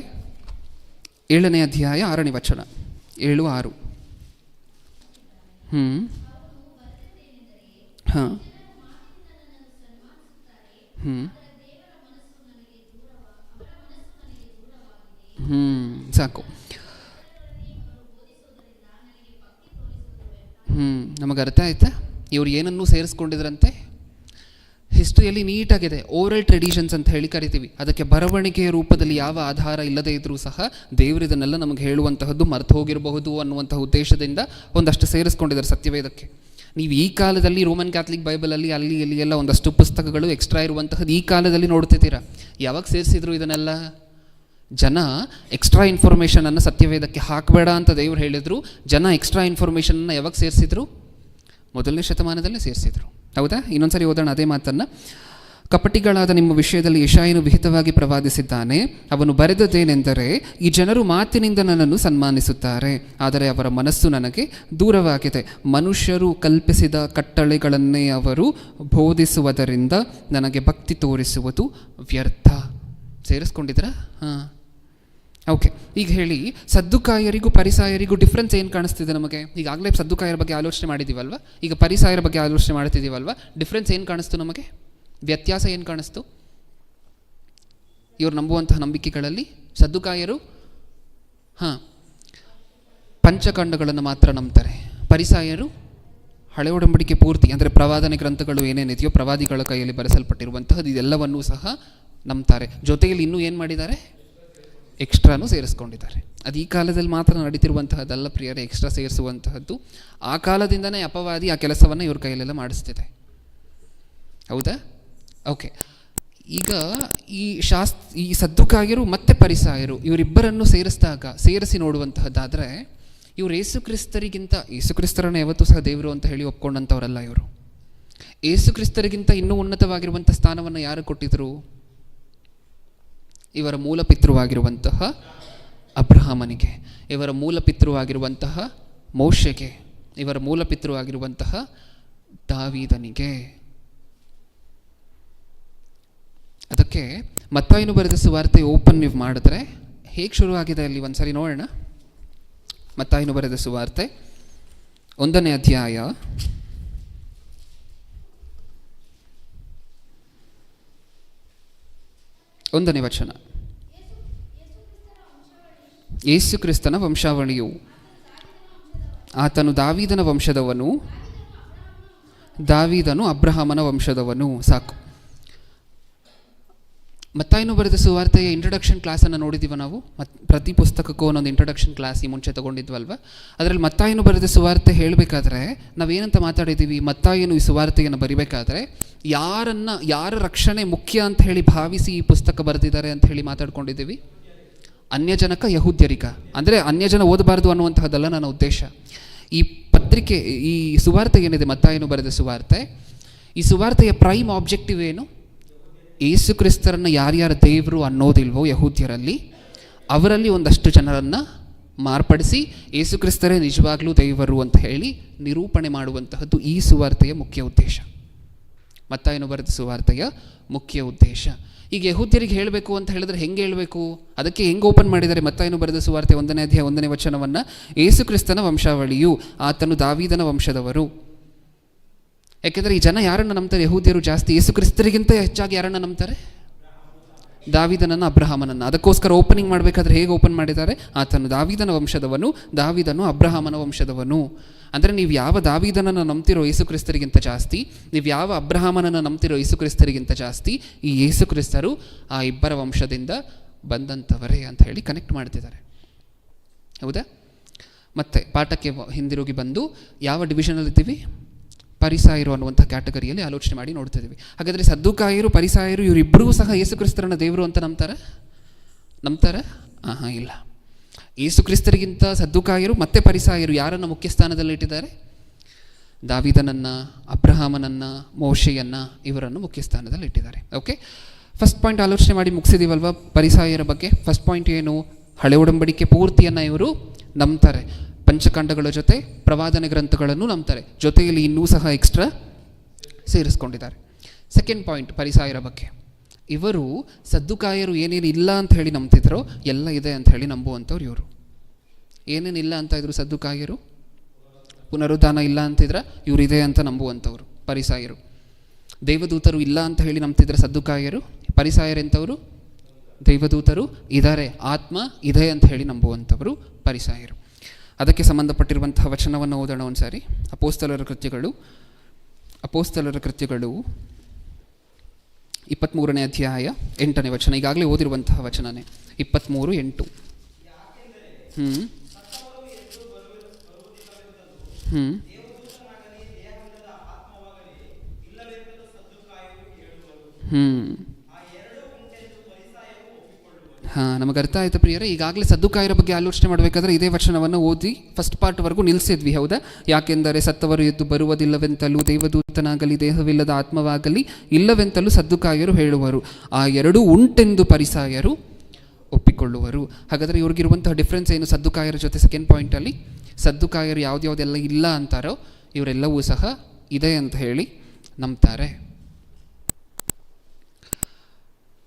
7ನೇ ಅಧ್ಯಾಯ 6ನೇ ವಚನ, 7-6. ಹಾಂ ಸಾಕು. ನಮಗೆ ಅರ್ಥ ಆಯ್ತಾ? ಇವ್ರು ಏನನ್ನೂ ಸೇರಿಸ್ಕೊಂಡಿದ್ರಂತೆ. ಹಿಸ್ಟ್ರಿಯಲ್ಲಿ ನೀಟಾಗಿದೆ. ಓರಲ್ ಟ್ರೆಡಿಷನ್ಸ್ ಅಂತ ಹೇಳಿ ಕರಿತೀವಿ. ಅದಕ್ಕೆ ಬರವಣಿಗೆಯ ರೂಪದಲ್ಲಿ ಯಾವ ಆಧಾರ ಇಲ್ಲದೇ ಇದ್ರೂ ಸಹ ದೇವರು ಇದನ್ನೆಲ್ಲ ನಮಗೆ ಹೇಳುವಂತಹದ್ದು ಮರ್ತು ಹೋಗಿರಬಹುದು ಅನ್ನುವಂತಹ ಉದ್ದೇಶದಿಂದ ಒಂದಷ್ಟು ಸೇರಿಸ್ಕೊಂಡಿದ್ದಾರೆ ಸತ್ಯವೇದಕ್ಕೆ. ನೀವು ಈ ಕಾಲದಲ್ಲಿ ರೋಮನ್ ಕ್ಯಾಥಲಿಕ್ ಬೈಬಲಲ್ಲಿ ಅಲ್ಲಿ ಇಲ್ಲಿ ಎಲ್ಲ ಒಂದಷ್ಟು ಪುಸ್ತಕಗಳು ಎಕ್ಸ್ಟ್ರಾ ಇರುವಂತಹದ್ದು ಈ ಕಾಲದಲ್ಲಿ ನೋಡ್ತಿದ್ದೀರಾ. ಯಾವಾಗ ಸೇರಿಸಿದ್ರು ಇದನ್ನೆಲ್ಲ? ಜನ ಎಕ್ಸ್ಟ್ರಾ ಇನ್ಫಾರ್ಮೇಷನನ್ನು ಸತ್ಯವೇದಕ್ಕೆ ಹಾಕಬೇಡ ಅಂತ ದೇವರು ಹೇಳಿದ್ರು. ಜನ ಎಕ್ಸ್ಟ್ರಾ ಇನ್ಫಾರ್ಮೇಷನನ್ನು ಯಾವಾಗ ಸೇರಿಸಿದ್ರು? 1ನೇ ಶತಮಾನದಲ್ಲೇ ಸೇರಿಸಿದ್ರು. ಹೌದಾ? ಇನ್ನೊಂದ್ಸರಿ ಓದೋಣ ಅದೇ ಮಾತನ್ನು. ಕಪಟಿಗಳಾದ ನಿಮ್ಮ ವಿಷಯದಲ್ಲಿ ಯೆಶಾಯನು ವಿಹಿತವಾಗಿ ಪ್ರವಾದಿಸಿದ್ದಾನೆ. ಅವನು ಬರೆದದ್ದೇನೆಂದರೆ, ಈ ಜನರು ಮಾತಿನಿಂದ ನನ್ನನ್ನು ಸನ್ಮಾನಿಸುತ್ತಾರೆ, ಆದರೆ ಅವರ ಮನಸ್ಸು ನನಗೆ ದೂರವಾಗಿದೆ. ಮನುಷ್ಯರು ಕಲ್ಪಿಸಿದ ಕಟ್ಟಳೆಗಳನ್ನೇ ಅವರು ಬೋಧಿಸುವುದರಿಂದ ನನಗೆ ಭಕ್ತಿ ತೋರಿಸುವುದು ವ್ಯರ್ಥ. ಸೇರಿಸ್ಕೊಂಡಿದ್ರಾ? ಹಾಂ, ಓಕೆ. ಈಗ ಹೇಳಿ, ಸದ್ದುಕಾಯರಿಗೂ ಪರಿಸಾಯರಿಗೂ ಡಿಫ್ರೆನ್ಸ್ ಏನು ಕಾಣಿಸ್ತಿದೆ ನಮಗೆ? ಈಗಾಗಲೇ ಸದ್ದುಕಾಯರ ಬಗ್ಗೆ ಆಲೋಚನೆ ಮಾಡಿದ್ದೀವಲ್ವ, ಈಗ ಪರಿಸಾಯರ ಬಗ್ಗೆ ಆಲೋಚನೆ ಮಾಡ್ತಿದ್ದೀವಲ್ವ. ಡಿಫ್ರೆನ್ಸ್ ಏನು ಕಾಣಿಸ್ತು ನಮಗೆ? ವ್ಯತ್ಯಾಸ ಏನು ಕಾಣಿಸ್ತು? ಇವರು ನಂಬುವಂತಹ ನಂಬಿಕೆಗಳಲ್ಲಿ ಸದ್ದುಕಾಯರು ಪಂಚಕಾಂಡಗಳನ್ನು ಮಾತ್ರ ನಂಬ್ತಾರೆ. ಪರಿಸಾಯರು ಹಳೆ ಒಡಂಬಡಿಕೆ ಪೂರ್ತಿ, ಅಂದರೆ ಪ್ರವಾದನೆ ಗ್ರಂಥಗಳು ಏನೇನಿದೆಯೋ ಪ್ರವಾದಿಗಳ ಕೈಯಲ್ಲಿ ಬರೆಸಲ್ಪಟ್ಟಿರುವಂತಹದ್ದು ಇದೆಲ್ಲವನ್ನೂ ಸಹ ನಂಬ್ತಾರೆ. ಜೊತೆಯಲ್ಲಿ ಇನ್ನೂ ಏನು ಮಾಡಿದ್ದಾರೆ? ಎಕ್ಸ್ಟ್ರಾನು ಸೇರಿಸ್ಕೊಂಡಿದ್ದಾರೆ. ಅದು ಈ ಕಾಲದಲ್ಲಿ ಮಾತ್ರ ನಡೀತಿರುವಂತಹದ್ದಲ್ಲ ಪ್ರಿಯರೇ, ಎಕ್ಸ್ಟ್ರಾ ಸೇರಿಸುವಂತಹದ್ದು. ಆ ಕಾಲದಿಂದನೇ ಅಪವಾದಿ ಆ ಕೆಲಸವನ್ನು ಇವ್ರ ಕೈಯಲ್ಲೆಲ್ಲ ಮಾಡಿಸ್ತಿದೆ. ಹೌದಾ? ಓಕೆ. ಈಗ ಈ ಸದ್ದುಕಾಯರು ಮತ್ತು ಪರಿಸಾಯರು ಇವರಿಬ್ಬರನ್ನು ಸೇರಿಸಿ ನೋಡುವಂತಹದ್ದಾದರೆ, ಇವರು ಯೇಸುಕ್ರಿಸ್ತರನ್ನು ಯಾವತ್ತೂ ಸಹ ದೇವರು ಅಂತ ಹೇಳಿ ಒಪ್ಕೊಂಡಂಥವರಲ್ಲ. ಇವರು ಯೇಸುಕ್ರಿಸ್ತರಿಗಿಂತ ಇನ್ನೂ ಉನ್ನತವಾಗಿರುವಂಥ ಸ್ಥಾನವನ್ನು ಯಾರು ಕೊಟ್ಟಿದ್ರು? ಇವರ ಮೂಲ ಪಿತೃವಾಗಿರುವಂತಹ ಅಬ್ರಹಾಮನಿಗೆ, ಇವರ ಮೂಲ ಪಿತೃವಾಗಿರುವಂತಹ ಮೋಶೆಗೆ, ಇವರ ಮೂಲ ಪಿತೃವಾಗಿರುವಂತಹ ದಾವೀದನಿಗೆ. ಅದಕ್ಕೆ ಮತ್ತಾಯನು ಬರೆದ ಸುವಾರ್ತೆ ಓಪನ್ ನೀವು ಮಾಡಿದ್ರೆ ಹೇಗೆ ಶುರುವಾಗಿದೆ ಅಲ್ಲಿ ಒಂದ್ಸರಿ ನೋಡೋಣ. ಮತ್ತಾಯನು ಬರೆದ ಸುವಾರ್ತೆ 1ನೇ ಅಧ್ಯಾಯ 1ನೇ ವಚನ. ಯೇಸು ಕ್ರಿಸ್ತನ ವಂಶಾವಳಿಯು ಆತನು ದಾವೀದನ ವಂಶದವನು, ದಾವೀದನು ಅಬ್ರಹಾಮನ ವಂಶದವನು. ಸಾಕು. ಮತ್ತಾಯನು ಬರೆದ ಸುವಾರ್ತೆಯ ಇಂಟ್ರಡಕ್ಷನ್ ಕ್ಲಾಸನ್ನು ನೋಡಿದ್ದೀವ ನಾವು. ಪ್ರತಿ ಪುಸ್ತಕಕ್ಕೂ ಒಂದೊಂದು ಇಂಟ್ರಡಕ್ಷನ್ ಕ್ಲಾಸ್ ಈ ಮುಂಚೆ ತೊಗೊಂಡಿದ್ವಲ್ವ. ಅದರಲ್ಲಿ ಮತ್ತಾಯನು ಬರೆದ ಸುವಾರ್ತೆ ಹೇಳಬೇಕಾದ್ರೆ ನಾವೇನಂತ ಮಾತಾಡಿದ್ದೀವಿ? ಮತ್ತಾಯನು ಈ ಸುವಾರ್ತೆಯನ್ನು ಬರಿಬೇಕಾದ್ರೆ ಯಾರ ರಕ್ಷಣೆ ಮುಖ್ಯ ಅಂತ ಹೇಳಿ ಭಾವಿಸಿ ಈ ಪುಸ್ತಕ ಬರೆದಿದ್ದಾರೆ ಅಂತ ಹೇಳಿ ಮಾತಾಡ್ಕೊಂಡಿದ್ದೀವಿ? ಅನ್ಯಜನಕ, ಯಹೂದ್ಯರಿಗ. ಅಂದರೆ ಅನ್ಯಜನ ಓದಬಾರ್ದು ಅನ್ನುವಂತಹದ್ದಲ್ಲ ನನ್ನ ಉದ್ದೇಶ. ಈ ಪತ್ರಿಕೆ, ಈ ಸುವಾರ್ತೆ ಏನಿದೆ, ಮತ್ತಾಯನು ಬರೆದ ಸುವಾರ್ತೆ, ಈ ಸುವಾರ್ತೆಯ ಪ್ರೈಮ್ ಆಬ್ಜೆಕ್ಟಿವ್ ಏನು? ಯೇಸು ಕ್ರಿಸ್ತರನ್ನು ಯಾರ್ಯಾರ ದೇವರು ಅನ್ನೋದಿಲ್ವೋ ಯಹೂದ್ಯರಲ್ಲಿ, ಅವರಲ್ಲಿ ಒಂದಷ್ಟು ಜನರನ್ನು ಮಾರ್ಪಡಿಸಿ ಯೇಸು ಕ್ರಿಸ್ತರೇ ನಿಜವಾಗ್ಲೂ ದೇವರು ಅಂತ ಹೇಳಿ ನಿರೂಪಣೆ ಮಾಡುವಂತಹದ್ದು ಈ ಸುವಾರ್ತೆಯ ಮುಖ್ಯ ಉದ್ದೇಶ. ಮತ್ತಾಯನು ಬರೆದ ಸುವಾರ್ತೆಯ ಮುಖ್ಯ ಉದ್ದೇಶ. ಈಗ ಯಹೂದ್ಯರಿಗೆ ಹೇಳಬೇಕು ಅಂತ ಹೇಳಿದ್ರೆ ಹೆಂಗೆ ಹೇಳಬೇಕು? ಅದಕ್ಕೆ ಹೆಂಗೆ ಓಪನ್ ಮಾಡಿದ್ದಾರೆ ಮತ್ತಾಯನು ಬರೆದ ಸುವಾರ್ತೆ 1ನೇ ಅಧ್ಯಾಯ 1ನೇ ವಚನವನ್ನು? ಯೇಸು ಕ್ರಿಸ್ತನ ವಂಶಾವಳಿಯು, ಆತನು ದಾವೀದನ ವಂಶದವರು. ಯಾಕೆಂದರೆ ಈ ಜನ ಯಾರನ್ನು ನಂಬ್ತಾರೆ? ಯಹೂದ್ಯರು ಜಾಸ್ತಿ ಯೇಸು ಕ್ರಿಸ್ತರಿಗಿಂತ ಹೆಚ್ಚಾಗಿ ಯಾರನ್ನು ನಂಬ್ತಾರೆ? ದಾವೀದನನ್ನು, ಅಬ್ರಹಾಮನನ್ನು. ಅದಕ್ಕೋಸ್ಕರ ಓಪನಿಂಗ್ ಮಾಡಬೇಕಾದ್ರೆ ಹೇಗೆ ಓಪನ್ ಮಾಡಿದ್ದಾರೆ? ಆತನು ದಾವೀದನ ವಂಶದವನು, ದಾವೀದನು ಅಬ್ರಹಾಮನ ವಂಶದವನು. ಅಂದರೆ ನೀವು ಯಾವ ದಾವೀದನನ್ನು ನಂಬ್ತಿರೋ ಯೇಸು ಕ್ರಿಸ್ತರಿಗಿಂತ ಜಾಸ್ತಿ, ನೀವು ಯಾವ ಅಬ್ರಹಾಮನನ್ನು ನಂಬ್ತಿರೋ ಯೇಸು ಕ್ರಿಸ್ತರಿಗಿಂತ ಜಾಸ್ತಿ, ಈ ಯೇಸು ಕ್ರಿಸ್ತರು ಆ ಇಬ್ಬರ ವಂಶದಿಂದ ಬಂದಂಥವರೇ ಅಂತ ಹೇಳಿ ಕನೆಕ್ಟ್ ಮಾಡ್ತಿದ್ದಾರೆ. ಹೌದಾ? ಮತ್ತೆ ಪಾಠಕ್ಕೆ ಹಿಂದಿರುಗಿ ಬಂದು ಯಾವ ಡಿವಿಷನಲ್ಲಿದ್ದೀವಿ? ಪರಿಸಾಯರು ಅನ್ನುವಂಥ ಕ್ಯಾಟಗರಿಯಲ್ಲಿ ಆಲೋಚನೆ ಮಾಡಿ ನೋಡ್ತಿದ್ದೀವಿ. ಹಾಗಾದರೆ ಸದ್ದುಕಾಯರು, ಪರಿಸಾಯರು ಇವರಿಬ್ಬರೂ ಸಹ ಯೇಸು ಕ್ರಿಸ್ತರನ್ನ ದೇವರು ಅಂತ ನಂಬ್ತಾರೆ? ಇಲ್ಲ. ಯೇಸು ಕ್ರಿಸ್ತರಿಗಿಂತ ಸದ್ದುಕಾಯರು ಮತ್ತು ಪರಿಸಾಯರು ಯಾರನ್ನು ಮುಖ್ಯ ಸ್ಥಾನದಲ್ಲಿ ಇಟ್ಟಿದ್ದಾರೆ? ದಾವೀದನನ್ನು, ಅಬ್ರಹಾಮನನ್ನು, ಮೋಶೆಯನ್ನು, ಇವರನ್ನು ಮುಖ್ಯ ಸ್ಥಾನದಲ್ಲಿ ಇಟ್ಟಿದ್ದಾರೆ. ಓಕೆ, ಫಸ್ಟ್ ಪಾಯಿಂಟ್ ಆಲೋಚನೆ ಮಾಡಿ ಮುಗಿಸಿದೀವಲ್ವ ಪರಿಸಾಯರ ಬಗ್ಗೆ. ಫಸ್ಟ್ ಪಾಯಿಂಟ್ ಏನು? ಹಳೆ ಒಡಂಬಡಿಕೆ ಪೂರ್ತಿಯನ್ನು ಇವರು ನಂಬ್ತಾರೆ. ಪಂಚಕಾಂಡಗಳ ಜೊತೆ ಪ್ರವಾದನೆ ಗ್ರಂಥಗಳನ್ನು ನಂಬ್ತಾರೆ. ಜೊತೆಯಲ್ಲಿ ಇನ್ನೂ ಸಹ ಎಕ್ಸ್ಟ್ರಾ ಸೇರಿಸ್ಕೊಂಡಿದ್ದಾರೆ. ಸೆಕೆಂಡ್ ಪಾಯಿಂಟ್ ಪರಿಸಾಯರ ಬಗ್ಗೆ. ಇವರು ಸದ್ದುಕಾಯರು ಏನೇನು ಇಲ್ಲ ಅಂತ ಹೇಳಿ ನಂಬ್ತಿದ್ರೋ ಎಲ್ಲ ಇದೆ ಅಂತ ಹೇಳಿ ನಂಬುವಂಥವ್ರು ಇವರು. ಏನೇನಿಲ್ಲ ಅಂತ ಇದ್ರು ಸದ್ದುಕಾಯರು? ಪುನರುತ್ಥಾನ ಇಲ್ಲ ಅಂತಿದ್ರೆ ಇವರು ಇದೆ ಅಂತ ನಂಬುವಂಥವ್ರು ಪರಿಸಾಯರು. ದೇವದೂತರು ಇಲ್ಲ ಅಂತ ಹೇಳಿ ನಂಬ್ತಿದ್ರೆ ಸದ್ದುಕಾಯರು. ಪರಿಸಾಯರೆಂಥವರು? ದೇವದೂತರು ಇದ್ದಾರೆ, ಆತ್ಮ ಇದೆ ಅಂತ ಹೇಳಿ ನಂಬುವಂಥವರು ಪರಿಸಾಯರು. ಅದಕ್ಕೆ ಸಂಬಂಧಪಟ್ಟಿರುವಂತಹ ವಚನವನ್ನು ಓದೋಣ ಒಂದು ಸಾರಿ. ಅಪೋಸ್ತಲರ ಕೃತ್ಯಗಳು 23ನೇ ಅಧ್ಯಾಯ 8ನೇ ವಚನ. ಈಗಾಗಲೇ ಓದಿರುವಂತಹ ವಚನನೇ, 23:8. ನಮಗೆ ಅರ್ಥ ಆಯ್ತು ಪ್ರಿಯರೇ. ಈಗಾಗಲೇ ಸದ್ದುಕಾಯರ ಬಗ್ಗೆ ಆಲೋಚನೆ ಮಾಡಬೇಕಾದ್ರೆ ಇದೇ ವಚನವನ್ನು ಓದಿ ಫಸ್ಟ್ ಪಾರ್ಟ್ವರೆಗೂ ನಿಲ್ಲಿಸಿದ್ವಿ. ಹೌದಾ? ಯಾಕೆಂದರೆ ಸತ್ತವರು ಎದ್ದು ಬರುವುದಿಲ್ಲವೆಂತಲೂ, ದೇವದೂತನಾಗಲಿ ದೇಹವಿಲ್ಲದ ಆತ್ಮವಾಗಲಿ ಇಲ್ಲವೆಂತಲೂ ಸದ್ದುಕಾಯರು ಹೇಳುವರು. ಆ ಎರಡೂ ಉಂಟೆಂದು ಪರಿಸಾಯರು ಒಪ್ಪಿಕೊಳ್ಳುವರು. ಹಾಗಾದರೆ ಇವ್ರಿಗಿರುವಂತಹ ಡಿಫ್ರೆನ್ಸ್ ಏನು ಸದ್ದುಕಾಯರ ಜೊತೆ? ಸೆಕೆಂಡ್ ಪಾಯಿಂಟಲ್ಲಿ ಸದ್ದುಕಾಯರು ಯಾವುದ್ಯಾವುದೆಲ್ಲ ಇಲ್ಲ ಅಂತಾರೋ ಇವರೆಲ್ಲವೂ ಸಹ ಇದೆ ಅಂತ ಹೇಳಿ ನಂಬ್ತಾರೆ.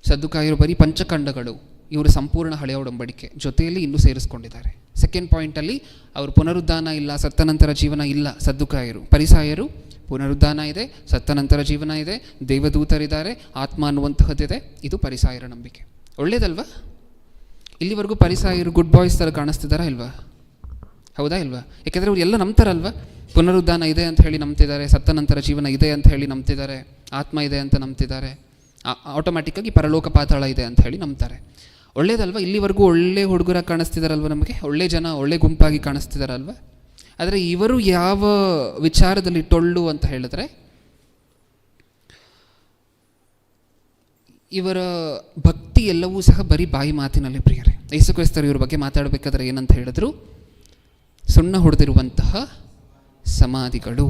ಸದ್ದುಕಾಯರು ಬರೀ ಪಂಚಖಂಡಗಳು, ಇವರು ಸಂಪೂರ್ಣ ಹಳೆಯ ಒಡಂಬಡಿಕೆ ಜೊತೆಯಲ್ಲಿ ಇನ್ನೂ ಸೇರಿಸ್ಕೊಂಡಿದ್ದಾರೆ. ಸೆಕೆಂಡ್ ಪಾಯಿಂಟಲ್ಲಿ ಅವರು ಪುನರುದ್ಧಾನ ಇಲ್ಲ, ಸತ್ತ ನಂತರ ಜೀವನ ಇಲ್ಲ ಸದ್ದುಕಾಯರು. ಪರಿಸಾಯರು ಪುನರುದ್ಧಾನ ಇದೆ, ಸತ್ತ ನಂತರ ಜೀವನ ಇದೆ, ದೇವದೂತರಿದ್ದಾರೆ, ಆತ್ಮ ಅನ್ನುವಂತಹದ್ದಿದೆ. ಇದು ಪರಿಸಾಯರ ನಂಬಿಕೆ. ಒಳ್ಳೇದಲ್ವಾ? ಇಲ್ಲಿವರೆಗೂ ಪರಿಸಾಯರು ಗುಡ್ ಬಾಯ್ಸ್ ಥರ ಕಾಣಿಸ್ತಿದ್ದಾರಾ ಇಲ್ವಾ? ಹೌದಾ ಇಲ್ವಾ? ಯಾಕೆಂದರೆ ಅವ್ರು ಎಲ್ಲ ನಂಬ್ತಾರಲ್ವ. ಪುನರುದ್ಧಾನ ಇದೆ ಅಂತ ಹೇಳಿ ನಂಬ್ತಿದ್ದಾರೆ, ಸತ್ತ ನಂತರ ಜೀವನ ಇದೆ ಅಂತ ಹೇಳಿ ನಂಬ್ತಿದ್ದಾರೆ, ಆತ್ಮ ಇದೆ ಅಂತ ನಂಬ್ತಿದ್ದಾರೆ, ಆಟೋಮ್ಯಾಟಿಕ್ಕಾಗಿ ಪರಲೋಕ ಪಾತಾಳ ಇದೆ ಅಂತ ಹೇಳಿ ನಂಬ್ತಾರೆ. ಒಳ್ಳೇದಲ್ವ? ಇಲ್ಲಿವರೆಗೂ ಒಳ್ಳೆ ಹುಡುಗರ ಕಾಣಿಸ್ತಿದಾರಲ್ವ, ನಮಗೆ ಒಳ್ಳೆ ಜನ, ಒಳ್ಳೆ ಗುಂಪಾಗಿ ಕಾಣಿಸ್ತಿದಾರಲ್ವ. ಆದರೆ ಇವರು ಯಾವ ವಿಚಾರದಲ್ಲಿ ಟೊಳ್ಳು ಅಂತ ಹೇಳಿದ್ರೆ, ಇವರ ಭಕ್ತಿ ಎಲ್ಲವೂ ಸಹ ಬರೀ ಬಾಯಿ ಮಾತಿನಲ್ಲಿ ಪ್ರಿಯರೇ. ಯೇಸು ಕ್ರಿಸ್ತರು ಇವ್ರ ಬಗ್ಗೆ ಮಾತಾಡಬೇಕಾದ್ರೆ ಏನಂತ ಹೇಳಿದ್ರು? ಸುಣ್ಣ ಹೊಡೆದಿರುವಂತಹ ಸಮಾಧಿಗಳು.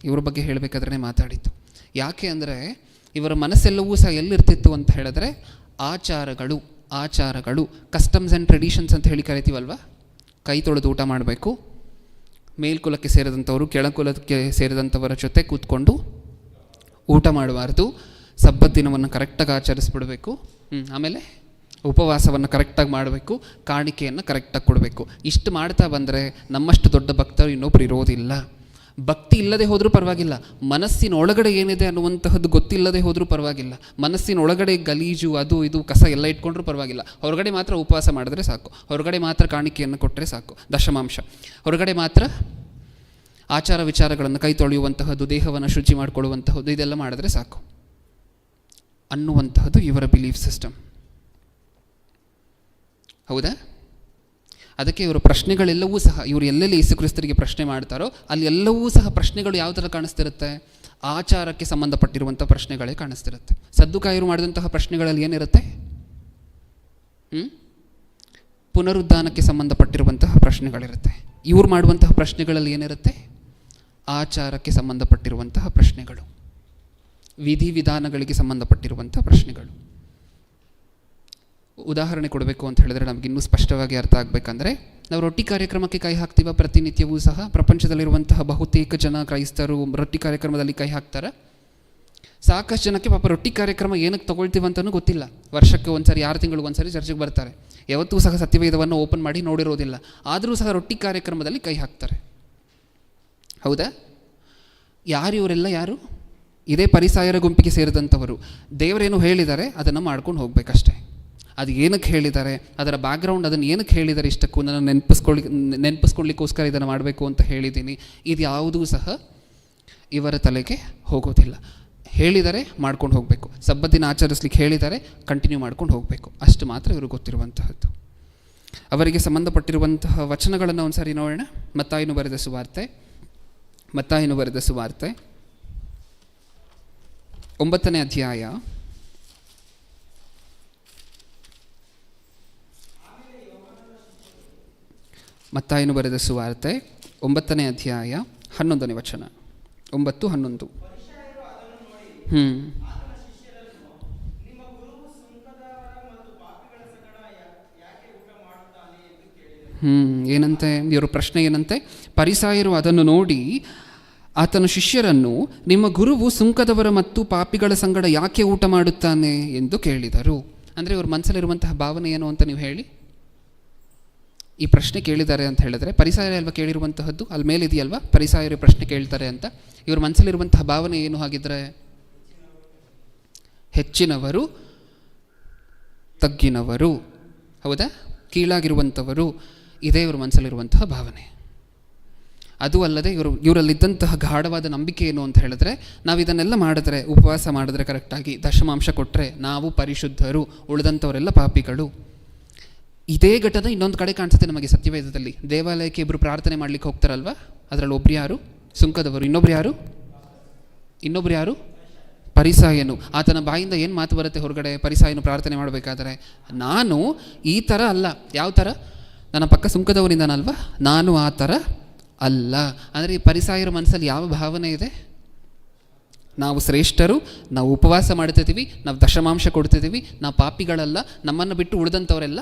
ಇವ್ರ ಬಗ್ಗೆ ಹೇಳಬೇಕಾದ್ರೆ ಮಾತಾಡಿತ್ತು. ಯಾಕೆ ಅಂದರೆ ಇವರ ಮನಸ್ಸೆಲ್ಲವೂ ಸಹ ಎಲ್ಲಿರ್ತಿತ್ತು ಅಂತ ಹೇಳಿದ್ರೆ ಆಚಾರಗಳು, ಕಸ್ಟಮ್ಸ್ ಆ್ಯಂಡ್ ಟ್ರೆಡಿಷನ್ಸ್ ಅಂತ ಹೇಳಿ ಕರಿತೀವಲ್ವ. ಕೈ ತೊಳೆದು ಊಟ ಮಾಡಬೇಕು, ಮೇಲ್ಕುಲಕ್ಕೆ ಸೇರಿದಂಥವರು ಕೆಳಕುಲಕ್ಕೆ ಸೇರಿದಂಥವರ ಜೊತೆ ಕೂತ್ಕೊಂಡು ಊಟ ಮಾಡಬಾರ್ದು, ಸಬ್ಬತ್ ದಿನವನ್ನು ಕರೆಕ್ಟಾಗಿ ಆಚರಿಸ್ಬಿಡಬೇಕು, ಆಮೇಲೆ ಉಪವಾಸವನ್ನು ಕರೆಕ್ಟಾಗಿ ಮಾಡಬೇಕು, ಕಾಣಿಕೆಯನ್ನು ಕರೆಕ್ಟಾಗಿ ಕೊಡಬೇಕು. ಇಷ್ಟು ಮಾಡ್ತಾ ಬಂದರೆ ನಮ್ಮಷ್ಟು ದೊಡ್ಡ ಭಕ್ತರು ಇನ್ನೊಬ್ರು ಇರೋದಿಲ್ಲ. ಭಕ್ತಿ ಇಲ್ಲದೆ ಹೋದರೂ ಪರವಾಗಿಲ್ಲ, ಮನಸ್ಸಿನ ಒಳಗಡೆ ಏನಿದೆ ಅನ್ನುವಂತಹದ್ದು ಗೊತ್ತಿಲ್ಲದೆ ಹೋದರೂ ಪರವಾಗಿಲ್ಲ. ಮನಸ್ಸಿನ ಒಳಗಡೆ ಗಲೀಜು, ಅದು ಇದು ಕಸ ಎಲ್ಲ ಇಟ್ಕೊಂಡ್ರೂ ಪರವಾಗಿಲ್ಲ. ಹೊರಗಡೆ ಮಾತ್ರ ಉಪವಾಸ ಮಾಡಿದ್ರೆ ಸಾಕು, ಹೊರಗಡೆ ಮಾತ್ರ ಕಾಣಿಕೆಯನ್ನು ಕೊಟ್ಟರೆ ಸಾಕು, ದಶಮಾಂಶ. ಹೊರಗಡೆ ಮಾತ್ರ ಆಚಾರ ವಿಚಾರಗಳನ್ನು ಕೈ ತೊಳೆಯುವಂತಹದ್ದು, ದೇಹವನ್ನು ಶುಚಿ ಮಾಡಿಕೊಳ್ಳುವಂತಹದ್ದು, ಇದೆಲ್ಲ ಮಾಡಿದ್ರೆ ಸಾಕು ಅನ್ನುವಂತಹದ್ದು ಇವರ ಬಿಲೀಫ್ ಸಿಸ್ಟಮ್. ಹೌದಾ? ಅದಕ್ಕೆ ಇವರ ಪ್ರಶ್ನೆಗಳೆಲ್ಲವೂ ಸಹ, ಇವರು ಎಲ್ಲೆಲ್ಲಿ ಯೇಸು ಕ್ರಿಸ್ತರಿಗೆ ಪ್ರಶ್ನೆ ಮಾಡ್ತಾರೋ ಅಲ್ಲಿ ಎಲ್ಲವೂ ಸಹ ಪ್ರಶ್ನೆಗಳು ಯಾವ ಥರ ಕಾಣಿಸ್ತಿರುತ್ತೆ? ಆಚಾರಕ್ಕೆ ಸಂಬಂಧಪಟ್ಟಿರುವಂಥ ಪ್ರಶ್ನೆಗಳೇ ಕಾಣಿಸ್ತಿರುತ್ತೆ. ಸದ್ದುಕಾಯರು ಮಾಡಿದಂತಹ ಪ್ರಶ್ನೆಗಳಲ್ಲಿ ಏನಿರುತ್ತೆ? ಪುನರುದ್ಧಾನಕ್ಕೆ ಸಂಬಂಧಪಟ್ಟಿರುವಂತಹ ಪ್ರಶ್ನೆಗಳಿರುತ್ತೆ. ಇವ್ರು ಮಾಡುವಂತಹ ಪ್ರಶ್ನೆಗಳಲ್ಲಿ ಏನಿರುತ್ತೆ? ಆಚಾರಕ್ಕೆ ಸಂಬಂಧಪಟ್ಟಿರುವಂತಹ ಪ್ರಶ್ನೆಗಳು, ವಿಧಿವಿಧಾನಗಳಿಗೆ ಸಂಬಂಧಪಟ್ಟಿರುವಂತಹ ಪ್ರಶ್ನೆಗಳು. ಉದಾಹರಣೆ ಕೊಡಬೇಕು ಅಂತ ಹೇಳಿದ್ರೆ ನಮಗಿನ್ನೂ ಸ್ಪಷ್ಟವಾಗಿ ಅರ್ಥ ಆಗಬೇಕಂದ್ರೆ, ನಾವು ರೊಟ್ಟಿ ಕಾರ್ಯಕ್ರಮಕ್ಕೆ ಕೈ ಹಾಕ್ತೀವ ಪ್ರತಿನಿತ್ಯವೂ ಸಹ. ಪ್ರಪಂಚದಲ್ಲಿರುವಂತಹ ಬಹುತೇಕ ಜನ ಕ್ರೈಸ್ತರು ರೊಟ್ಟಿ ಕಾರ್ಯಕ್ರಮದಲ್ಲಿ ಕೈ ಹಾಕ್ತಾರೆ. ಸಾಕಷ್ಟು ಜನಕ್ಕೆ ಪಾಪ ರೊಟ್ಟಿ ಕಾರ್ಯಕ್ರಮ ಏನಕ್ಕೆ ತೊಗೊಳ್ತೀವಂತನೂ ಗೊತ್ತಿಲ್ಲ. ವರ್ಷಕ್ಕೆ ಒಂದ್ಸರಿ, 6 ತಿಂಗಳಿಗೆ ಒಂದ್ಸರಿ ಚರ್ಚಿಗೆ ಬರ್ತಾರೆ. ಯಾವತ್ತೂ ಸಹ ಸತ್ಯವೇದವನ್ನು ಓಪನ್ ಮಾಡಿ ನೋಡಿರೋದಿಲ್ಲ. ಆದರೂ ಸಹ ರೊಟ್ಟಿ ಕಾರ್ಯಕ್ರಮದಲ್ಲಿ ಕೈ ಹಾಕ್ತಾರೆ. ಹೌದಾ? ಯಾರು ಇವರೆಲ್ಲ? ಯಾರು? ಇದೇ ಪರಿಸಾಯರ ಗುಂಪಿಗೆ ಸೇರಿದಂಥವರು. ದೇವರೇನು ಹೇಳಿದ್ದಾರೆ ಅದನ್ನು ಮಾಡ್ಕೊಂಡು ಹೋಗ್ಬೇಕಷ್ಟೇ. ಅದು ಏನಕ್ಕೆ ಹೇಳಿದ್ದಾರೆ, ಅದರ ಬ್ಯಾಕ್ಗ್ರೌಂಡ್, ಅದನ್ನು ಏನಕ್ಕೆ ಹೇಳಿದ್ದಾರೆ, ಇಷ್ಟಕ್ಕೂ ನಾನು ನೆನಪಿಸ್ಕೊಳ್ಳಿಕ್ಕೋಸ್ಕರ ಇದನ್ನು ಮಾಡಬೇಕು ಅಂತ ಹೇಳಿದ್ದೀನಿ, ಇದು ಯಾವುದೂ ಸಹ ಇವರ ತಲೆಗೆ ಹೋಗೋದಿಲ್ಲ. ಹೇಳಿದರೆ ಮಾಡ್ಕೊಂಡು ಹೋಗಬೇಕು, ಸಬ್ಬತ್ ದಿನ ಆಚರಿಸ್ಲಿಕ್ಕೆ ಹೇಳಿದರೆ ಕಂಟಿನ್ಯೂ ಮಾಡ್ಕೊಂಡು ಹೋಗಬೇಕು, ಅಷ್ಟು ಮಾತ್ರ ಇವರು ಗೊತ್ತಿರುವಂತಹದ್ದು. ಅವರಿಗೆ ಸಂಬಂಧಪಟ್ಟಿರುವಂತಹ ವಚನಗಳನ್ನು ಒಂದು ಸಾರಿ ನೋಡೋಣ. ಮತ್ತಾಯನು ಬರೆದ ಸುವಾರ್ತೆ 9ನೇ ಅಧ್ಯಾಯ ಮತ್ತಾಯನು ಬರೆದ ಸುವಾರ್ತೆ 9ನೇ ಅಧ್ಯಾಯ 11ನೇ ವಚನ. 9-11. ಏನಂತೆ ಇವರು ಪ್ರಶ್ನೆ? ಏನಂತೆ? ಪರಿಸಾಯರು ಅದನ್ನು ನೋಡಿ ಆತನ ಶಿಷ್ಯರನ್ನು, ನಿಮ್ಮ ಗುರುವು ಸುಂಕದವರ ಮತ್ತು ಪಾಪಿಗಳ ಸಂಗಡ ಯಾಕೆ ಊಟ ಮಾಡುತ್ತಾನೆ ಎಂದು ಕೇಳಿದರು. ಅಂದರೆ ಇವ್ರ ಮನಸ್ಸಲ್ಲಿರುವಂತಹ ಭಾವನೆ ಏನು ಅಂತ ನೀವು ಹೇಳಿ. ಈ ಪ್ರಶ್ನೆ ಕೇಳಿದ್ದಾರೆ ಅಂತ ಹೇಳಿದ್ರೆ ಪರಿಸಾಯರ ಅಲ್ವಾ ಕೇಳಿರುವಂತಹದ್ದು? ಅಲ್ಲಿ ಮೇಲಿದೆಯಲ್ವಾ ಪರಿಸಾಯರು ಪ್ರಶ್ನೆ ಕೇಳ್ತಾರೆ ಅಂತ. ಇವ್ರ ಮನಸ್ಸಲ್ಲಿರುವಂತಹ ಭಾವನೆ ಏನು ಹಾಗಿದ್ರೆ? ಹೆಚ್ಚಿನವರು ತಗ್ಗಿನವರು, ಹೌದಾ? ಕೀಳಾಗಿರುವಂಥವರು, ಇದೇ ಇವ್ರ ಮನಸ್ಸಲ್ಲಿರುವಂತಹ ಭಾವನೆ. ಅದು ಅಲ್ಲದೆ ಇವರಲ್ಲಿದ್ದಂತಹ ಗಾಢವಾದ ನಂಬಿಕೆ ಏನು ಅಂತ ಹೇಳಿದ್ರೆ, ನಾವು ಇದನ್ನೆಲ್ಲ ಮಾಡಿದ್ರೆ, ಉಪವಾಸ ಮಾಡಿದ್ರೆ, ಕರೆಕ್ಟಾಗಿ ದಶಮಾಂಶ ಕೊಟ್ಟರೆ ನಾವು ಪರಿಶುದ್ಧರು, ಉಳಿದಂಥವರೆಲ್ಲ ಪಾಪಿಗಳು. ಇದೇ ಘಟನೆ ಇನ್ನೊಂದು ಕಡೆ ಕಾಣಿಸುತ್ತೆ ನಮಗೆ ಸತ್ಯವೇದದಲ್ಲಿ. ದೇವಾಲಯಕ್ಕೆ ಇಬ್ಬರು ಪ್ರಾರ್ಥನೆ ಮಾಡ್ಲಿಕ್ಕೆ ಹೋಗ್ತಾರಲ್ವ, ಅದರಲ್ಲಿ ಒಬ್ರು ಯಾರು? ಸುಂಕದವರು. ಇನ್ನೊಬ್ರು ಯಾರು? ಪರಿಸಾಯನು. ಆತನ ಬಾಯಿಂದ ಏನು ಮಾತು ಬರುತ್ತೆ ಹೊರಗಡೆ? ಪರಿಸಾಯನು ಪ್ರಾರ್ಥನೆ ಮಾಡಬೇಕಾದ್ರೆ, ನಾನು ಈ ಥರ ಅಲ್ಲ. ಯಾವ ಥರ? ನನ್ನ ಪಕ್ಕ ಸುಂಕದವರಿಂದನಲ್ವ, ನಾನು ಆ ಥರ ಅಲ್ಲ. ಅಂದರೆ ಈ ಪರಿಸಾಯರ ಮನಸ್ಸಲ್ಲಿ ಯಾವ ಭಾವನೆ ಇದೆ? ನಾವು ಶ್ರೇಷ್ಠರು, ನಾವು ಉಪವಾಸ ಮಾಡ್ತಿದ್ದೀವಿ, ನಾವು ದಶಮಾಂಶ ಕೊಡ್ತಿದ್ದೀವಿ, ನಾವು ಪಾಪಿಗಳಲ್ಲ, ನಮ್ಮನ್ನು ಬಿಟ್ಟು ಉಳಿದಂಥವರೆಲ್ಲ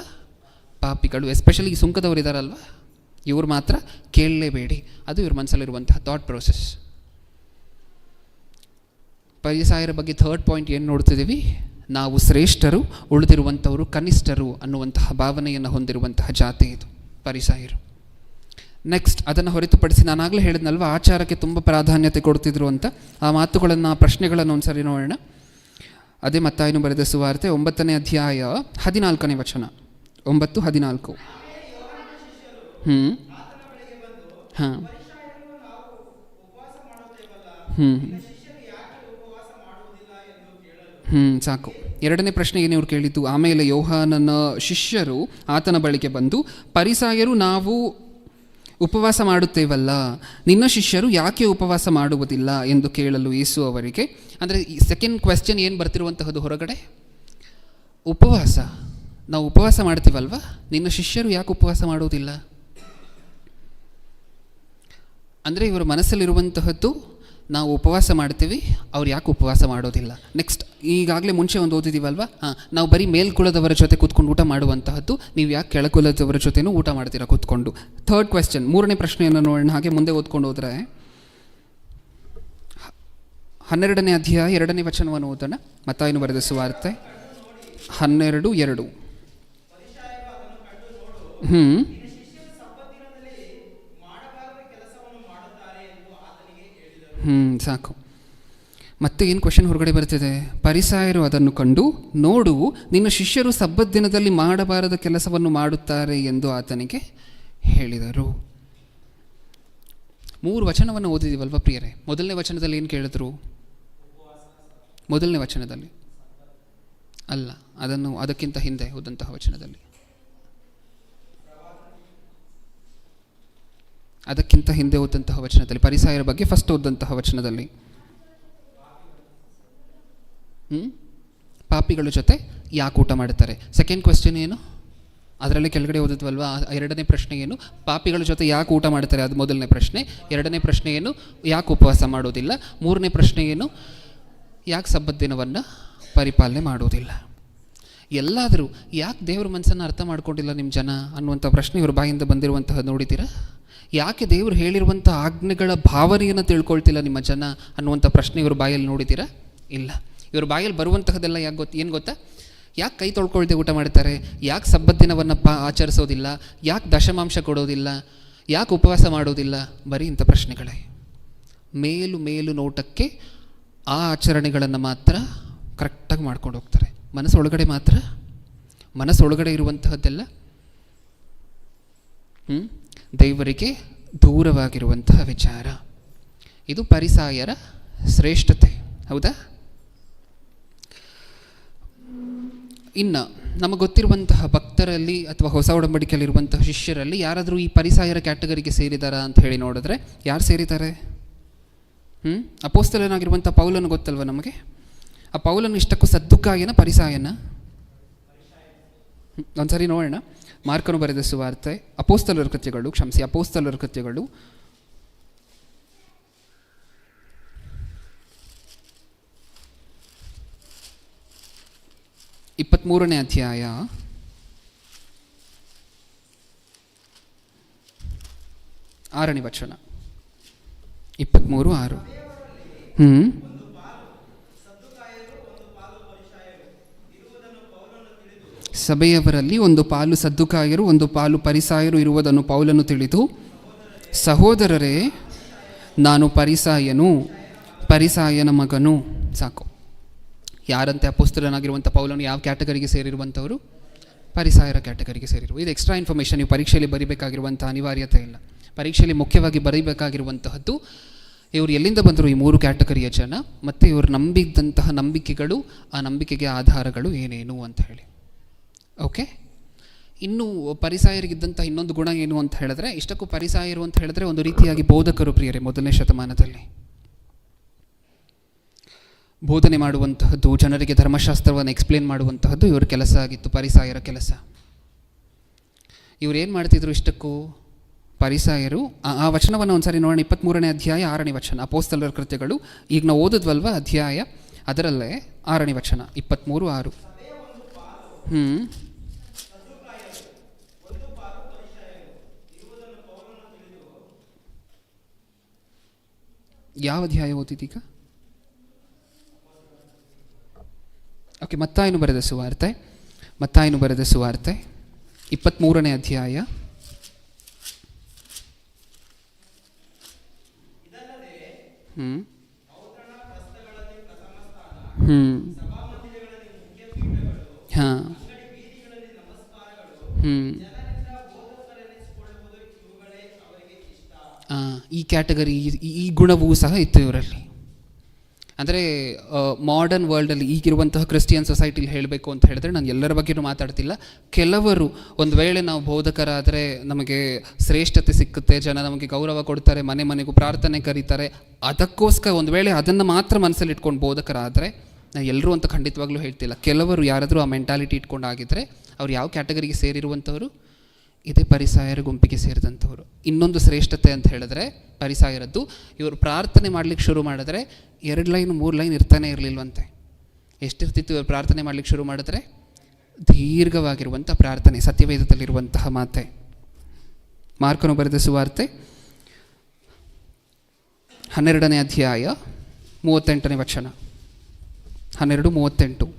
ಪಾಪಿಗಳು. ಎಸ್ಪೆಷಲಿ ಈ ಸುಂಕದವರು ಇದ್ದಾರಲ್ವ, ಇವ್ರು ಮಾತ್ರ ಕೇಳಲೇಬೇಡಿ. ಅದು ಇವ್ರ ಮನಸ್ಸಲ್ಲಿರುವಂತಹ ಥಾಟ್ ಪ್ರೋಸೆಸ್. ಪರಿಸಾಯರ ಬಗ್ಗೆ 3rd ಪಾಯಿಂಟ್ ಏನು ನೋಡ್ತಿದ್ದೀವಿ? ನಾವು ಶ್ರೇಷ್ಠರು, ಉಳಿದಿರುವಂಥವರು ಕನಿಷ್ಠರು ಅನ್ನುವಂತಹ ಭಾವನೆಯನ್ನು ಹೊಂದಿರುವಂತಹ ಜಾತಿ ಇದು ಪರಿಸಾಯರು. ನೆಕ್ಸ್ಟ್, ಅದನ್ನು ಹೊರತುಪಡಿಸಿ ನಾನಾಗಲೇ ಹೇಳಿದ್ನಲ್ವ, ಆಚಾರಕ್ಕೆ ತುಂಬ ಪ್ರಾಧಾನ್ಯತೆ ಕೊಡ್ತಿದ್ರು ಅಂತ. ಆ ಮಾತುಗಳನ್ನು, ಆ ಪ್ರಶ್ನೆಗಳನ್ನು ಒಂದು ಸರಿ ನೋಡೋಣ. ಅದೇ ಮತ್ತಾಯನು ಬರೆದ ಸುವಾರ್ತೆ 9ನೇ ಅಧ್ಯಾಯ 14ನೇ ವಚನ. 9:14. ಸಾಕು. 2ನೇ ಪ್ರಶ್ನೆ ಏನು ಇವ್ರು ಕೇಳಿದ್ದು? ಆಮೇಲೆ ಯೋಹಾನನ ಶಿಷ್ಯರು ಆತನ ಬಳಿಗೆ ಬಂದು, ಪರಿಸಾಯರು ನಾವು ಉಪವಾಸ ಮಾಡುತ್ತೇವಲ್ಲ, ನಿನ್ನ ಶಿಷ್ಯರು ಯಾಕೆ ಉಪವಾಸ ಮಾಡುವುದಿಲ್ಲ ಎಂದು ಕೇಳಲು ಯೇಸು ಅವರಿಗೆ, ಅಂದರೆ ಈ ಸೆಕೆಂಡ್ ಕ್ವೆಶ್ಚನ್ ಏನು ಬರ್ತಿರುವಂತಹದ್ದು ಹೊರಗಡೆ? ಉಪವಾಸ. ನಾವು ಉಪವಾಸ ಮಾಡ್ತೀವಲ್ವ, ನಿನ್ನ ಶಿಷ್ಯರು ಯಾಕೆ ಉಪವಾಸ ಮಾಡುವುದಿಲ್ಲ? ಅಂದರೆ ಇವರ ಮನಸ್ಸಲ್ಲಿರುವಂತಹದ್ದು, ನಾವು ಉಪವಾಸ ಮಾಡ್ತೀವಿ, ಅವ್ರು ಯಾಕೆ ಉಪವಾಸ ಮಾಡೋದಿಲ್ಲ. ನೆಕ್ಸ್ಟ್, ಈಗಾಗಲೇ ಮುಂಚೆ ಒಂದು ಓದಿದ್ದೀವಲ್ವ, ನಾವು ಬರೀ ಮೇಲ್ಕುಲದವರ ಜೊತೆ ಕೂತ್ಕೊಂಡು ಊಟ ಮಾಡುವಂತಹದ್ದು, ನೀವು ಯಾಕೆ ಕೆಳಕುಲದವರ ಜೊತೆನೂ ಊಟ ಮಾಡ್ತೀರಾ ಕೂತ್ಕೊಂಡು? 3rd question. 3ನೇ ಪ್ರಶ್ನೆಯನ್ನು ನೋಡೋಣ. ಹಾಗೆ ಮುಂದೆ ಓದ್ಕೊಂಡು ಹೋದರೆ 12ನೇ ಅಧ್ಯಾಯ 2ನೇ ವಚನವನ್ನು ಓದೋಣ. ಮತ್ತಾಯನು ಬರೆದ ಸುವಾರ್ತೆ 12:2. ಸಾಕು. ಮತ್ತೆ ಏನು ಕ್ವೆಶ್ಚನ್ ಹೊರಗಡೆ ಬರ್ತಿದೆ? ಪರಿಸಾಯರು ಅದನ್ನು ಕಂಡು, ನೋಡು, ನಿನ್ನ ಶಿಷ್ಯರು ಸಬ್ಬತ್ ದಿನದಲ್ಲಿ ಮಾಡಬಾರದ ಕೆಲಸವನ್ನು ಮಾಡುತ್ತಾರೆ ಎಂದು ಆತನಿಗೆ ಹೇಳಿದರು. 3 ವಚನವನ್ನು ಓದಿದ್ದೀವಲ್ವ ಪ್ರಿಯರೇ? ಮೊದಲನೇ ವಚನದಲ್ಲಿ ಏನು ಕೇಳಿದ್ರು? ಮೊದಲನೇ ವಚನದಲ್ಲಿ ಅಲ್ಲ, ಅದಕ್ಕಿಂತ ಹಿಂದೆ ಹೋದಂತಹ ವಚನದಲ್ಲಿ, ಅದಕ್ಕಿಂತ ಹಿಂದೆ ಓದಂತಹ ವಚನದಲ್ಲಿ, ಫರಿಸಾಯರ ಬಗ್ಗೆ ಫಸ್ಟ್ ಓದಂತಹ ವಚನದಲ್ಲಿ ಪಾಪಿಗಳ ಜೊತೆ ಯಾಕೆ ಊಟ ಮಾಡ್ತಾರೆ? ಸೆಕೆಂಡ್ ಕ್ವೆಶ್ಚನ್ ಏನು? ಅದರಲ್ಲಿ ಕೆಳಗಡೆ ಓದಿದ್ವಲ್ವಾ? ಎರಡನೇ ಪ್ರಶ್ನೆ ಏನು? ಪಾಪಿಗಳ ಜೊತೆ ಯಾಕೆ ಊಟ ಮಾಡ್ತಾರೆ, ಅದು ಮೊದಲನೇ ಪ್ರಶ್ನೆ. ಎರಡನೇ ಪ್ರಶ್ನೆ ಏನು? ಯಾಕೆ ಉಪವಾಸ ಮಾಡೋದಿಲ್ಲ. ಮೂರನೇ ಪ್ರಶ್ನೆ ಏನು? ಯಾಕೆ ಸಬ್ಬತ್ ದಿನವನ್ನು ಪರಿಪಾಲನೆ ಮಾಡೋದಿಲ್ಲ. ಎಲ್ಲಾದರೂ ಯಾಕೆ ದೇವ್ರ ಮನಸ್ಸನ್ನು ಅರ್ಥ ಮಾಡ್ಕೊಂಡಿಲ್ಲ ನಿಮ್ಮ ಜನ ಅನ್ನುವಂಥ ಪ್ರಶ್ನೆ ಇವ್ರ ಬಾಯಿಂದ ಬಂದಿರುವಂತಹ ನೋಡಿದ್ದೀರಾ? ಯಾಕೆ ದೇವರು ಹೇಳಿರುವಂಥ ಆಜ್ಞೆಗಳ ಭಾವನೆಯನ್ನು ತಿಳ್ಕೊಳ್ತಿಲ್ಲ ನಿಮ್ಮ ಜನ ಅನ್ನುವಂಥ ಪ್ರಶ್ನೆ ಇವ್ರ ಬಾಯಲ್ಲಿ ನೋಡಿದ್ದೀರಾ? ಇಲ್ಲ. ಇವ್ರ ಬಾಯಲ್ಲಿ ಬರುವಂತಹದ್ದೆಲ್ಲ ಏನು ಗೊತ್ತಾ? ಯಾಕೆ ಕೈ ತೊಳ್ಕೊಳ್ದೆ ಊಟ ಮಾಡ್ತಾರೆ, ಯಾಕೆ ಸಬ್ಬತ್ ದಿನವನ್ನು ಆಚರಿಸೋದಿಲ್ಲ, ಯಾಕೆ ದಶಮಾಂಶ ಕೊಡೋದಿಲ್ಲ, ಯಾಕೆ ಉಪವಾಸ ಮಾಡೋದಿಲ್ಲ, ಬರೀ ಇಂಥ ಪ್ರಶ್ನೆಗಳೇ. ಮೇಲು ನೋಟಕ್ಕೆ ಆ ಆಚರಣೆಗಳನ್ನು ಮಾತ್ರ ಕರೆಕ್ಟಾಗಿ ಮಾಡ್ಕೊಂಡು ಹೋಗ್ತಾರೆ. ಮನಸ್ಸೊಳಗಡೆ ಇರುವಂತಹದ್ದೆಲ್ಲ ದೇವರಿಗೆ ದೂರವಾಗಿರುವಂತಹ ವಿಚಾರ. ಇದು ಫರಿಸಾಯರ ಶ್ರೇಷ್ಠತೆ, ಹೌದಾ? ಇನ್ನು ನಮಗೆ ಗೊತ್ತಿರುವಂತಹ ಭಕ್ತರಲ್ಲಿ ಅಥವಾ ಹೊಸ ಒಡಂಬಡಿಕೆಯಲ್ಲಿರುವಂತಹ ಶಿಷ್ಯರಲ್ಲಿ ಯಾರಾದರೂ ಈ ಫರಿಸಾಯರ ಕ್ಯಾಟಗರಿಗೆ ಸೇರಿದಾರಾ ಅಂತ ಹೇಳಿ ನೋಡಿದ್ರೆ ಯಾರು ಸೇರಿದ್ದಾರೆ? ಅಪೊಸ್ತಲನಾಗಿರುವಂಥ ಪೌಲನು ಗೊತ್ತಲ್ವ ನಮಗೆ? ಆ ಪೌಲನು ಇಷ್ಟಕ್ಕೂ ಸದ್ದುಕಾಯನ ಫರಿಸಾಯನ? ಒಂದ್ಸರಿ ನೋಡೋಣ. ಮಾರ್ಕನು ಬರೆದ ಸುವಾರ್ತೆ, ಅಪೊಸ್ತಲರ ಕೃತ್ಯಗಳು 23ನೇ ಅಧ್ಯಾಯ 6ನೇ ವಚನ. 23:6. ಸಭೆಯವರಲ್ಲಿ ಒಂದು ಪಾಲು ಸದ್ದುಕಾಯರು ಒಂದು ಪಾಲು ಫರಿಸಾಯರು ಇರುವುದನ್ನು ಪೌಲನು ತಿಳಿದು, ಸಹೋದರರೇ, ನಾನು ಫರಿಸಾಯನ ಮಗನು. ಸಾಕು. ಯಾರಂತೆ? ಅಪೊಸ್ತಲನಾಗಿರುವಂಥ ಪೌಲನು ಯಾವ ಕ್ಯಾಟಗರಿಗೆ ಸೇರಿರುವಂಥವರು? ಫರಿಸಾಯರ ಕ್ಯಾಟಗರಿಗೆ ಸೇರಿರು. ಇದು ಎಕ್ಸ್ಟ್ರಾ ಇನ್ಫಾರ್ಮೇಷನ್. ನೀವು ಪರೀಕ್ಷೆಯಲ್ಲಿ ಬರೀಬೇಕಾಗಿರುವಂಥ ಅನಿವಾರ್ಯತೆ ಇಲ್ಲ. ಪರೀಕ್ಷೆಯಲ್ಲಿ ಮುಖ್ಯವಾಗಿ ಬರೀಬೇಕಾಗಿರುವಂತಹದ್ದು ಇವರು ಎಲ್ಲಿಂದ ಬಂದರು, ಈ 3 ಕ್ಯಾಟಗರಿಯ ಜನ, ಮತ್ತು ಇವರು ನಂಬಿದ್ದಂತಹ ನಂಬಿಕೆಗಳು, ಆ ನಂಬಿಕೆಗೆ ಆಧಾರಗಳು ಏನೇನು ಅಂತ ಹೇಳಿ. ಓಕೆ. ಇನ್ನು ಫರಿಸಾಯರಿಗಿದ್ದಂಥ ಇನ್ನೊಂದು ಗುಣ ಏನು ಅಂತ ಹೇಳಿದ್ರೆ, ಇಷ್ಟಕ್ಕೂ ಫರಿಸಾಯರು ಅಂತ ಹೇಳಿದ್ರೆ ಒಂದು ರೀತಿಯಾಗಿ ಬೋಧಕರು ಪ್ರಿಯರೇ. ಮೊದಲನೇ ಶತಮಾನದಲ್ಲಿ ಬೋಧನೆ ಮಾಡುವಂತಹದ್ದು, ಜನರಿಗೆ ಧರ್ಮಶಾಸ್ತ್ರವನ್ನು ಎಕ್ಸ್ಪ್ಲೇನ್ ಮಾಡುವಂತಹದ್ದು ಇವ್ರ ಕೆಲಸ ಆಗಿತ್ತು, ಫರಿಸಾಯರ ಕೆಲಸ. ಇವ್ರು ಏನು ಮಾಡ್ತಿದ್ರು ಇಷ್ಟಕ್ಕೂ? ಫರಿಸಾಯರು ಆ ವಚನವನ್ನು ಒಂದ್ಸಾರಿ ನೋಡೋಣ. 23ನೇ ಅಧ್ಯಾಯ 6ನೇ ವಚನ, ಅಪೊಸ್ತಲರ ಕೃತ್ಯಗಳು. ಈಗ ನಾವು ಓದಿದ್ವಲ್ವ ಅಧ್ಯಾಯ, ಅದರಲ್ಲೇ 6ನೇ ವಚನ, 23:6. ಯಾವ ಅಧ್ಯಾಯ ಓದಿದೀಗ? ಓಕೆ, ಮತ್ತಾಯನು ಬರೆದ ಸುವಾರ್ತೆ 23ನೇ ಅಧ್ಯಾಯ. ಈ ಕ್ಯಾಟಗರಿ, ಈ ಗುಣವೂ ಸಹ ಇತ್ತು ಇವರಲ್ಲಿ. ಅಂದರೆ ಮಾಡರ್ನ್ ವರ್ಲ್ಡಲ್ಲಿ ಈಗಿರುವಂತಹ ಕ್ರಿಶ್ಚಿಯನ್ ಸೊಸೈಟಿಲಿ ಹೇಳಬೇಕು ಅಂತ ಹೇಳಿದ್ರೆ, ನಾನು ಎಲ್ಲರ ಬಗ್ಗೆಯೂ ಮಾತಾಡ್ತಿಲ್ಲ, ಕೆಲವರು ಒಂದು ವೇಳೆ ನಾವು ಬೋಧಕರಾದರೆ ನಮಗೆ ಶ್ರೇಷ್ಠತೆ ಸಿಕ್ಕುತ್ತೆ, ಜನ ನಮಗೆ ಗೌರವ ಕೊಡ್ತಾರೆ, ಮನೆಗೂ ಪ್ರಾರ್ಥನೆ ಕರೀತಾರೆ, ಅದಕ್ಕೋಸ್ಕರ ಒಂದು ವೇಳೆ ಅದನ್ನು ಮಾತ್ರ ಮನಸ್ಸಲ್ಲಿ ಇಟ್ಕೊಂಡು ಬೋಧಕರಾದರೆ, ನಾನು ಎಲ್ಲರೂ ಅಂತ ಖಂಡಿತವಾಗ್ಲೂ ಹೇಳ್ತಿಲ್ಲ, ಕೆಲವರು ಯಾರಾದರೂ ಆ ಮೆಂಟಾಲಿಟಿ ಇಟ್ಕೊಂಡಾಗಿದ್ದರೆ ಅವ್ರು ಯಾವ ಕ್ಯಾಟಗರಿಗೆ ಸೇರಿರುವಂಥವರು? ಇದೇ ಫರಿಸಾಯರ ಗುಂಪಿಗೆ ಸೇರಿದಂಥವ್ರು. ಇನ್ನೊಂದು ಶ್ರೇಷ್ಠತೆ ಅಂತ ಹೇಳಿದ್ರೆ ಫರಿಸಾಯರದ್ದು, ಇವರು ಪ್ರಾರ್ಥನೆ ಮಾಡಲಿಕ್ಕೆ ಶುರು ಮಾಡಿದ್ರೆ 2 ಲೈನ್ 3 ಲೈನ್ ಇರ್ತಾನೆ ಇರಲಿಲ್ವಂತೆ. ಎಷ್ಟಿರ್ತಿತ್ತು ಇವರು ಪ್ರಾರ್ಥನೆ ಮಾಡಲಿಕ್ಕೆ ಶುರು ಮಾಡಿದ್ರೆ? ದೀರ್ಘವಾಗಿರುವಂಥ ಪ್ರಾರ್ಥನೆ, ಸತ್ಯವೇದದಲ್ಲಿರುವಂತಹ ಮಾತೆ. ಮಾರ್ಕನು ಬರೆದ ಸುವಾರ್ತೆ 12ನೇ ಅಧ್ಯಾಯ 38ನೇ ವಚನ, 12:38.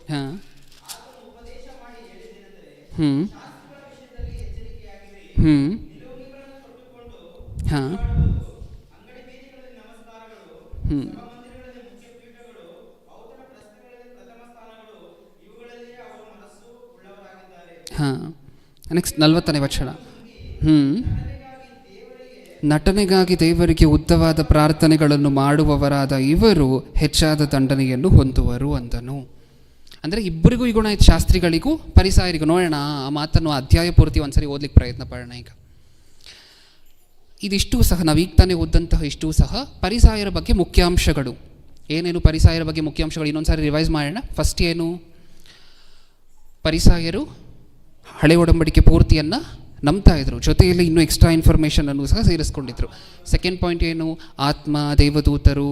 ಹಾಂ ಹಾಂ ಹಾಂ, ನೆಕ್ಸ್ಟ್ 40ನೇ ವಚನ. ನಟನೆಗಾಗಿ ದೇವರಿಗೆ ಉದ್ದವಾದ ಪ್ರಾರ್ಥನೆಗಳನ್ನು ಮಾಡುವವರಾದ ಇವರು ಹೆಚ್ಚಾದ ದಂಡನೆಯನ್ನು ಹೊಂದುವರು ಅಂದನು. ಅಂದರೆ ಇಬ್ಬರಿಗೂ ಈ ಗುಣ ಇತ್ತು, ಶಾಸ್ತ್ರಿಗಳಿಗೂ ಪರಿಸಾಯರಿಗೂ. ನೋಡೋಣ ಆ ಮಾತನ್ನು ಅಧ್ಯಾಯ ಪೂರ್ತಿ ಒಂದ್ಸರಿ ಓದ್ಲಿಕ್ಕೆ ಪ್ರಯತ್ನ ಪಡೋಣ. ಈಗ ಇದಿಷ್ಟೂ ಸಹ ನಾವೀಗ ತಾನೇ ಓದಂತಹ ಇಷ್ಟೂ ಸಹ ಪರಿಸಾಯರ ಬಗ್ಗೆ ಮುಖ್ಯಾಂಶಗಳು. ಏನೇನು ಪರಿಸಾಯರ ಬಗ್ಗೆ ಮುಖ್ಯಾಂಶಗಳು ಇನ್ನೊಂದು ಸಾರಿ ರಿವೈಸ್ ಮಾಡೋಣ. ಫಸ್ಟ್ ಏನು, ಪರಿಸಾಯರು ಹಳೆ ಒಡಂಬಡಿಕೆ ಪೂರ್ತಿಯನ್ನು ನಂಬ್ತಾ ಇದ್ರು, ಜೊತೆಯಲ್ಲಿ ಇನ್ನೂ ಎಕ್ಸ್ಟ್ರಾ ಇನ್ಫಾರ್ಮೇಷನ್ ಅನ್ನು ಸಹ ಸೇರಿಸ್ಕೊಂಡಿದ್ರು. ಸೆಕೆಂಡ್ ಪಾಯಿಂಟ್ ಏನು, ಆತ್ಮ, ದೇವದೂತರು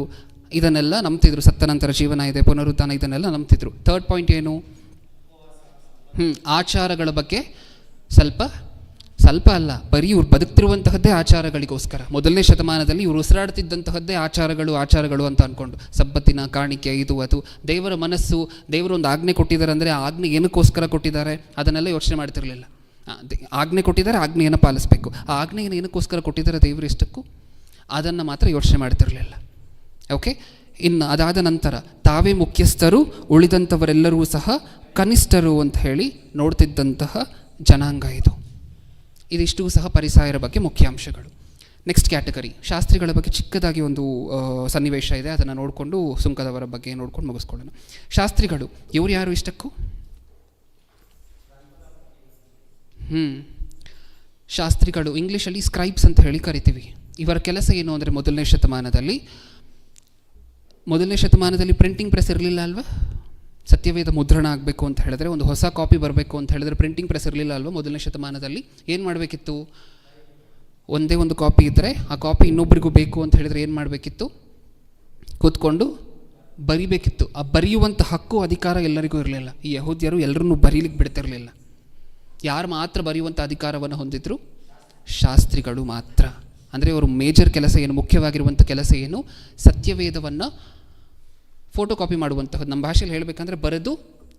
ಇದನ್ನೆಲ್ಲ ನಂಬ್ತಿದ್ರು, ಸತ್ತ ನಂತರ ಜೀವನ ಇದೆ, ಪುನರುತ್ಥಾನ ಇದನ್ನೆಲ್ಲ ನಂಬ್ತಿದ್ರು. ಥರ್ಡ್ ಪಾಯಿಂಟ್ ಏನು, ಆಚಾರಗಳ ಬಗ್ಗೆ ಸ್ವಲ್ಪ ಅಲ್ಲ, ಬರೀ ಇವ್ರು ಬದುಕ್ತಿರುವಂತಹದ್ದೇ ಆಚಾರಗಳಿಗೋಸ್ಕರ. ಮೊದಲನೇ ಶತಮಾನದಲ್ಲಿ ಇವರು ಉಸಿರಾಡ್ತಿದ್ದಂತಹದ್ದೇ ಆಚಾರಗಳು ಅಂತ ಅಂದ್ಕೊಂಡು, ಸಬ್ಬತ್ತಿನ ಕಾಣಿಕೆ, ಇದು ಅದು. ದೇವರ ಮನಸ್ಸು, ದೇವರು ಒಂದು ಆಜ್ಞೆ ಕೊಟ್ಟಿದ್ದಾರೆ ಅಂದರೆ ಆ ಆಜ್ಞೆ ಏನಕ್ಕೋಸ್ಕರ ಕೊಟ್ಟಿದ್ದಾರೆ ಅದನ್ನೆಲ್ಲ ಯೋಚನೆ ಮಾಡ್ತಿರಲಿಲ್ಲ. ಆಜ್ಞೆ ಕೊಟ್ಟಿದ್ದಾರೆ, ಆಜ್ಞೆಯನ್ನು ಪಾಲಿಸಬೇಕು. ಆ ಆಜ್ಞೆಯನ್ನು ಏನಕ್ಕೋಸ್ಕರ ಕೊಟ್ಟಿದ್ದಾರೆ ದೇವರು ಇಷ್ಟಕ್ಕೂ, ಅದನ್ನು ಮಾತ್ರ ಯೋಚನೆ ಮಾಡ್ತಿರಲಿಲ್ಲ. ಓಕೆ, ಇನ್ನು ಅದಾದ ನಂತರ ತಾವೇ ಮುಖ್ಯಸ್ಥರು, ಉಳಿದಂಥವರೆಲ್ಲರೂ ಸಹ ಕನಿಷ್ಠರು ಅಂತ ಹೇಳಿ ನೋಡ್ತಿದ್ದಂತಹ ಜನಾಂಗ ಇದು. ಇದಿಷ್ಟೂ ಸಹ ಪರಿಸಾಯರ ಬಗ್ಗೆ ಮುಖ್ಯಾಂಶಗಳು. ನೆಕ್ಸ್ಟ್ ಕ್ಯಾಟಗರಿ, ಶಾಸ್ತ್ರಿಗಳ ಬಗ್ಗೆ ಚಿಕ್ಕದಾಗಿ ಒಂದು ಸನ್ನಿವೇಶ ಇದೆ, ಅದನ್ನು ನೋಡಿಕೊಂಡು ಸುಂಕದವರ ಬಗ್ಗೆ ನೋಡ್ಕೊಂಡು ಮುಗಿಸ್ಕೊಳ್ಳೋಣ. ಶಾಸ್ತ್ರಿಗಳು ಇವ್ರು ಯಾರು ಇಷ್ಟಕ್ಕೂ? ಶಾಸ್ತ್ರಿಗಳು ಇಂಗ್ಲೀಷಲ್ಲಿ ಸ್ಕ್ರೈಬ್ಸ್ ಅಂತ ಹೇಳಿ ಕರಿತೀವಿ. ಇವರ ಕೆಲಸ ಏನು ಅಂದರೆ, ಮೊದಲನೇ ಶತಮಾನದಲ್ಲಿ ಪ್ರಿಂಟಿಂಗ್ ಪ್ರೆಸ್ ಇರಲಿಲ್ಲ ಅಲ್ವಾ? ಸತ್ಯವೇದ ಮುದ್ರಣ ಆಗಬೇಕು ಅಂತ ಹೇಳಿದ್ರೆ, ಒಂದು ಹೊಸ ಕಾಪಿ ಬರಬೇಕು ಅಂತ ಹೇಳಿದ್ರೆ ಪ್ರಿಂಟಿಂಗ್ ಪ್ರೆಸ್ ಇರಲಿಲ್ಲ ಅಲ್ವಾ? ಮೊದಲನೇ ಶತಮಾನದಲ್ಲಿ ಏನು ಮಾಡಬೇಕಿತ್ತು? ಒಂದೇ ಒಂದು ಕಾಪಿ ಇದ್ದರೆ ಆ ಕಾಪಿ ಇನ್ನೊಬ್ಬರಿಗೂ ಬೇಕು ಅಂತ ಹೇಳಿದ್ರೆ ಏನು ಮಾಡಬೇಕಿತ್ತು? ಕೂತ್ಕೊಂಡು ಬರಿಬೇಕಿತ್ತು. ಆ ಬರೆಯುವಂಥ ಹಕ್ಕು ಅಧಿಕಾರ ಎಲ್ಲರಿಗೂ ಇರಲಿಲ್ಲ. ಈ ಯಹೂದ್ಯರು ಎಲ್ಲರನ್ನೂ ಬರೀಲಿಕ್ಕೆ ಬಿಡ್ತಿರಲಿಲ್ಲ. ಯಾರು ಮಾತ್ರ ಬರೆಯುವಂಥ ಅಧಿಕಾರವನ್ನು ಹೊಂದಿದ್ರು? ಶಾಸ್ತ್ರಿಗಳು ಮಾತ್ರ. ಅಂದರೆ ಅವರು ಮೇಜರ್ ಕೆಲಸ ಏನು, ಮುಖ್ಯವಾಗಿರುವಂಥ ಕೆಲಸ ಏನು? ಸತ್ಯವೇದವನ್ನು ಫೋಟೋ ಕಾಪಿ ಮಾಡುವಂತಹದ್ದು, ನಮ್ಮ ಭಾಷೆಯಲ್ಲಿ ಹೇಳಬೇಕಂದ್ರೆ ಬರೆದು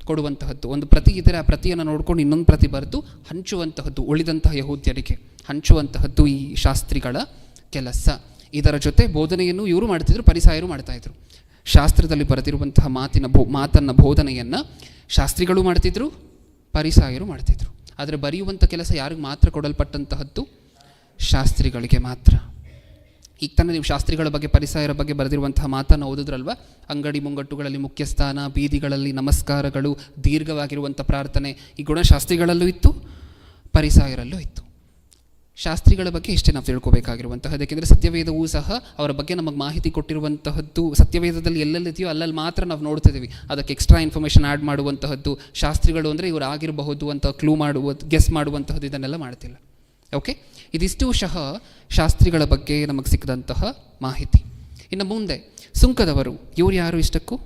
ಕೊಡುವಂತಹದ್ದು. ಒಂದು ಪ್ರತಿ ಇದ್ದರೆ ಆ ಪ್ರತಿಯನ್ನು ನೋಡಿಕೊಂಡು ಇನ್ನೊಂದು ಪ್ರತಿ ಬರೆದು ಹಂಚುವಂತಹದ್ದು, ಉಳಿದಂತಹ ಯಹೂದ್ಯರಿಗೆ ಹಂಚುವಂತಹದ್ದು ಈ ಶಾಸ್ತ್ರಿಗಳ ಕೆಲಸ. ಇದರ ಜೊತೆ ಬೋಧನೆಯನ್ನು ಇವರು ಮಾಡ್ತಿದ್ರು, ಪರಿಸಾಯರು ಮಾಡ್ತಾಯಿದ್ರು. ಶಾಸ್ತ್ರದಲ್ಲಿ ಬರೆದಿರುವಂತಹ ಮಾತನ್ನು ಬೋಧನೆಯನ್ನು ಶಾಸ್ತ್ರಿಗಳು ಮಾಡ್ತಿದ್ರು, ಪರಿಸಾಯರು ಮಾಡ್ತಿದ್ರು. ಆದರೆ ಬರೆಯುವಂಥ ಕೆಲಸ ಯಾರಿಗೆ ಮಾತ್ರ ಕೊಡಲ್ಪಟ್ಟಂತಹದ್ದು? ಶಾಸ್ತ್ರಿಗಳಿಗೆ ಮಾತ್ರ. ಈಗ ತಾನೇ ನೀವು ಶಾಸ್ತ್ರಿಗಳ ಬಗ್ಗೆ, ಪರಿಸಾಯರ ಬಗ್ಗೆ ಬರೆದಿರುವಂತಹ ಮಾತನ್ನು ಓದಿದ್ರಲ್ವ? ಅಂಗಡಿ ಮುಂಗಟ್ಟುಗಳಲ್ಲಿ ಮುಖ್ಯ ಸ್ಥಾನ, ಬೀದಿಗಳಲ್ಲಿ ನಮಸ್ಕಾರಗಳು, ದೀರ್ಘವಾಗಿರುವಂಥ ಪ್ರಾರ್ಥನೆ. ಈ ಗುಣ ಶಾಸ್ತ್ರಿಗಳಲ್ಲೂ ಇತ್ತು, ಪರಿಸಾಯರಲ್ಲೂ ಇತ್ತು. ಶಾಸ್ತ್ರಿಗಳ ಬಗ್ಗೆ ಇಷ್ಟೇ ನಾವು ತಿಳ್ಕೊಬೇಕಾಗಿರುವಂತಹದ್ದು. ಏಕೆಂದರೆ ಸತ್ಯವೇದವೂ ಸಹ ಅವರ ಬಗ್ಗೆ ನಮಗೆ ಮಾಹಿತಿ ಕೊಟ್ಟಿರುವಂತಹದ್ದು. ಸತ್ಯವೇದದಲ್ಲಿ ಎಲ್ಲೆಲ್ಲಿದೆಯೋ ಅಲ್ಲಲ್ಲಿ ಮಾತ್ರ ನಾವು ನೋಡ್ತಿದ್ದೀವಿ. ಅದಕ್ಕೆ ಎಕ್ಸ್ಟ್ರಾ ಇನ್ಫಾರ್ಮೇಷನ್ ಆ್ಯಡ್ ಮಾಡುವಂತಹದ್ದು. ಶಾಸ್ತ್ರಿಗಳು ಅಂದರೆ ಇವರು ಆಗಿರಬಹುದು ಅಂತ ಗೆಸ್ ಮಾಡುವಂತಹದ್ದು, ಇದನ್ನೆಲ್ಲ ಮಾಡ್ತಿಲ್ಲ. ಓಕೆ, ಇದಿಷ್ಟೂ ಸಹ ಶಾಸ್ತ್ರಿಗಳ ಬಗ್ಗೆ ನಮಗೆ ಸಿಕ್ಕಿದಂತಹ ಮಾಹಿತಿ. ಇನ್ನು ಮುಂದೆ ಸುಂಕದವರು, ಇವರು ಯಾರು ಇಷ್ಟಕ್ಕೂ?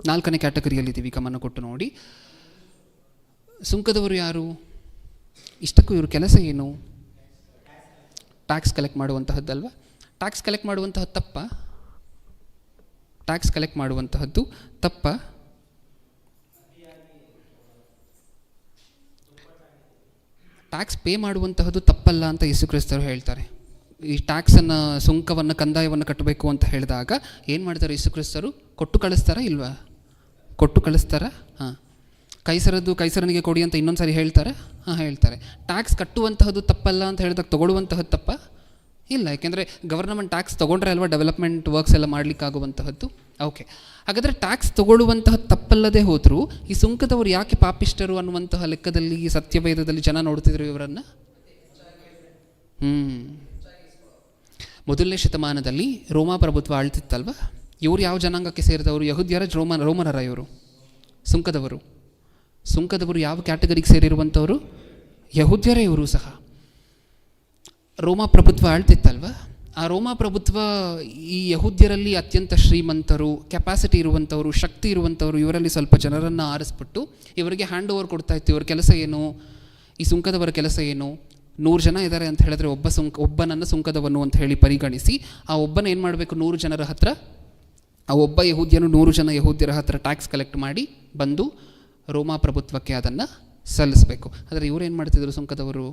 4ನೇ ಕ್ಯಾಟಗರಿಯಲ್ಲಿದ್ದೀವಿ, ಗಮನ ಕೊಟ್ಟು ನೋಡಿ. ಸುಂಕದವರು ಯಾರು ಇಷ್ಟಕ್ಕೂ? ಇವ್ರ ಕೆಲಸ ಏನು? ಟ್ಯಾಕ್ಸ್ ಕಲೆಕ್ಟ್ ಮಾಡುವಂತಹದ್ದಲ್ವ? ಟ್ಯಾಕ್ಸ್ ಕಲೆಕ್ಟ್ ಮಾಡುವಂತಹದ್ದು ತಪ್ಪ? ಟ್ಯಾಕ್ಸ್ ಕಲೆಕ್ಟ್ ಮಾಡುವಂತಹದ್ದು ತಪ್ಪ? ಟ್ಯಾಕ್ಸ್ ಪೇ ಮಾಡುವಂತಹದ್ದು ತಪ್ಪಲ್ಲ ಅಂತ ಯೇಸು ಕ್ರಿಸ್ತರು ಹೇಳ್ತಾರೆ. ಈ ಟ್ಯಾಕ್ಸನ್ನು, ಸುಂಕವನ್ನು, ಕಂದಾಯವನ್ನು ಕಟ್ಟಬೇಕು ಅಂತ ಹೇಳಿದಾಗ ಏನು ಮಾಡ್ತಾರೆ ಯೇಸು ಕ್ರಿಸ್ತರು? ಕೊಟ್ಟು ಕಳಿಸ್ತಾರಾ ಇಲ್ವಾ? ಕೊಟ್ಟು ಕಳಿಸ್ತಾರಾ? ಹಾಂ. ಕೈಸರನಿಗೆ ಕೊಡಿ ಅಂತ ಇನ್ನೊಂದು ಸಾರಿ ಹೇಳ್ತಾರೆ? ಹಾಂ, ಹೇಳ್ತಾರೆ. ಟ್ಯಾಕ್ಸ್ ಕಟ್ಟುವಂತಹದ್ದು ತಪ್ಪಲ್ಲ ಅಂತ ಹೇಳಿದಾಗ ತೊಗೊಳ್ಳುವಂತಹದ್ದು ತಪ್ಪ? ಇಲ್ಲ, ಯಾಕೆಂದರೆ ಗವರ್ನಮೆಂಟ್ ಟ್ಯಾಕ್ಸ್ ತೊಗೊಂಡ್ರೆ ಅಲ್ವಾ ಡೆವಲಪ್ಮೆಂಟ್ ವರ್ಕ್ಸ್ ಎಲ್ಲ ಮಾಡಲಿಕ್ಕಾಗುವಂತಹದ್ದು. ಓಕೆ, ಹಾಗಾದರೆ ಟ್ಯಾಕ್ಸ್ ತೊಗೊಳ್ಳುವಂತಹದ್ದು ತಪ್ಪಲ್ಲದೆ ಹೋದರೂ ಈ ಸುಂಕದವರು ಯಾಕೆ ಪಾಪಿಷ್ಟರು ಅನ್ನುವಂತಹ ಲೆಕ್ಕದಲ್ಲಿ ಸತ್ಯವೇದದಲ್ಲಿ ಜನ ನೋಡ್ತಿದ್ರು ಇವರನ್ನು? ಮೊದಲನೇ ಶತಮಾನದಲ್ಲಿ ರೋಮಾ ಪ್ರಭುತ್ವ ಆಳ್ತಿತ್ತಲ್ವ? ಇವರು ಯಾವ ಜನಾಂಗಕ್ಕೆ ಸೇರಿದವರು? ಯಹೂದ್ಯರ, ರೋಮನರ? ಇವರು ಸುಂಕದವರು ಯಾವ ಕ್ಯಾಟಗರಿಗೆ ಸೇರಿರುವಂಥವರು? ಯಹೂದ್ಯರೇ ಇವರು ಸಹ. ರೋಮಾ ಪ್ರಭುತ್ವ ಆಳ್ತಿತ್ತಲ್ವ? ಆ ರೋಮಾ ಪ್ರಭುತ್ವ ಈ ಯಹೂದ್ಯರಲ್ಲಿ ಅತ್ಯಂತ ಶ್ರೀಮಂತರು, ಕೆಪಾಸಿಟಿ ಇರುವಂಥವರು, ಶಕ್ತಿ ಇರುವಂಥವರು, ಇವರಲ್ಲಿ ಸ್ವಲ್ಪ ಜನರನ್ನು ಆರಿಸ್ಬಿಟ್ಟು ಇವರಿಗೆ ಹ್ಯಾಂಡ್ ಓವರ್ ಕೊಡ್ತಾ ಇತ್ತು. ಇವರ ಕೆಲಸ ಏನು? ಈ ಸುಂಕದವರ ಕೆಲಸ ಏನು? 100 ಜನ ಇದ್ದಾರೆ ಅಂತ ಹೇಳಿದ್ರೆ ಒಬ್ಬನನ್ನು ಸುಂಕದವನು ಅಂತ ಹೇಳಿ ಪರಿಗಣಿಸಿ ಆ ಒಬ್ಬನ ಏನು ಮಾಡಬೇಕು? 100 ಜನರ ಹತ್ರ, ಆ ಒಬ್ಬ ಯಹೂದ್ಯನು 100 ಜನ ಯಹೂದ್ಯರ ಹತ್ರ ಟ್ಯಾಕ್ಸ್ ಕಲೆಕ್ಟ್ ಮಾಡಿ ಬಂದು ರೋಮಾ ಪ್ರಭುತ್ವಕ್ಕೆ ಅದನ್ನು ಸಲ್ಲಿಸಬೇಕು. ಆದರೆ ಇವರು ಏನು ಮಾಡ್ತಿದ್ರು ಸುಂಕದವರು?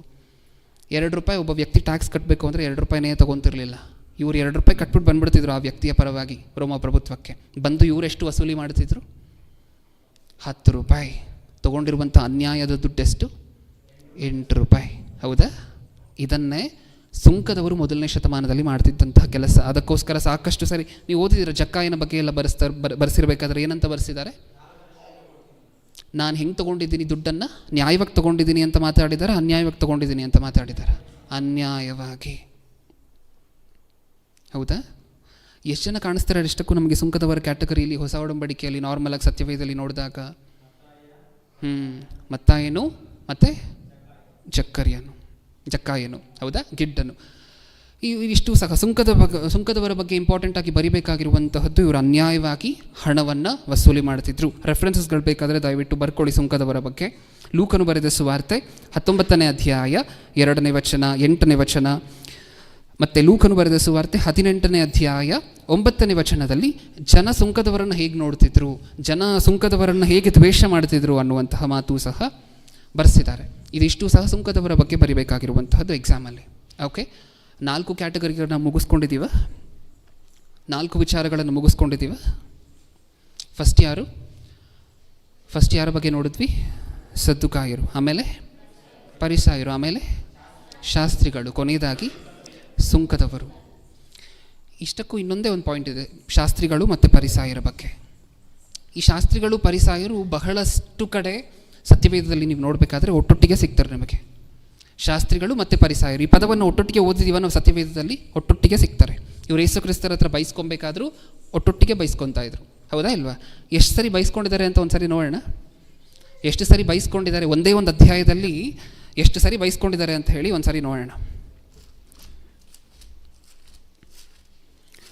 $2 ಒಬ್ಬ ವ್ಯಕ್ತಿ ಟ್ಯಾಕ್ಸ್ ಕಟ್ಟಬೇಕು ಅಂದರೆ $2 ತೊಗೊತಿರಲಿಲ್ಲ. ಇವರು $2 ಕಟ್ಬಿಟ್ಟು ಬಂದುಬಿಡ್ತಿದ್ರು ಆ ವ್ಯಕ್ತಿಯ ಪರವಾಗಿ ರೋಮಾ ಪ್ರಭುತ್ವಕ್ಕೆ. ಬಂದು ಇವರೆಷ್ಟು ವಸೂಲಿ ಮಾಡ್ತಿದ್ರು? $10. ತೊಗೊಂಡಿರುವಂಥ ಅನ್ಯಾಯದ ದುಡ್ಡೆಷ್ಟು? 8 ರೂಪಾಯಿ. ಹೌದಾ? ಇದನ್ನೇ ಸುಂಕದವರು ಮೊದಲನೇ ಶತಮಾನದಲ್ಲಿ ಮಾಡ್ತಿದ್ದಂತಹ ಕೆಲಸ. ಅದಕ್ಕೋಸ್ಕರ ಸಾಕಷ್ಟು ಸರಿ ನೀವು ಓದಿದ್ದೀರ, ಜಕ್ಕಾಯನ ಬಗ್ಗೆ ಎಲ್ಲ ಬರೆಸಿರ್ಬೇಕಾದ್ರೆ ಏನಂತ ಬರೆಸಿದ್ದಾರೆ? ನಾನು ಹೆಂಗೆ ತೊಗೊಂಡಿದ್ದೀನಿ ದುಡ್ಡನ್ನು? ನ್ಯಾಯವಾಗಿ ತೊಗೊಂಡಿದ್ದೀನಿ ಅಂತ ಮಾತಾಡಿದ್ದಾರೆ, ಅನ್ಯಾಯವಾಗಿ ತೊಗೊಂಡಿದ್ದೀನಿ ಅಂತ ಮಾತಾಡಿದ್ದಾರೆ. ಅನ್ಯಾಯವಾಗಿ. ಹೌದಾ? ಎಷ್ಟು ಜನ ಕಾಣಿಸ್ತಾರೆ ಇಷ್ಟಕ್ಕೂ ನಮಗೆ ಸುಂಕದವರ ಕ್ಯಾಟಗರಿಯಲ್ಲಿ, ಹೊಸ ಒಡಂಬಡಿಕೆಯಲ್ಲಿ, ನಾರ್ಮಲಾಗಿ ಸತ್ಯವೇದದಲ್ಲಿ ನೋಡಿದಾಗ? ಮತ್ತಾಯನು ಮತ್ತು ಜಕ್ಕಾಯನು. ಹೌದಾ? ಗಿಡ್ಡನು. ಇಷ್ಟು ಸಹ ಸುಂಕದವರ ಬಗ್ಗೆ ಇಂಪಾರ್ಟೆಂಟಾಗಿ ಬರಿಬೇಕಾಗಿರುವಂತಹದ್ದು, ಇವರು ಅನ್ಯಾಯವಾಗಿ ಹಣವನ್ನು ವಸೂಲಿ ಮಾಡ್ತಿದ್ರು. ರೆಫರೆನ್ಸಸ್ಗಳು ಬೇಕಾದರೆ ದಯವಿಟ್ಟು ಬರ್ಕೊಳ್ಳಿ ಸುಂಕದವರ ಬಗ್ಗೆ. ಲೂಕನು ಬರೆದ ಸುವಾರ್ತೆ 19ನೇ ಅಧ್ಯಾಯ 2ನೇ ವಚನ, 8ನೇ ವಚನ, ಮತ್ತು ಲೂಕನು ಬರೆದ ಸುವಾರ್ತೆ 18ನೇ ಅಧ್ಯಾಯ 9ನೇ ವಚನದಲ್ಲಿ ಜನ ಸುಂಕದವರನ್ನು ಹೇಗೆ ನೋಡ್ತಿದ್ರು, ಜನ ಸುಂಕದವರನ್ನು ಹೇಗೆ ದ್ವೇಷ ಮಾಡ್ತಿದ್ರು ಅನ್ನುವಂತಹ ಮಾತು ಸಹ ಬರೆಸಿದ್ದಾರೆ. ಇದಿಷ್ಟು ಸಹ ಸುಂಕದವರ ಬಗ್ಗೆ ಬರಿಬೇಕಾಗಿರುವಂತಹದ್ದು ಎಕ್ಸಾಮಲ್ಲಿ. ಓಕೆ, 4 ಕ್ಯಾಟಗರಿಗಳನ್ನ ಮುಗಿಸ್ಕೊಂಡಿದ್ದೀವ, 4 ವಿಚಾರಗಳನ್ನು ಮುಗಿಸ್ಕೊಂಡಿದ್ದೀವ. ಫಸ್ಟ್ ಯಾರ ಬಗ್ಗೆ ನೋಡಿದ್ವಿ? ಸದ್ದುಕಾಯರು, ಆಮೇಲೆ ಪರಿಸಾಯರು, ಆಮೇಲೆ ಶಾಸ್ತ್ರಿಗಳು, ಕೊನೆಯದಾಗಿ ಸುಂಕದವರು. ಇಷ್ಟಕ್ಕೂ ಇನ್ನೊಂದೇ ಒಂದು ಪಾಯಿಂಟ್ ಇದೆ, ಶಾಸ್ತ್ರಿಗಳು ಮತ್ತು ಪರಿಸಾಯರ ಬಗ್ಗೆ. ಈ ಶಾಸ್ತ್ರಿಗಳು ಪರಿಸಾಯರು ಬಹಳಷ್ಟು ಕಡೆ ಸತ್ಯವೇದದಲ್ಲಿ ನೀವು ನೋಡಬೇಕಾದ್ರೆ ಒಟ್ಟೊಟ್ಟಿಗೆ ಸಿಗ್ತಾರೆ ನಿಮಗೆ. ಶಾಸ್ತ್ರಿಗಳು ಮತ್ತು ಪರಿಸಾಯರು ಈ ಪದವನ್ನು ಒಟ್ಟೊಟ್ಟಿಗೆ ಓದಿದೀವ ನಾವು ಸತ್ಯವೇದದಲ್ಲಿ, ಒಟ್ಟೊಟ್ಟಿಗೆ ಸಿಗ್ತಾರೆ. ಇವರು ಯೇಸು ಕ್ರಿಸ್ತರ ಹತ್ರ ಬೈಸ್ಕೊಬೇಕಾದ್ರೂ ಒಟ್ಟೊಟ್ಟಿಗೆ ಬೈಸ್ಕೊತಾ ಇದ್ರು. ಹೌದಾ ಇಲ್ವಾ? ಎಷ್ಟು ಸರಿ ಬೈಸ್ಕೊಂಡಿದ್ದಾರೆ ಅಂತ ಒಂದು ಸರಿ ನೋಡೋಣ. ಎಷ್ಟು ಸರಿ ಬೈಸ್ಕೊಂಡಿದ್ದಾರೆ ಒಂದೇ ಒಂದು ಅಧ್ಯಾಯದಲ್ಲಿ, ಎಷ್ಟು ಸರಿ ಬೈಸ್ಕೊಂಡಿದ್ದಾರೆ ಅಂತ ಹೇಳಿ ಒಂದು ಸರಿ ನೋಡೋಣ.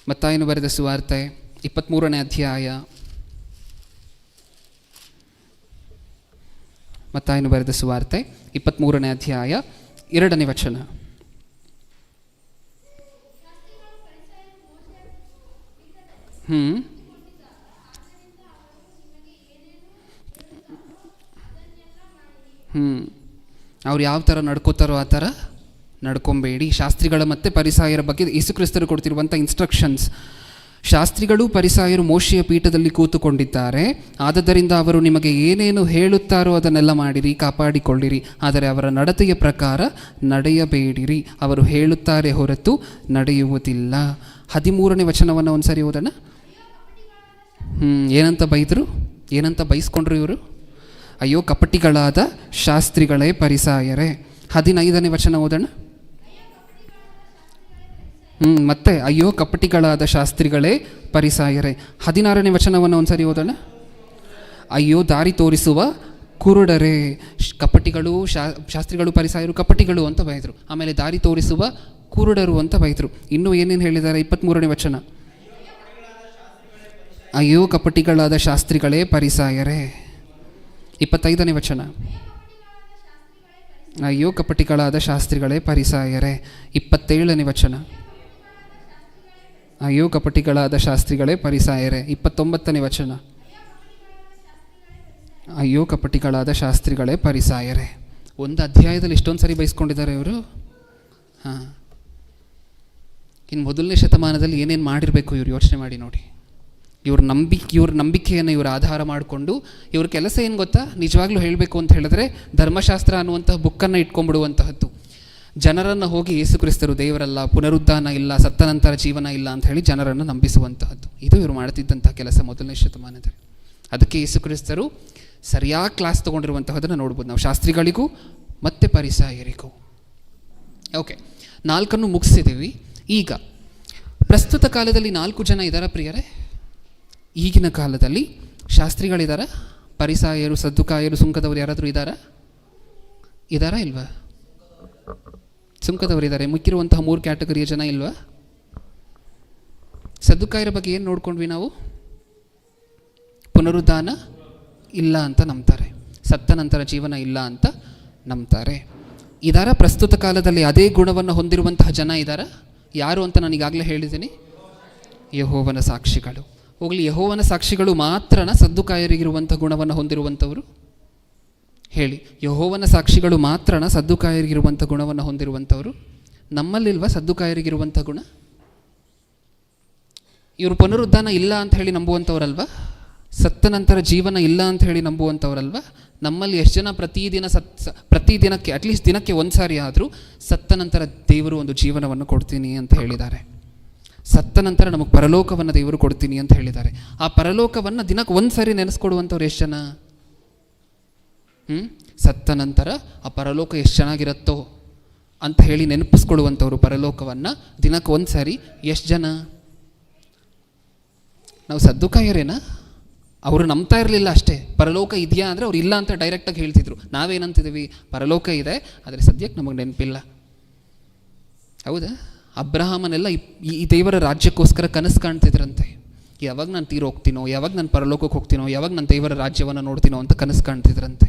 ಮತ್ತಾಯನು ಬರೆದ ಸುವಾರ್ತೆ 23ನೇ ಅಧ್ಯಾಯ, ಮತ್ತಾಯನು ಬರೆದ ಸುವಾರ್ತೆ 23ನೇ ಅಧ್ಯಾಯ 2ನೇ ವಚನ. ಅವ್ರು ಯಾವ ಥರ ನಡ್ಕೋತಾರೋ ಆ ಥರ ನಡ್ಕೊಂಬೇಡಿ. ಶಾಸ್ತ್ರಿಗಳ ಮತ್ತು ಪರಿಸಾಯರ ಬಗ್ಗೆ ಯೇಸು ಕ್ರಿಸ್ತರು ಕೊಡ್ತಿರುವಂಥ ಇನ್ಸ್ಟ್ರಕ್ಷನ್ಸ್. ಶಾಸ್ತ್ರಿಗಳು ಪರಿಸಾಯರು ಮೋಶೆಯ ಪೀಠದಲ್ಲಿ ಕೂತುಕೊಂಡಿದ್ದಾರೆ, ಆದದರಿಂದ ಅವರು ನಿಮಗೆ ಏನೇನು ಹೇಳುತ್ತಾರೋ ಅದನ್ನೆಲ್ಲ ಮಾಡಿರಿ, ಕಾಪಾಡಿಕೊಳ್ಳಿರಿ. ಆದರೆ ಅವರ ನಡತೆಯ ಪ್ರಕಾರ ನಡೆಯಬೇಡಿರಿ, ಅವರು ಹೇಳುತ್ತಾರೆ ಹೊರತು ನಡೆಯುವುದಿಲ್ಲ. 13ನೇ ವಚನವನ್ನು ಒಂದು ಸರಿ ಓದೋಣ. ಏನಂತ ಬೈದರು? ಏನಂತ ಬೈಸ್ಕೊಂಡ್ರು ಇವರು? ಅಯ್ಯೋ ಕಪಟಿಗಳಾದ ಶಾಸ್ತ್ರಿಗಳೇ ಪರಿಸಾಯರೇ. 15ನೇ ವಚನ ಓದೋಣ. ಮತ್ತೆ ಅಯ್ಯೋ ಕಪಟಿಗಳಾದ ಶಾಸ್ತ್ರಿಗಳೇ ಪರಿಸಾಯರೇ. 16ನೇ ವಚನವನ್ನು ಒಂದು ಸರಿ ಓದೋಣ. ಅಯ್ಯೋ ದಾರಿ ತೋರಿಸುವ ಕುರುಡರೇ. ಕಪಟಿಗಳು, ಶಾಸ್ತ್ರಿಗಳು ಪರಿಸಾಯರು ಕಪಟಿಗಳು ಅಂತ ಬೈದರು. ಆಮೇಲೆ ದಾರಿ ತೋರಿಸುವ ಕುರುಡರು ಅಂತ ಬೈದರು. ಇನ್ನೂ ಏನೇನು ಹೇಳಿದ್ದಾರೆ? 23ನೇ ವಚನ. ಅಯ್ಯೋ ಕಪಟಿಗಳಾದ ಶಾಸ್ತ್ರಿಗಳೇ ಪರಿಸಾಯರೇ. 25ನೇ ವಚನ. ಅಯ್ಯೋ ಕಪಟಿಗಳಾದ ಶಾಸ್ತ್ರಿಗಳೇ ಪರಿಸಾಯರೇ. 27ನೇ ವಚನ. ಅಯ್ಯೋ ಕಪಟಿಗಳಾದ ಶಾಸ್ತ್ರಿಗಳೇ ಪರಿಸಾಯರೇ. 29ನೇ ವಚನ. ಅಯ್ಯೋ ಕಪಟಿಗಳಾದ ಶಾಸ್ತ್ರಿಗಳೇ ಪರಿಸಾಯರೇ. ಒಂದು ಅಧ್ಯಾಯದಲ್ಲಿ ಇಷ್ಟೊಂದು ಸರಿ ಬಯಸ್ಕೊಂಡಿದ್ದಾರೆ ಇವರು. ಇನ್ನು ಮೊದಲನೇ ಶತಮಾನದಲ್ಲಿ ಏನೇನು ಮಾಡಿರಬೇಕು ಇವರು ಯೋಚನೆ ಮಾಡಿ ನೋಡಿ. ಇವ್ರ ನಂಬಿಕೆಯನ್ನು ಇವರು ಆಧಾರ ಮಾಡಿಕೊಂಡು, ಇವ್ರ ಕೆಲಸ ಏನು ಗೊತ್ತಾ? ನಿಜವಾಗ್ಲೂ ಹೇಳಬೇಕು ಅಂತ ಹೇಳಿದ್ರೆ ಧರ್ಮಶಾಸ್ತ್ರ ಅನ್ನುವಂತಹ ಬುಕ್ಕನ್ನು ಇಟ್ಕೊಂಡ್ಬಿಡುವಂತಹದ್ದು. ಜನರನ್ನು ಹೋಗಿ ಯೇಸು ಕ್ರಿಸ್ತರು ದೇವರಲ್ಲ, ಪುನರುದ್ಧಾನ ಇಲ್ಲ, ಸತ್ತ ನಂತರ ಜೀವನ ಇಲ್ಲ ಅಂತ ಹೇಳಿ ಜನರನ್ನು ನಂಬಿಸುವಂತಹದ್ದು. ಇದು ಇವರು ಮಾಡ್ತಿದ್ದಂಥ ಕೆಲಸ ಮೊದಲನೇ ಶತಮಾನದಲ್ಲಿ. ಅದಕ್ಕೆ ಯೇಸು ಕ್ರಿಸ್ತರು ಸರಿಯಾಗಿ ಕ್ಲಾಸ್ ತೊಗೊಂಡಿರುವಂತಹದನ್ನು ನೋಡ್ಬೋದು ನಾವು, ಶಾಸ್ತ್ರಿಗಳಿಗೂ ಮತ್ತು ಪರಿಸಾಯರಿಗೂ. ಓಕೆ, 4 ಮುಗಿಸಿದ್ದೀವಿ. ಈಗ ಪ್ರಸ್ತುತ ಕಾಲದಲ್ಲಿ 4 ಜನ ಇದ್ದಾರ ಪ್ರಿಯರೇ? ಈಗಿನ ಕಾಲದಲ್ಲಿ ಶಾಸ್ತ್ರಿಗಳಿದ್ದಾರ, ಪರಿಸಾಯರು, ಸದ್ದುಕಾಯರು, ಸುಂಕದವರು ಯಾರಾದರೂ ಇದ್ದಾರಾ ಇಲ್ವಾ? ಸುಂಕದವರು ಇದ್ದಾರೆ. ಮುಕ್ಕಿರುವಂತಹ 3 ಕ್ಯಾಟಗರಿಯ ಜನ ಇಲ್ವಾ? ಸದ್ದುಕಾಯರ ಬಗ್ಗೆ ಏನು ನೋಡ್ಕೊಂಡ್ವಿ ನಾವು? ಪುನರುದ್ಧಾನ ಇಲ್ಲ ಅಂತ ನಂಬ್ತಾರೆ, ಸತ್ತ ನಂತರ ಜೀವನ ಇಲ್ಲ ಅಂತ ನಂಬ್ತಾರೆ. ಇದಾರ ಪ್ರಸ್ತುತ ಕಾಲದಲ್ಲಿ ಅದೇ ಗುಣವನ್ನು ಹೊಂದಿರುವಂತಹ ಜನ ಇದ್ದಾರ? ಯಾರು ಅಂತ ನಾನು ಈಗಾಗಲೇ ಹೇಳಿದ್ದೀನಿ, ಯೆಹೋವನ ಸಾಕ್ಷಿಗಳು. ಹೋಗಲಿ, ಯೆಹೋವನ ಸಾಕ್ಷಿಗಳು ಮಾತ್ರನ ಸದ್ದುಕಾಯರಿಗಿರುವಂಥ ಗುಣವನ್ನು ಹೊಂದಿರುವಂಥವರು? ಹೇಳಿ, ಯೆಹೋವನ ಸಾಕ್ಷಿಗಳು ಮಾತ್ರನ ಸದ್ದುಕಾಯರಿಗಿರುವಂಥ ಗುಣವನ್ನು ಹೊಂದಿರುವಂಥವರು? ನಮ್ಮಲ್ಲಿಲ್ವಾ ಸದ್ದುಕಾಯರಿಗಿರುವಂಥ ಗುಣ? ಇವರು ಪುನರುದ್ಧಾನ ಇಲ್ಲ ಅಂತ ಹೇಳಿ ನಂಬುವಂಥವ್ರಲ್ವ? ಸತ್ತ ನಂತರ ಜೀವನ ಇಲ್ಲ ಅಂತ ಹೇಳಿ ನಂಬುವಂಥವ್ರಲ್ವ? ನಮ್ಮಲ್ಲಿ ಎಷ್ಟು ಜನ ಪ್ರತಿದಿನಕ್ಕೆ ಅಟ್ಲೀಸ್ಟ್ ದಿನಕ್ಕೆ ಒಂದು ಸಾರಿ ಆದರೂ ಸತ್ತ ನಂತರ ದೇವರು ಒಂದು ಜೀವನವನ್ನು ಕೊಡ್ತೀನಿ ಅಂತ ಹೇಳಿದ್ದಾರೆ. ಸತ್ತ ನಂತರ ನಮಗೆ ಪರಲೋಕವನ್ನು ದೇವರು ಕೊಡ್ತೀನಿ ಅಂತ ಹೇಳಿದ್ದಾರೆ. ಆ ಪರಲೋಕವನ್ನು ದಿನಕ್ಕೆ ಒಂದು ಸಾರಿ ನೆನೆಸ್ಕೊಡುವಂಥವ್ರು ಎಷ್ಟು ಜನ? ಸತ್ತ ನಂತರ ಆ ಪರಲೋಕ ಎಷ್ಟು ಚೆನ್ನಾಗಿರುತ್ತೋ ಅಂತ ಹೇಳಿ ನೆನಪಿಸ್ಕೊಳ್ಳುವಂಥವ್ರು ಪರಲೋಕವನ್ನು ದಿನಕ್ಕೆ ಒಂದು ಸಾರಿ ಎಷ್ಟು ಜನ? ನಾವು ಸದ್ದುಕಾಯರೇನಾ? ಅವರು ನಂಬ್ತಾ ಇರಲಿಲ್ಲ ಅಷ್ಟೇ. ಪರಲೋಕ ಇದೆಯಾ ಅಂದರೆ ಅವ್ರು ಇಲ್ಲ ಅಂತ ಡೈರೆಕ್ಟಾಗಿ ಹೇಳ್ತಿದ್ರು. ನಾವೇನಂತಿದ್ದೀವಿ? ಪರಲೋಕ ಇದೆ, ಆದರೆ ಸದ್ಯಕ್ಕೆ ನಮಗೆ ನೆನಪಿಲ್ಲ. ಹೌದಾ? ಅಬ್ರಹಾಮನೆಲ್ಲ ಈ ದೇವರ ರಾಜ್ಯಕ್ಕೋಸ್ಕರ ಕನಸು ಕಾಣ್ತಿದ್ರಂತೆ. ಯಾವಾಗ ನಾನು ತೀರೋಗ್ತೀನೋ, ಯಾವಾಗ ನಾನು ಪರಲೋಕಕ್ಕೆ ಹೋಗ್ತೀನೋ, ಯಾವಾಗ ನಾನು ದೇವರ ರಾಜ್ಯವನ್ನು ನೋಡ್ತೀನೋ ಅಂತ ಕನಸು ಕಾಣ್ತಿದ್ರಂತೆ.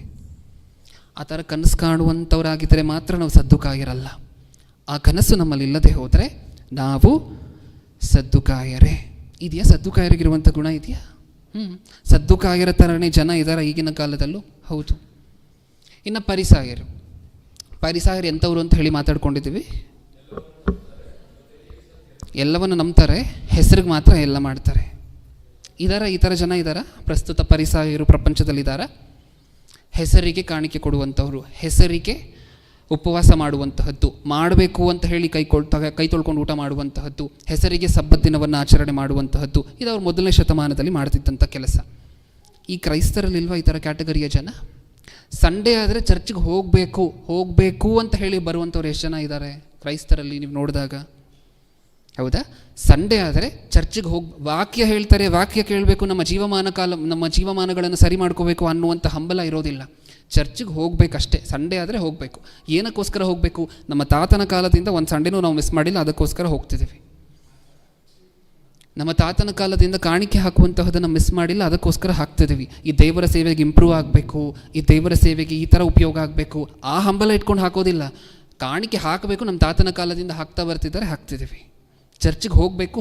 ಆ ಥರ ಕನಸು ಕಾಣುವಂಥವ್ರಾಗಿದ್ದರೆ ಮಾತ್ರ ನಾವು ಸದ್ದುಕಾಯರಲ್ಲ. ಆ ಕನಸು ನಮ್ಮಲ್ಲಿ ಇಲ್ಲದೆ ಹೋದರೆ ನಾವು ಸದ್ದುಕಾಯರೇ. ಇದೆಯಾ? ಸದ್ದುಕಾಯರಿಗಿರುವಂಥ ಗುಣ ಇದೆಯಾ? ಸದ್ದುಕಾಯರ ಥರನೇ ಜನ ಇದ್ದಾರೆ ಈಗಿನ ಕಾಲದಲ್ಲೂ. ಹೌದು. ಇನ್ನು ಪರಿಸಾಯರು ಎಂಥವ್ರು ಅಂತ ಹೇಳಿ ಮಾತಾಡ್ಕೊಂಡಿದ್ದೀವಿ. ಎಲ್ಲವನ್ನು ನಂಬ್ತಾರೆ, ಹೆಸರಿಗೆ ಮಾತ್ರ ಎಲ್ಲ ಮಾಡ್ತಾರೆ. ಈ ಥರ ಜನ ಇದ್ದಾರಾ? ಪ್ರಸ್ತುತ ಪರಿಸಾಯರು ಪ್ರಪಂಚದಲ್ಲಿದ್ದಾರಾ? ಹೆಸರಿಗೆ ಕಾಣಿಕೆ ಕೊಡುವಂಥವ್ರು, ಹೆಸರಿಗೆ ಉಪವಾಸ ಮಾಡುವಂತಹದ್ದು, ಮಾಡಬೇಕು ಅಂತ ಹೇಳಿ ಕೈ ತೊಳ್ಕೊಂಡು ಊಟ ಮಾಡುವಂತಹದ್ದು, ಹೆಸರಿಗೆ ಸಬ್ಬತ್ ದಿನವನ್ನು ಆಚರಣೆ ಮಾಡುವಂತಹದ್ದು, ಇದು ಅವ್ರು ಮೊದಲನೇ ಶತಮಾನದಲ್ಲಿ ಮಾಡ್ತಿದ್ದಂಥ ಕೆಲಸ. ಈ ಕ್ರೈಸ್ತರಲ್ಲಿಲ್ವಾ ಈ ಥರ ಕ್ಯಾಟಗರಿಯ ಜನ? ಸಂಡೇ ಆದರೆ ಚರ್ಚ್ಗೆ ಹೋಗಬೇಕು ಅಂತ ಹೇಳಿ ಬರುವಂಥವ್ರು ಎಷ್ಟು ಜನ ಇದ್ದಾರೆ ಕ್ರೈಸ್ತರಲ್ಲಿ ನೀವು ನೋಡಿದಾಗ? ಹೌದಾ? ಸಂಡೇ ಆದರೆ ಚರ್ಚಿಗೆ ವಾಕ್ಯ ಹೇಳ್ತಾರೆ, ವಾಕ್ಯ ಕೇಳಬೇಕು, ನಮ್ಮ ಜೀವಮಾನಗಳನ್ನು ಸರಿ ಮಾಡ್ಕೋಬೇಕು ಅನ್ನುವಂಥ ಹಂಬಲ ಇರೋದಿಲ್ಲ. ಚರ್ಚಿಗೆ ಹೋಗಬೇಕಷ್ಟೇ. ಸಂಡೇ ಆದರೆ ಹೋಗಬೇಕು. ಏನಕ್ಕೋಸ್ಕರ ಹೋಗಬೇಕು? ನಮ್ಮ ತಾತನ ಕಾಲದಿಂದ ಒಂದು ಸಂಡೇನೂ ನಾವು ಮಿಸ್ ಮಾಡಿಲ್ಲ, ಅದಕ್ಕೋಸ್ಕರ ಹೋಗ್ತಿದ್ದೀವಿ. ನಮ್ಮ ತಾತನ ಕಾಲದಿಂದ ಕಾಣಿಕೆ ಹಾಕುವಂತಹದನ್ನು ಮಿಸ್ ಮಾಡಿಲ್ಲ, ಅದಕ್ಕೋಸ್ಕರ ಹಾಕ್ತಿದ್ದೀವಿ. ಈ ದೇವರ ಸೇವೆಗೆ ಇಂಪ್ರೂವ್ ಆಗಬೇಕು, ಈ ದೇವರ ಸೇವೆಗೆ ಈ ಥರ ಉಪಯೋಗ ಆಗಬೇಕು, ಆ ಹಂಬಲ ಇಟ್ಕೊಂಡು ಹಾಕೋದಿಲ್ಲ. ಕಾಣಿಕೆ ಹಾಕಬೇಕು, ನಮ್ಮ ತಾತನ ಕಾಲದಿಂದ ಹಾಕ್ತಾ ಬರ್ತಿದ್ದಾರೆ, ಹಾಕ್ತಿದ್ದೀವಿ. ಚರ್ಚಿಗೆ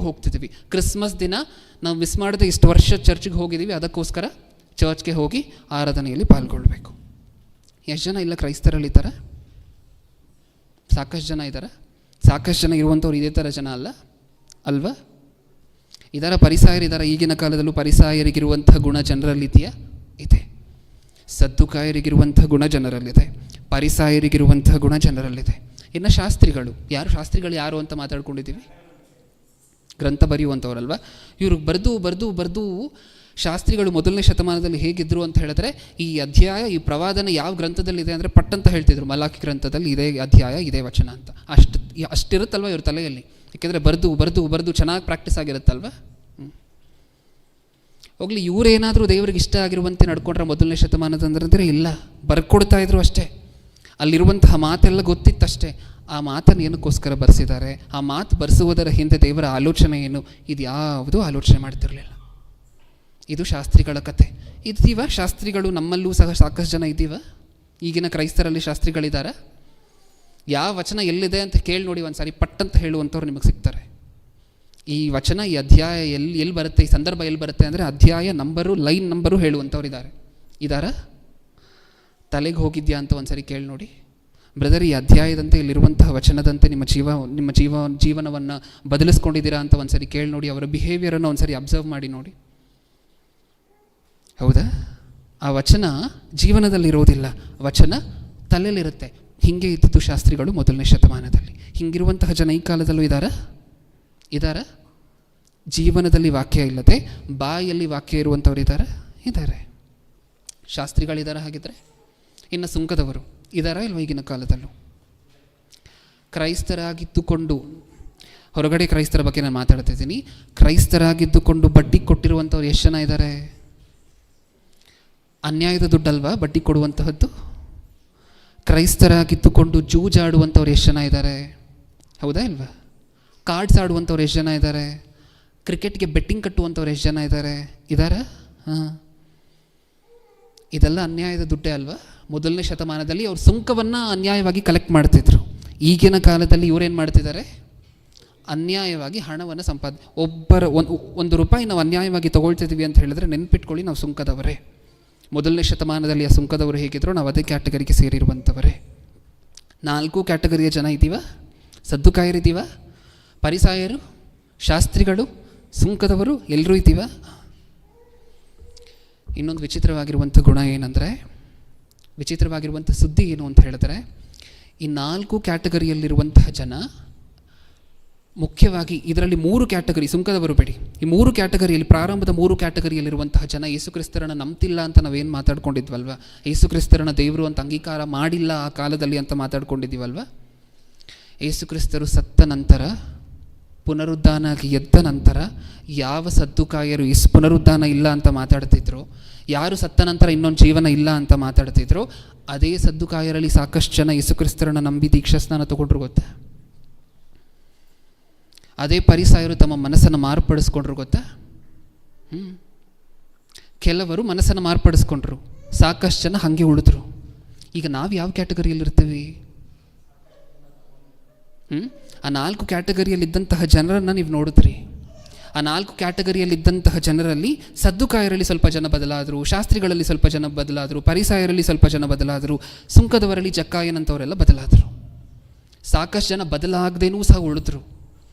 ಹೋಗ್ತಿದ್ದೀವಿ. ಕ್ರಿಸ್ಮಸ್ ದಿನ ನಾವು ಮಿಸ್ ಮಾಡದೆ ಇಷ್ಟು ವರ್ಷ ಚರ್ಚಿಗೆ ಹೋಗಿದ್ದೀವಿ, ಅದಕ್ಕೋಸ್ಕರ ಚರ್ಚ್ಗೆ ಹೋಗಿ ಆರಾಧನೆಯಲ್ಲಿ ಪಾಲ್ಗೊಳ್ಬೇಕು. ಎಷ್ಟು ಜನ ಇಲ್ಲ ಕ್ರೈಸ್ತರಲ್ಲಿದ್ದಾರೆ? ಸಾಕಷ್ಟು ಜನ ಇದ್ದಾರೆ. ಸಾಕಷ್ಟು ಜನ ಇರುವಂಥವ್ರು ಇದೇ ಥರ ಜನ ಅಲ್ವಾ? ಇದರ ಪರಿಸಾಯರಿದ್ದಾರೆ. ಈಗಿನ ಕಾಲದಲ್ಲೂ ಪರಿಸಾಯರಿಗಿರುವಂಥ ಗುಣ ಜನರಲ್ಲಿದೆಯಾ? ಇದೆ. ಸದ್ದುಕಾಯರಿಗಿರುವಂಥ ಗುಣ ಜನರಲ್ಲಿದೆ, ಪರಿಸಾಯರಿಗಿರುವಂಥ ಗುಣ ಜನರಲ್ಲಿದೆ. ಇನ್ನು ಶಾಸ್ತ್ರಿಗಳು ಯಾರು ಅಂತ ಮಾತಾಡ್ಕೊಂಡಿದ್ದೀವಿ? ಗ್ರಂಥ ಬರೆಯುವಂಥವ್ರಲ್ವ. ಇವರು ಬರೆದು ಶಾಸ್ತ್ರಿಗಳು ಮೊದಲನೇ ಶತಮಾನದಲ್ಲಿ ಹೇಗಿದ್ದರು ಅಂತ ಹೇಳಿದ್ರೆ, ಈ ಅಧ್ಯಾಯ, ಈ ಪ್ರವಾದನ ಯಾವ ಗ್ರಂಥದಲ್ಲಿದೆ ಅಂದರೆ ಪಟ್ಟಂತ ಹೇಳ್ತಿದ್ರು, ಮಲಾಕಿ ಗ್ರಂಥದಲ್ಲಿ ಇದೇ ಅಧ್ಯಾಯ, ಇದೇ ವಚನ ಅಂತ. ಅಷ್ಟಿರುತ್ತಲ್ವ ಇವ್ರ ತಲೆಯಲ್ಲಿ. ಯಾಕೆಂದರೆ ಬರೆದು ಚೆನ್ನಾಗಿ ಪ್ರಾಕ್ಟೀಸ್ ಆಗಿರುತ್ತಲ್ವ. ಹೋಗ್ಲಿ, ಇವರೇನಾದರೂ ದೇವರಿಗೆ ಇಷ್ಟ ಆಗಿರುವಂತೆ ನಡ್ಕೊಂಡ್ರೆ ಮೊದಲನೇ ಶತಮಾನದಂದ್ರೆ ಇಲ್ಲ, ಬರ್ಕೊಡ್ತಾ ಇದ್ರು ಅಷ್ಟೇ. ಅಲ್ಲಿರುವಂತಹ ಮಾತೆಲ್ಲ ಗೊತ್ತಿತ್ತಷ್ಟೇ. ಆ ಮಾತನ್ನು ಏನಕ್ಕೋಸ್ಕರ ಬರೆಸಿದ್ದಾರೆ, ಆ ಮಾತು ಬರೆಸುವುದರ ಹಿಂದೆ ದೇವರ ಆಲೋಚನೆ ಏನು, ಇದು ಯಾವುದೂ ಆಲೋಚನೆ ಮಾಡ್ತಿರಲಿಲ್ಲ. ಇದು ಶಾಸ್ತ್ರಿಗಳ ಕತೆ. ಇದ್ದೀವ ಶಾಸ್ತ್ರಿಗಳು ನಮ್ಮಲ್ಲೂ ಸಹ ಸಾಕಷ್ಟು ಜನ ಇದ್ದೀವ. ಈಗಿನ ಕ್ರೈಸ್ತರಲ್ಲಿ ಶಾಸ್ತ್ರಿಗಳಿದ್ದಾರೆ. ಯಾವ ವಚನ ಎಲ್ಲಿದೆ ಅಂತ ಕೇಳಿ ನೋಡಿ, ಒಂದು ಸಾರಿ ಪಟ್ಟಂತ ಹೇಳುವಂಥವ್ರು ನಿಮಗೆ ಸಿಗ್ತಾರೆ. ಈ ವಚನ, ಈ ಅಧ್ಯಾಯ ಎಲ್ಲಿ ಬರುತ್ತೆ, ಈ ಸಂದರ್ಭ ಎಲ್ಲಿ ಬರುತ್ತೆ ಅಂದರೆ ಅಧ್ಯಾಯ ನಂಬರು, ಲೈನ್ ನಂಬರು ಹೇಳುವಂಥವ್ರು ಇದ್ದಾರಾ? ತಲೆಗೆ ಹೋಗಿದ್ಯಾ ಅಂತ ಒಂದು ಸಾರಿ ಕೇಳಿ ನೋಡಿ. ಬ್ರದರ್, ಈ ಅಧ್ಯಾಯದಂತೆ ಇಲ್ಲಿರುವಂತಹ ವಚನದಂತೆ ನಿಮ್ಮ ಜೀವನವನ್ನು ಬದಲಿಸ್ಕೊಂಡಿದ್ದೀರಾ ಅಂತ ಒಂದು ಸರಿ ಕೇಳಿ ನೋಡಿ. ಅವರ ಬಿಹೇವಿಯರನ್ನು ಒಂದು ಸರಿ ಅಬ್ಸರ್ವ್ ಮಾಡಿ ನೋಡಿ. ಹೌದಾ? ಆ ವಚನ ಜೀವನದಲ್ಲಿರೋದಿಲ್ಲ, ವಚನ ತಲೆಯಲ್ಲಿರುತ್ತೆ. ಹೀಗೆ ಇದ್ದಿದ್ದು ಶಾಸ್ತ್ರಿಗಳು ಮೊದಲನೇ ಶತಮಾನದಲ್ಲಿ. ಹೀಗಿರುವಂತಹ ಜನ ಈ ಕಾಲದಲ್ಲೂ ಇದ್ದಾರಾ? ಜೀವನದಲ್ಲಿ ವಾಕ್ಯ ಇಲ್ಲದೆ ಬಾಯಲ್ಲಿ ವಾಕ್ಯ ಇರುವಂಥವ್ರು ಇದ್ದಾರೆ. ಶಾಸ್ತ್ರಿಗಳಿದ್ದಾರೆ. ಹಾಗಿದ್ರೆ ಇನ್ನು ಸುಂಕದವರು ಇದ್ದಾರಾ ಇಲ್ವ ಈಗಿನ ಕಾಲದಲ್ಲೂ? ಕ್ರೈಸ್ತರಾಗಿದ್ದುಕೊಂಡು, ಹೊರಗಡೆ ಕ್ರೈಸ್ತರ ಬಗ್ಗೆ ನಾನು ಮಾತಾಡ್ತಿದ್ದೀನಿ, ಕ್ರೈಸ್ತರಾಗಿದ್ದುಕೊಂಡು ಬಡ್ಡಿ ಕೊಟ್ಟಿರುವಂಥವ್ರು ಎಷ್ಟು ಜನ ಇದ್ದಾರೆ? ಅನ್ಯಾಯದ ದುಡ್ಡಲ್ವಾ ಬಡ್ಡಿ ಕೊಡುವಂತಹದ್ದು? ಕ್ರೈಸ್ತರಾಗಿದ್ದುಕೊಂಡು ಜೂಜಾಡುವಂಥವ್ರು ಎಷ್ಟು ಜನ ಇದ್ದಾರೆ? ಹೌದಾ ಇಲ್ವಾ? ಕಾರ್ಡ್ಸ್ ಆಡುವಂಥವ್ರು ಎಷ್ಟು ಜನ ಇದ್ದಾರೆ? ಕ್ರಿಕೆಟ್ಗೆ ಬೆಟ್ಟಿಂಗ್ ಕಟ್ಟುವಂಥವ್ರು ಎಷ್ಟು ಜನ ಇದ್ದಾರಾ? ಇದೆಲ್ಲ ಅನ್ಯಾಯದ ದುಡ್ಡೇ ಅಲ್ವಾ? ಮೊದಲನೇ ಶತಮಾನದಲ್ಲಿ ಅವ್ರು ಸುಂಕವನ್ನು ಅನ್ಯಾಯವಾಗಿ ಕಲೆಕ್ಟ್ ಮಾಡ್ತಿದ್ರು. ಈಗಿನ ಕಾಲದಲ್ಲಿ ಇವರೇನು ಮಾಡ್ತಿದ್ದಾರೆ? ಅನ್ಯಾಯವಾಗಿ ಹಣವನ್ನು ಒಂದು ರೂಪಾಯಿ ನಾವು ಅನ್ಯಾಯವಾಗಿ ತೊಗೊಳ್ತಿದ್ದೀವಿ ಅಂತ ಹೇಳಿದ್ರೆ ನೆನ್ಪಿಟ್ಕೊಳ್ಳಿ, ನಾವು ಸುಂಕದವರೇ. ಮೊದಲನೇ ಶತಮಾನದಲ್ಲಿ ಆ ಸುಂಕದವರು ಹೇಗಿದ್ರು, ನಾವು ಅದೇ ಕ್ಯಾಟಗರಿಗೆ ಸೇರಿರುವಂಥವರೇ. 4 ಕ್ಯಾಟಗರಿಯ ಜನ ಇದ್ದೀವ. ಸದ್ದುಕಾಯರಿದ್ದೀವ, ಪರಿಸಾಯರು, ಶಾಸ್ತ್ರಿಗಳು, ಸುಂಕದವರು, ಎಲ್ಲರೂ ಇದ್ದೀವ. ಇನ್ನೊಂದು ವಿಚಿತ್ರವಾಗಿರುವಂಥ ಗುಣ ಏನಂದರೆ, ವಿಚಿತ್ರವಾಗಿರುವಂಥ ಸುದ್ದಿ ಏನು ಅಂತ ಹೇಳಿದ್ರೆ, ಈ 4 ಕ್ಯಾಟಗರಿಯಲ್ಲಿರುವಂತಹ ಜನ, ಮುಖ್ಯವಾಗಿ ಇದರಲ್ಲಿ 3 ಕ್ಯಾಟಗರಿ, ಸುಂಕದವರು ಬೇಡಿ, ಈ 3 ಕ್ಯಾಟಗರಿಯಲ್ಲಿ, ಪ್ರಾರಂಭದ 3 ಕ್ಯಾಟಗರಿಯಲ್ಲಿರುವಂತಹ ಜನ ಯೇಸು ಕ್ರಿಸ್ತರನ್ನು ನಂಬ್ತಿಲ್ಲ ಅಂತ ನಾವೇನು ಮಾತಾಡ್ಕೊಂಡಿದ್ವಲ್ವ, ಯೇಸು ಕ್ರಿಸ್ತರನ್ನ ದೇವರು ಅಂತ ಅಂಗೀಕಾರ ಮಾಡಿಲ್ಲ ಆ ಕಾಲದಲ್ಲಿ ಅಂತ ಮಾತಾಡ್ಕೊಂಡಿದ್ದೀವಲ್ವ. ಯೇಸು ಕ್ರಿಸ್ತರು ಸತ್ತ ನಂತರ, ಪುನರುದ್ಧಾನ ಆಗಿ ಎದ್ದ ನಂತರ ಯಾವ ಸದ್ದುಕಾಯರು ಪುನರುದ್ಧಾನ ಇಲ್ಲ ಅಂತ ಮಾತಾಡ್ತಿದ್ರು, ಯಾರು ಸತ್ತ ನಂತರ ಇನ್ನೊಂದು ಜೀವನ ಇಲ್ಲ ಅಂತ ಮಾತಾಡ್ತಿದ್ರು, ಅದೇ ಸದ್ದುಕಾಯರಲ್ಲಿ ಸಾಕಷ್ಟು ಜನ ಯೇಸು ಕ್ರಿಸ್ತರನ್ನು ನಂಬಿ ದೀಕ್ಷಾಸ್ನಾನ ತಗೊಂಡ್ರು ಗೊತ್ತಾ. ಅದೇ ಪರಿಸಾಯರು ತಮ್ಮ ಮನಸ್ಸನ್ನು ಮಾರ್ಪಡಿಸ್ಕೊಂಡ್ರು ಗೊತ್ತಾ. ಕೆಲವರು ಮನಸ್ಸನ್ನು ಮಾರ್ಪಡಿಸ್ಕೊಂಡ್ರು, ಸಾಕಷ್ಟು ಜನ ಹಾಗೆ ಉಳಿದ್ರು. ಈಗ ನಾವು ಯಾವ ಕ್ಯಾಟಗರಿಯಲ್ಲಿರ್ತೀವಿ? ಆ 4 ಕ್ಯಾಟಗರಿಯಲ್ಲಿದ್ದಂತಹ ಜನರನ್ನು ನೀವು ನೋಡಿದ್ರಿ. ಆ 4 ಕ್ಯಾಟಗರಿಯಲ್ಲಿದ್ದಂತಹ ಜನರಲ್ಲಿ ಸದ್ದುಕಾಯರಲ್ಲಿ ಸ್ವಲ್ಪ ಜನ ಬದಲಾದರು, ಶಾಸ್ತ್ರಿಗಳಲ್ಲಿ ಸ್ವಲ್ಪ ಜನ ಬದಲಾದರು, ಪರಿಸಾಯರಲ್ಲಿ ಸ್ವಲ್ಪ ಜನ ಬದಲಾದರು, ಸುಂಕದವರಲ್ಲಿ ಜಕ್ಕಾಯನಂತವರೆಲ್ಲ ಬದಲಾದರು. ಸಾಕಷ್ಟು ಜನ ಬದಲಾಗದೇನೂ ಸಹ ಉಳಿದ್ರು.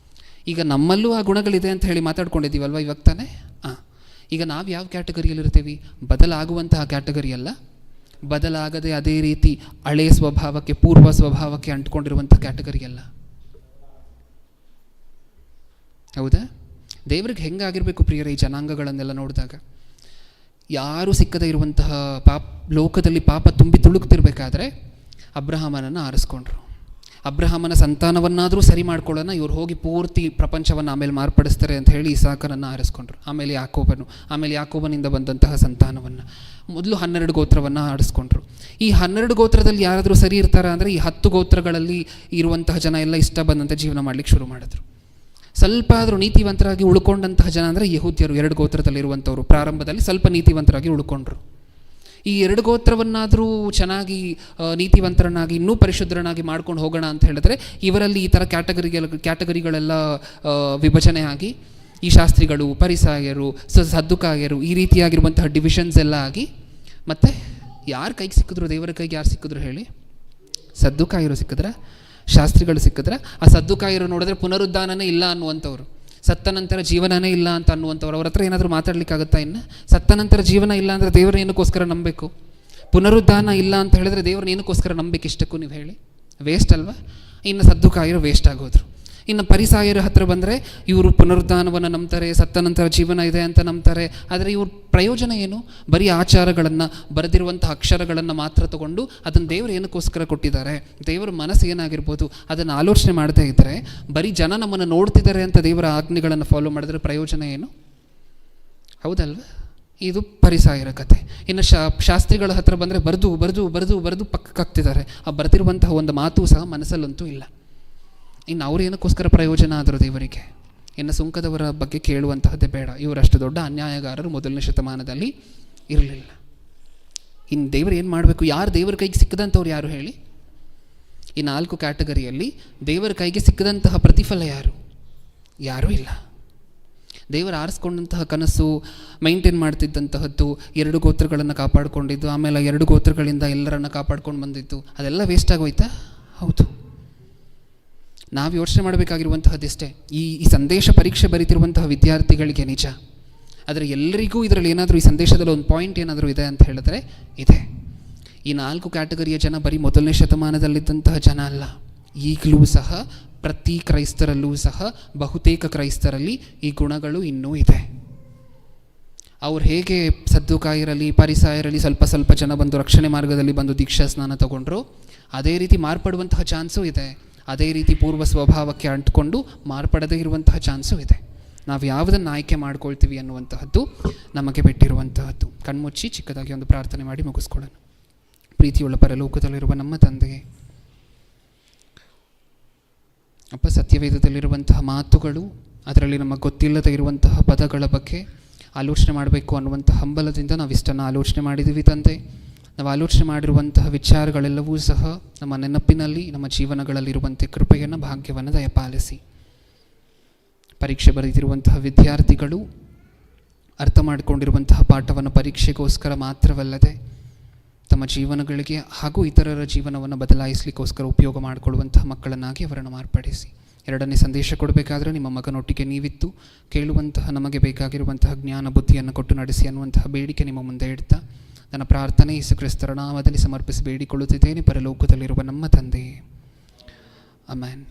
ಈಗ ನಮ್ಮಲ್ಲೂ ಆ ಗುಣಗಳಿದೆ ಅಂತ ಹೇಳಿ ಮಾತಾಡ್ಕೊಂಡಿದ್ದೀವಲ್ವ ಇವಾಗ ತಾನೆ. ಈಗ ನಾವು ಯಾವ ಕ್ಯಾಟಗರಿಯಲ್ಲಿರ್ತೀವಿ? ಬದಲಾಗುವಂತಹ ಕ್ಯಾಟಗರಿ ಅಲ್ಲ, ಬದಲಾಗದೆ ಅದೇ ರೀತಿ ಹಳೆಯ ಸ್ವಭಾವಕ್ಕೆ, ಪೂರ್ವ ಸ್ವಭಾವಕ್ಕೆ ಅಂಟ್ಕೊಂಡಿರುವಂಥ ಕ್ಯಾಟಗರಿ ಅಲ್ಲ. ಹೌದಾ? ದೇವ್ರಿಗೆ ಹೆಂಗಾಗಿರಬೇಕು ಪ್ರಿಯರೇ ಈ ಜನಾಂಗಗಳನ್ನೆಲ್ಲ ನೋಡಿದಾಗ? ಯಾರೂ ಸಿಕ್ಕದೇ ಇರುವಂತಹ ಲೋಕದಲ್ಲಿ ಪಾಪ ತುಂಬಿ ತುಳುಕ್ತಿರ್ಬೇಕಾದ್ರೆ ಅಬ್ರಹಾಮನನ್ನು ಆರಿಸ್ಕೊಂಡ್ರು. ಅಬ್ರಹಾಮನ ಸಂತಾನವನ್ನಾದರೂ ಸರಿ ಮಾಡ್ಕೊಳ್ಳೋಣ, ಇವ್ರು ಹೋಗಿ ಪೂರ್ತಿ ಪ್ರಪಂಚವನ್ನು ಆಮೇಲೆ ಮಾರ್ಪಡಿಸ್ತಾರೆ ಅಂತ ಹೇಳಿ ಇಸಾಕನನ್ನು ಆರಿಸ್ಕೊಂಡ್ರು. ಆಮೇಲೆ ಯಾಕೋಬನಿಂದ ಬಂದಂತಹ ಸಂತಾನವನ್ನು, ಮೊದಲು 12 ಗೋತ್ರವನ್ನು ಆರಿಸ್ಕೊಂಡ್ರು. ಈ 12 ಗೋತ್ರದಲ್ಲಿ ಯಾರಾದರೂ ಸರಿ ಇರ್ತಾರ ಅಂದರೆ ಈ 10 ಗೋತ್ರಗಳಲ್ಲಿ ಇರುವಂತಹ ಜನ ಎಲ್ಲ ಇಷ್ಟ ಬಂದಂತೆ ಜೀವನ ಮಾಡಲಿಕ್ಕೆ ಶುರು ಮಾಡಿದ್ರು. ಸ್ವಲ್ಪ ಆದರೂ ನೀತಿವಂತರಾಗಿ ಉಳ್ಕೊಂಡಂತಹ ಜನ ಅಂದರೆ ಯಹೂದ್ಯರು, 2 ಗೋತ್ರದಲ್ಲಿರುವಂಥವ್ರು ಪ್ರಾರಂಭದಲ್ಲಿ ಸ್ವಲ್ಪ ನೀತಿವಂತರಾಗಿ ಉಳ್ಕೊಂಡ್ರು. ಈ 2 ಗೋತ್ರವನ್ನಾದರೂ ಚೆನ್ನಾಗಿ ನೀತಿವಂತರನ್ನಾಗಿ ಇನ್ನೂ ಪರಿಶುದ್ಧರನ್ನಾಗಿ ಮಾಡ್ಕೊಂಡು ಹೋಗೋಣ ಅಂತ ಹೇಳಿದ್ರೆ ಇವರಲ್ಲಿ ಈ ಥರ ಕ್ಯಾಟಗರಿಗಳೆಲ್ಲ ವಿಭಜನೆ ಆಗಿ, ಈ ಶಾಸ್ತ್ರಿಗಳು, ಪರಿಸಾಯರು, ಸದ್ದುಕಾಯರು, ಈ ರೀತಿಯಾಗಿರುವಂತಹ ಡಿವಿಷನ್ಸ್ ಎಲ್ಲ ಆಗಿ, ಮತ್ತು ಯಾರು ಕೈಗೆ ಸಿಕ್ಕಿದ್ರು? ದೇವರ ಕೈಗೆ ಯಾರು ಸಿಕ್ಕಿದ್ರು ಹೇಳಿ? ಸದ್ದುಕಾಯರು ಸಿಕ್ಕಿದ್ರ? ಶಾಸ್ತ್ರಿಗಳು ಸಿಕ್ಕಿದ್ರ? ಆ ಸದ್ದುಕಾಯರು ನೋಡಿದ್ರೆ ಪುನರುದ್ಧಾನನೇ ಇಲ್ಲ ಅನ್ನುವಂಥವ್ರು, ಸತ್ತ ನಂತರ ಜೀವನನೇ ಇಲ್ಲ ಅಂತ ಅನ್ನುವಂಥವ್ರು. ಅವ್ರ ಹತ್ರ ಏನಾದರೂ ಮಾತಾಡ್ಲಿಕ್ಕಾಗುತ್ತಾ? ಇನ್ನು ಸತ್ತ ನಂತರ ಜೀವನ ಇಲ್ಲ ಅಂದರೆ ದೇವರ ಏನಕ್ಕೋಸ್ಕರ ನಂಬಬೇಕು? ಪುನರುದ್ಧಾನ ಇಲ್ಲ ಅಂತ ಹೇಳಿದ್ರೆ ದೇವ್ರನ್ನ ಏನಕ್ಕೋಸ್ಕರ ನಂಬಬೇಕು? ಇಷ್ಟಕ್ಕೂ ನೀವು ಹೇಳಿ, ವೇಸ್ಟ್ ಅಲ್ವಾ? ಇನ್ನು ಸದ್ದುಕಾಯರು ವೇಸ್ಟ್ ಆಗೋದ್ರು. ಇನ್ನು ಪರಿಸಾಯರ ಹತ್ರ ಬಂದರೆ ಇವರು ಪುನರುದ್ಧಾನವನ್ನು ನಂಬ್ತಾರೆ, ಸತ್ತ ನಂತರ ಜೀವನ ಇದೆ ಅಂತ ನಂಬ್ತಾರೆ. ಆದರೆ ಇವ್ರ ಪ್ರಯೋಜನ ಏನು? ಬರೀ ಆಚಾರಗಳನ್ನು, ಬರೆದಿರುವಂಥ ಅಕ್ಷರಗಳನ್ನು ಮಾತ್ರ ತಗೊಂಡು ಅದನ್ನು ದೇವರು ಏನಕ್ಕೋಸ್ಕರ ಕೊಟ್ಟಿದ್ದಾರೆ, ದೇವರ ಮನಸ್ಸು ಏನಾಗಿರ್ಬೋದು ಅದನ್ನು ಆಲೋಚನೆ ಮಾಡದೇ ಇದ್ದರೆ, ಬರೀ ಜನ ನಮ್ಮನ್ನು ನೋಡ್ತಿದ್ದಾರೆ ಅಂತ ದೇವರ ಆಜ್ಞೆಗಳನ್ನು ಫಾಲೋ ಮಾಡಿದ್ರೆ ಪ್ರಯೋಜನ ಏನು? ಹೌದಲ್ವ? ಇದು ಪರಿಸಾಯರ ಕತೆ. ಇನ್ನು ಶಾಸ್ತ್ರಿಗಳ ಹತ್ರ ಬಂದರೆ ಬರೆದು ಪಕ್ಕಕ್ಕಾಗ್ತಿದ್ದಾರೆ. ಆ ಬರೆದಿರುವಂತಹ ಒಂದು ಮಾತು ಸಹ ಮನಸ್ಸಲ್ಲಂತೂ ಇಲ್ಲ. ಇನ್ನು ಅವ್ರು ಏನಕ್ಕೋಸ್ಕರ ಪ್ರಯೋಜನ ಆದರೂ ದೇವರಿಗೆ? ಇನ್ನು ಸುಂಕದವರ ಬಗ್ಗೆ ಕೇಳುವಂತಹದ್ದೇ ಬೇಡ. ಇವರಷ್ಟು ದೊಡ್ಡ ಅನ್ಯಾಯಗಾರರು ಮೊದಲನೇ ಶತಮಾನದಲ್ಲಿ ಇರಲಿಲ್ಲ. ಇನ್ನು ದೇವರು ಏನು ಮಾಡಬೇಕು? ಯಾರು ದೇವರ ಕೈಗೆ ಸಿಕ್ಕದಂಥವ್ರು ಯಾರು ಹೇಳಿ? ಈ 4 ಕ್ಯಾಟಗರಿಯಲ್ಲಿ ದೇವರ ಕೈಗೆ ಸಿಕ್ಕದಂತಹ ಪ್ರತಿಫಲ ಯಾರು? ಯಾರೂ ಇಲ್ಲ. ದೇವರು ಆರಿಸ್ಕೊಂಡಂತಹ ಕನಸು, ಮೈಂಟೈನ್ ಮಾಡ್ತಿದ್ದಂತಹದ್ದು, 2 ಗೋತ್ರಗಳನ್ನು ಕಾಪಾಡಿಕೊಂಡಿದ್ದು, ಆಮೇಲೆ 2 ಗೋತ್ರಗಳಿಂದ ಎಲ್ಲರನ್ನು ಕಾಪಾಡ್ಕೊಂಡು ಬಂದಿದ್ದು, ಅದೆಲ್ಲ ವೇಸ್ಟ್ ಆಗೋಯ್ತಾ? ಹೌದು. ನಾವು ಯೋಚನೆ ಮಾಡಬೇಕಾಗಿರುವಂತಹದ್ದಿಷ್ಟೇ. ಈ ಸಂದೇಶ ಪರೀಕ್ಷೆ ಬರೀತಿರುವಂತಹ ವಿದ್ಯಾರ್ಥಿಗಳಿಗೆ ನಿಜ, ಆದರೆ ಎಲ್ಲರಿಗೂ ಇದರಲ್ಲಿ ಏನಾದರೂ ಈ ಸಂದೇಶದಲ್ಲಿ ಒಂದು ಪಾಯಿಂಟ್ ಏನಾದರೂ ಇದೆ ಅಂತ ಹೇಳಿದ್ರೆ ಇದೆ. ಈ 4 ಕ್ಯಾಟಗರಿಯ ಜನ ಬರೀ ಮೊದಲನೇ ಶತಮಾನದಲ್ಲಿದ್ದಂತಹ ಜನ ಅಲ್ಲ, ಈಗಲೂ ಸಹ ಪ್ರತಿ ಕ್ರೈಸ್ತರಲ್ಲೂ ಸಹ ಬಹುತೇಕ ಕ್ರೈಸ್ತರಲ್ಲಿ ಈ ಗುಣಗಳು ಇನ್ನೂ ಇದೆ. ಅವ್ರು ಹೇಗೆ ಸದ್ದುಕಾಯರಲ್ಲಿ, ಪರಿಸಾಯರಲ್ಲಿ ಸ್ವಲ್ಪ ಜನ ಬಂದು ರಕ್ಷಣೆ ಮಾರ್ಗದಲ್ಲಿ ಬಂದು ದೀಕ್ಷಾ ಸ್ನಾನ ತಗೊಂಡ್ರು, ಅದೇ ರೀತಿ ಮಾರ್ಪಡುವಂತಹ ಚಾನ್ಸು ಇದೆ. ಅದೇ ರೀತಿ ಪೂರ್ವ ಸ್ವಭಾವಕ್ಕೆ ಅಂಟ್ಕೊಂಡು ಮಾರ್ಪಡದೇ ಇರುವಂತಹ ಚಾನ್ಸು ಇದೆ. ನಾವು ಯಾವುದನ್ನು ಆಯ್ಕೆ ಮಾಡ್ಕೊಳ್ತೀವಿ ಅನ್ನುವಂತಹದ್ದು ನಮಗೆ ಬಿಟ್ಟಿರುವಂತಹದ್ದು. ಕಣ್ಮುಚ್ಚಿ ಚಿಕ್ಕದಾಗಿ ಒಂದು ಪ್ರಾರ್ಥನೆ ಮಾಡಿ ಮುಗಿಸ್ಕೊಳ್ಳೋಣ. ಪ್ರೀತಿಯುಳ್ಳ ಪರಲೋಕದಲ್ಲಿರುವ ನಮ್ಮ ತಂದೆಯೇ, ಅಪ್ಪ, ಸತ್ಯವೇದದಲ್ಲಿರುವಂತಹ ಮಾತುಗಳು, ಅದರಲ್ಲಿ ನಮಗೆ ಗೊತ್ತಿಲ್ಲದೆ ಇರುವಂತಹ ಪದಗಳ ಬಗ್ಗೆ ಆಲೋಚನೆ ಮಾಡಬೇಕು ಅನ್ನುವಂಥ ಹಂಬಲದಿಂದ ನಾವಿಷ್ಟನ್ನು ಆಲೋಚನೆ ಮಾಡಿದ್ದೀವಿ ತಂದೆ. ನಾವು ಆಲೋಚನೆ ಮಾಡಿರುವಂತಹ ವಿಚಾರಗಳೆಲ್ಲವೂ ಸಹ ನಮ್ಮ ನೆನಪಿನಲ್ಲಿ, ನಮ್ಮ ಜೀವನಗಳಲ್ಲಿರುವಂತೆ ಕೃಪೆಯನ್ನು, ಭಾಗ್ಯವನ್ನು ದಯಪಾಲಿಸಿ. ಪರೀಕ್ಷೆ ಬರೆದಿರುವಂತಹ ವಿದ್ಯಾರ್ಥಿಗಳು ಅರ್ಥ ಮಾಡಿಕೊಂಡಿರುವಂತಹ ಪಾಠವನ್ನು ಪರೀಕ್ಷೆಗೋಸ್ಕರ ಮಾತ್ರವಲ್ಲದೆ ತಮ್ಮ ಜೀವನಗಳಿಗೆ ಹಾಗೂ ಇತರರ ಜೀವನವನ್ನು ಬದಲಾಯಿಸಲಿಕ್ಕೋಸ್ಕರ ಉಪಯೋಗ ಮಾಡಿಕೊಳ್ಳುವಂತಹ ಮಕ್ಕಳನ್ನಾಗಿ ಅವರನ್ನು ಮಾರ್ಪಡಿಸಿ. 2ನೇ ಸಂದೇಶ ಕೊಡಬೇಕಾದ್ರೆ ನಿಮ್ಮ ಮಗನೊಟ್ಟಿಗೆ ನೀವಿತ್ತು ಕೇಳುವಂತಹ ನಮಗೆ ಬೇಕಾಗಿರುವಂತಹ ಜ್ಞಾನ ಬುದ್ಧಿಯನ್ನು ಕೊಟ್ಟು ನಡೆಸಿ ಅನ್ನುವಂತಹ ಬೇಡಿಕೆ ನಿಮ್ಮ ಮುಂದೆ ಇಡ್ತಾ, ನನ್ನ ಪ್ರಾರ್ಥನೆ ಯೇಸು ಕ್ರಿಸ್ತರ ನಾಮದಲ್ಲಿ ಸಮರ್ಪಿಸಿ ಬೇಡಿಕೊಳ್ಳುತ್ತಿದ್ದೇನೆ, ಪರಲೋಕದಲ್ಲಿರುವ ನಮ್ಮ ತಂದೆ. ಆಮೆನ್.